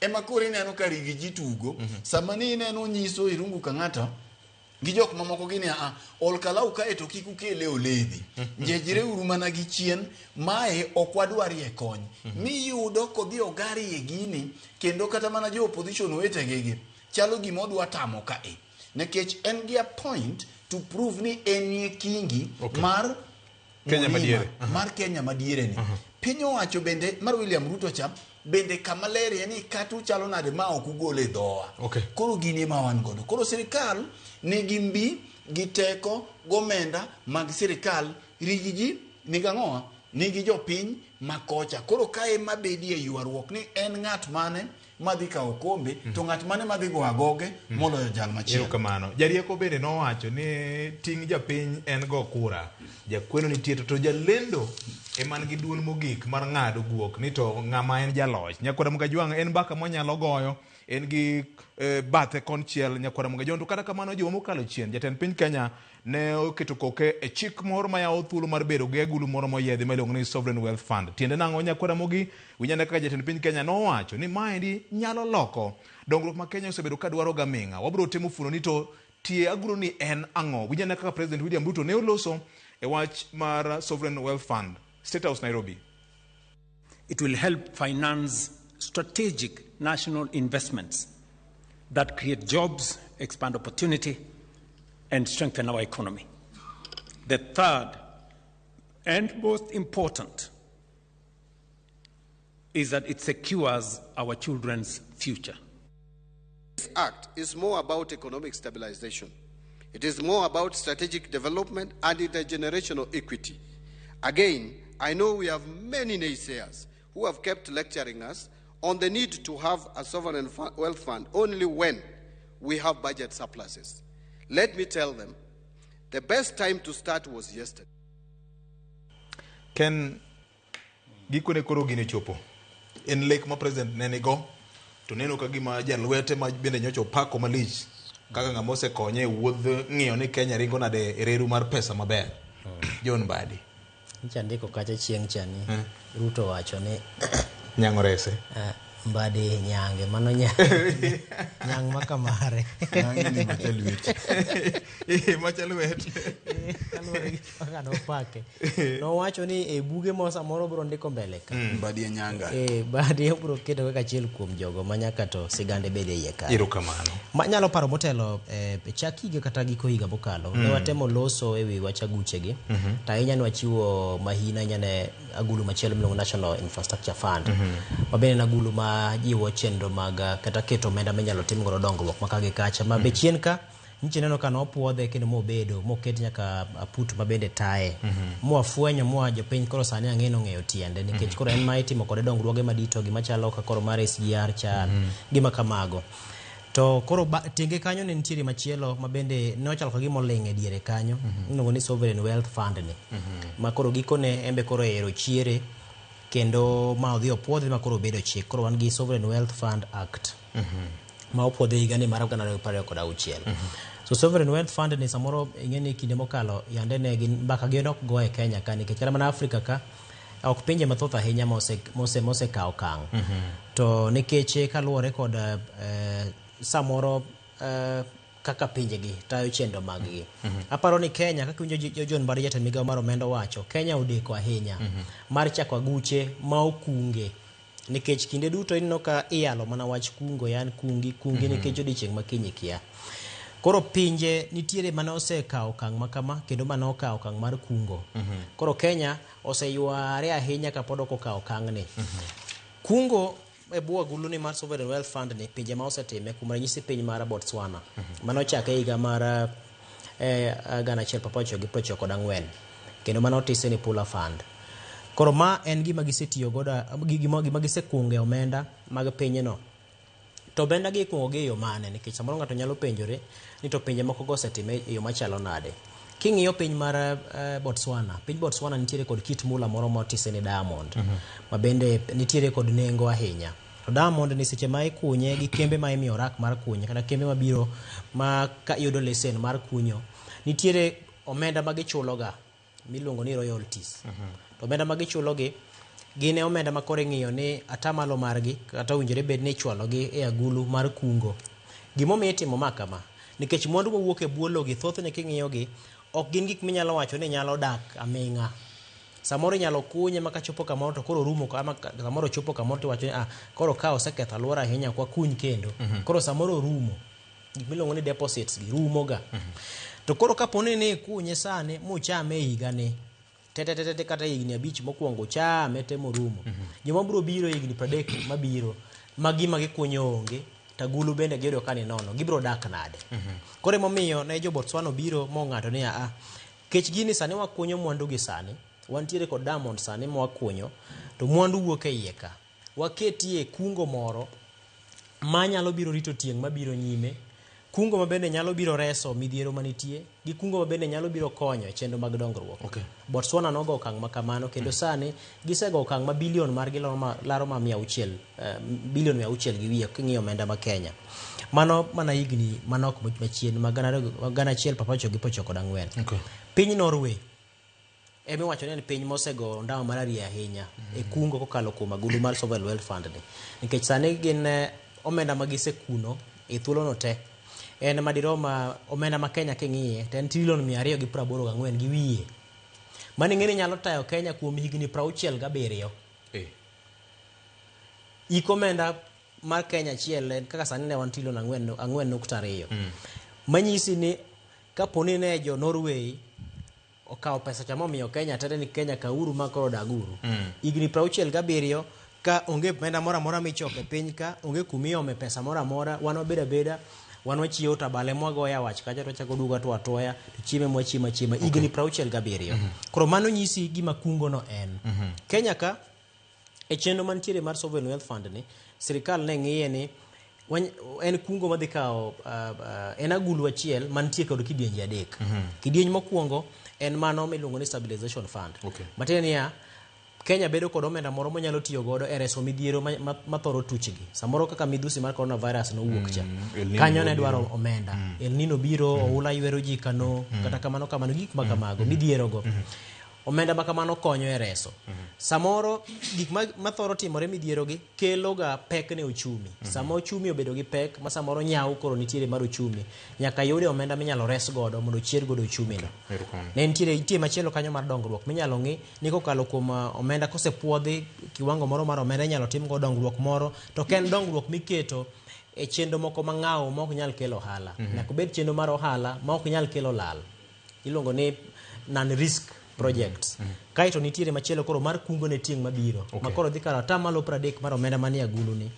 ema koro ineno ka Rigiji tugo sama ni ineno nyiso Irungu Kang'ata gi jok mamoko gini ol kalau kae to kik ukele oledhi njejre uru mana gi chien mae ok wadwarie kony miyudo kodhi ogari e gini kendo kata mana jo opposition wetegi chalo gimodwa tamo kae nekech en gi a point to prove ni en kingi mar Kenya madiere mar Kenya madiere ni piny owacho bende mar William Ruto cha bende kamaleri ni katu chalo nade ma ok ugole dhowa koro gini ma wan godo koro sirikal nigi mbi gi teko gomenda mag sirikal rigiji nigang'oa nigi jopiny makocha koro kae mabedie ywaruok ni en ng'at mane madhi kawo kombe to ng'at mane madhi go agoge moloyo jal machielo. Kamano jarieko bende nowacho ni ting' japiny en go kura jakweno nitie to jalendo eman gi duol mogik mar ng'ado guok ni to ng'ama en jaloch Nyakwara Mgajwang' en mbaka monyalo goyo en gi bathe konchiel Nyakwara Mgajwang' to kata kamano joma mokalo chien jatend piny Kenya ne oketo koke e chik moro ma yawo thuolo mar bedo gi agulu moro moyiedhi miluongo ni Sovereign Wealth Fund. Tiende nang'o Nyakwara Mogi winyane kaka jatend piny Kenya nowacho ni maendi nyalo loko dongruok ma Kenya osebedo ka dwaro gaming'a wabiro temo funo ni to tie agulu ni en ang'o winyane kaka President William Ruto ne oloso e wach mar Sovereign Wealth Fund. State House Nairobi. It will help finance strategic national investments that create jobs, expand opportunity, and strengthen our economy. The third and most important is that it secures our children's future. This act is more about economic stabilization. It is more about strategic development and intergenerational equity. Again, I know we have many naysayers who have kept lecturing us on the need to have a sovereign wealth fund only when we have budget surpluses. Let me tell them, the best time to start was yesterday. Ken gikone koro gine chopo. En lek ma president nenigo to neno ka gima jalwete ma bende nyocho pako malich kaka ng'ama osekonye wuodh ng'iyo ni Kenya ringo nade reru mar pesa maber. John Badi. Nchandiko kacha chieng' chani Ruto wacho ni nyang'orese Mbadi nyange mano nyang makamare nyange machalwet machalwet no pake no wacho ni e buge mo samoro bro ndiko mbele ka Mbadi nyanga Mbadi bro keto kaka achiel kuom jogo manyaka to sigande bede iye ka erokamano manyalo paro motelo chakige kata giko higa mokalo ne watemo loso ewi wachaguche gi ta inya ni wachiwo mahina nyane agulu machielo miluongo National Infrastructure Fund mabende na agulu ma jiwo chenro mag kata keto omenda minyalo tim godo dongruok makage kacha ma be chien ka nchi neno kana opuodhe kendo mobedo moket nyaka aput mabende tae moafwenyo moa jopiny koro sani ang'eno ng'eyo tiende nikech koro en ma itimo kode dongruoge madito gima chalo ka koro mar SGR cha gima kamago to koro tenge kanyo ne nitiere machielo mabende ne ochalo ka gima oling' e diere kanyo iluongo ni Sovereign Wealth Fund ni ma koro gikone embe koro ero chiere kendo ma odhi opuodhi ma koro bedo chik koro wan gi Sovereign Wealth Fund Act ma opuodhi higa ni mar 2026 so Sovereign Wealth Fund ni samoro ing'eni kinde mokalo yande ne gin mbaka gi nok go e Kenya ka nikech kata mana Afrika ka ok pinje mathoth ahinya mose kawo kang' to nikech kaluwore kod samoro kaka pinje gi tayo chenro mag gi aparo ni Kenya kaka winjo John Mbadi jatend migawo mar omenda wacho Kenya odeko ahinya mar chako aguche ma okunge nikech kinde duto inno ka iyalo mana wach kungo yan kungi nikech odiochieng' makinyi kia koro pinje nitiere mana osekawo kang' makama kendo mana okawo kang' mar kungo koro Kenya oseyuare ahinya kapod ok okawo kang' ni kungo e bwo agulu ni mar Sovereign Wealth Fund ni pinje ma osetime kuom ranyisi piny mar Botswana mano chake higa mar 1994 kendo mano otise ni Pula Fund koro ma en gima gisetiyo godo gima gisekunge omenda mag pinyno to benda gi kungo gi yo mane nikech samoro ng'ato nyalo penjore ni to pinje moko go osetime yo machalo nade king'iyo piny mar Botswana nitiere kod kit mula moro motise ni Diamond ma bende nitiere kod nengo ahinya to Diamond ni seche ma ikunye gi kembe ma imiyo rak mar kunye kata kembe mabiro ma ka yudo lesen mar kunyo nitiere omenda ma gichuloga miluongo ni royalties to omenda ma gichulogi gin omenda ma kore ng'iyo ni atamalo margi kata winjore bed ni ichwalogi e agulu mar kungo gimomiyo itimo makama nikech mwandu mawuok e bwo logi thothne king'iyogi ok gin gik minyalo wacho ni nyalo dak aming'a. Samoro inyalo kunye maka chopo kamoro to koro rumo, ama samoro chopo kamoro to wacho ni koro ka oseketho alwora ahinya kwa kuny kendo. Koro samoro rumo. Gik miluongo ni deposits gi rumo ga. To koro kaponi ni kunye sane muchame higani tete kata higni 5 mokwongo chame te morumo. Joma biro biro higni 30 mabiro magima gikunyo onge tagulu bende giyudo ka ni nono, gibiro dak nade. Koro emomiyo ne jo Botswana biro mo ng'ato ni kech gini sani wakunyo mwandu gi sani, wantiere kod diamond sani mwakunyo, to mwandu wuok e iye ka. Waketie kungo moro manyalo biro rito tieng' mabiro nyime, kungo mabende nyalo biro reso midhiero manitie, gi kungo mabende nyalo biro konyo e chenro mag dongruok. Botswana nogo okang' makamano, kendo sani gisego okang' ma bilion margi laro ma 600 bilion 600 gi wiye king'iyo omenda ma Kenya. Mano mana higni manok machien magana achiel papacho gi 94. Piny Norway emi wacho ni en piny mosego ndawa malaria ahinya e kungo kokalo kuom agulu mar Sovereign Wealth Fund ni, nikech sani gin omenda magisekuno e thuolono te en madiroma omenda ma Kenya king'iye to en trilion 284 gi wiye. Mani ng'eni nyalo tayo Kenya kuom higni 67. Iko omenda mar Kenya achiel kaka sani ne wan trilion 4.2. Manyisi ni kaponi ne jo Norway okawo pesa chamo miyo Kenya tete ni Kenya kauru makoro daguru. Higni 67 ka onge omenda mora mora michoko e piny ka, onge kumiome pesa mora mora, wan wabeda beda, wan wachieo tabale mwagoya wach kacha to chako duga to atoya to chieme mwachima higni 67. Koro mano nyisi gima kungo no en. Kenya ka e chenro mantiere mar Sovereign Wealth Fund ni, sirikal ne ng'iye ni en kungo madhi kawo en agulu achiel mantie kod kidienje 3. Kidieny mokwongo en mano miluongo ni Stabilization Fund. Matiende niya, Kenya bedo kod omenda moro monyalo tiyo godo e reso midhiero mathoro tuchgi. Samoro kaka midhusi mar coronavirus no wuok cha. Kanyo ne dwaro omenda. El Nino biro, oula ywero ji kano, kata kamano gik makamago midhiero go. Omenda makamano konyo e reso. Samoro gik mathoro timore midhiero gi kelo ga pek ne uchumi. Samo uchumi obedo gi pek ma samoro nyau koro nitiere mar uchumi. Nyaka yude omenda minyalo res godo mondo chier godo uchumi no. Ne nitie machielo kanyo mar dongruok minyalo ng'i ni kokalo kuom omenda kosepuodhi kiwango moro mar omenda inyalo tim go dongruok moro, to ken dongruok miketo e chenro moko mang'awo ma ok nyal kelo ohala. Nyaka bed chenro mar ohala ma ok nyal kelo lal. Iluongo ni non-risk projects. Kaito nitiere machielo koro mar kungo ne tieng' mabiro. Makoro dhi kara tamalo 30 mar omenda manie agulu ni.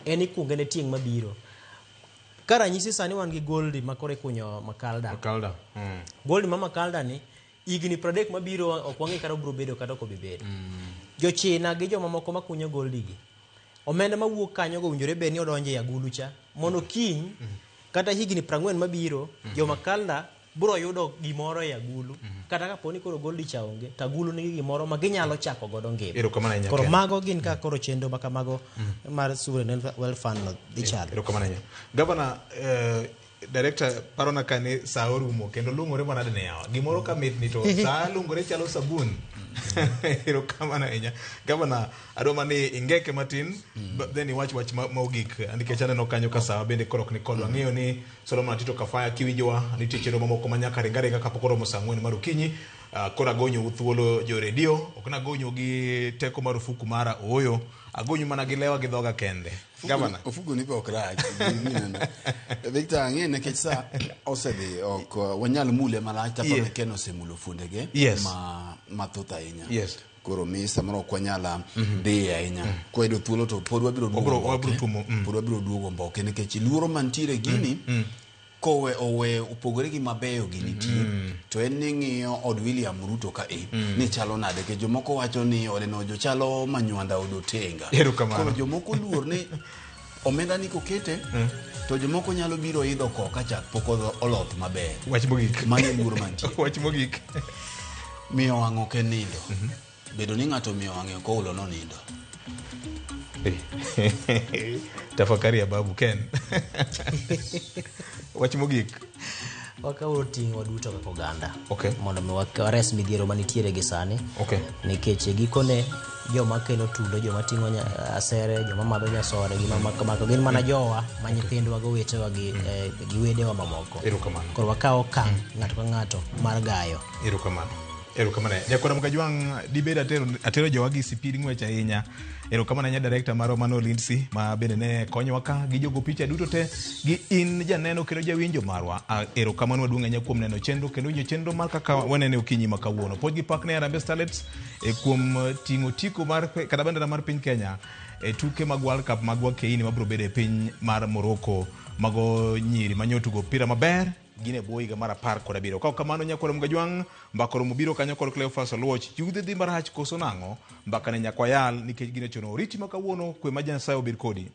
En ikunge ne tieng' mabiro. Karanyisi sani wan gi goldi makore kunyo Makalda. Goldi ma Makalda ni higni 30 mabiro ok wang'e kata biro bedo kata ok obibedo. Jo China gi joma moko makunyo goldi gi, omenda mawuok kanyo go winjore be ni odonje e agulu cha mondo kiny kata higni 40 mabiro jo Makalda bro yudo gimoro e agulu. Kata kaponi koro goldi cha onge, tagulu nigi gimoro ma ginyalo chako godo ngima. Koro mago gin ka koro chendo baka mago mar Sovereign Wealth Fund no dhi chalo. Gavana, director parona kane sa orumo kendo lungore manade ne yawa. Gimoro ka mit ni to sa lungore chalo sabun. Ero kamana enya. Gavana, adoma ni ingeke matin, then iwach maugik. Andike chane no kanyo ka sa bende korok ni kodwa. Ng'iyo ni Solomon Atito Kafaya kiwinjowa nitie chenro mamoko manyaka ringare kaka pokoro mosang'wen marukinyi. Kora gonyo uthuolo jo redio, okna gonyo gi teko marufuku mara oyo, agonyo mana gi lewa gi dhoga kende. Gavana, ofuku ni pok rach. Victor ng'e nekech sa osedhi ok wanyal mule malach tapone Ken osemulo fundege mathoth ahinya. Koro mi samoro kwanyala dhi ahinya. Kwedo thuolo to pod wabiro duogo mboke nekech luoro mantiere gini kowe owe upogore gi mabeyo gi nitie. To en ni ng'iyo od William Ruto ka ni chalo nade ke jomoko wacho ni odeno jo chalo manywanda odotenga. Koro jomoko luor ni omenda ni kokete to jomoko nyalo biro idho koka chak poko oloth maber. Wach mogik. Mane luoro mantie. Wach mogik. Miyo wang'o ke nindo. Bedo ni ng'ato miyo wang'e ko ulo no nindo. Tafakari ya babu Ken. Wach mogik. Wakauro ting'o duto kaka oganda. Mondo mi wares midhiero manitiere gi sani. Nikech gikone joma kelo tulo, joma ting'o asere, joma madho nyasore, gima mako gin mana jowa ma nyithindwa go wetewa gi wedewa mamoko. Koro wakawo okang' ng'ato ka ng'ato mar gayo. Erokamano. Nyakwara Mkajwang' dibed atero jowa gi sipid ng'wech ahinya. Erokamano nya director mar Romano Lindsay ma bende ne konyowa ka gi jogo picha duto te gi in janeno kendo jawinjo marwa. Erokamano waduong' ahinya kuom neno chenro kendo winjo chenro mar kaka wanene okinyi ma kawuono. Pod gi pak ne Harambee Starlets kuom ting'o tiko mar kata bandera mar piny Kenya tuke mag World Cup mag wakeini mabiro bedo e piny mar Morocco. Mago nyiri manyotugo pira maber gine boy ga mara par kod abiro. Ka kamano Nyakwara Mkajwang' mbaka romo biro kanyo kod Cleophas Oluoch yudhe dhi marach koso nang'o mbaka ne nyakwayal nikech gine chono riti ma kawuono kwe ma Nyasaye obed kodi.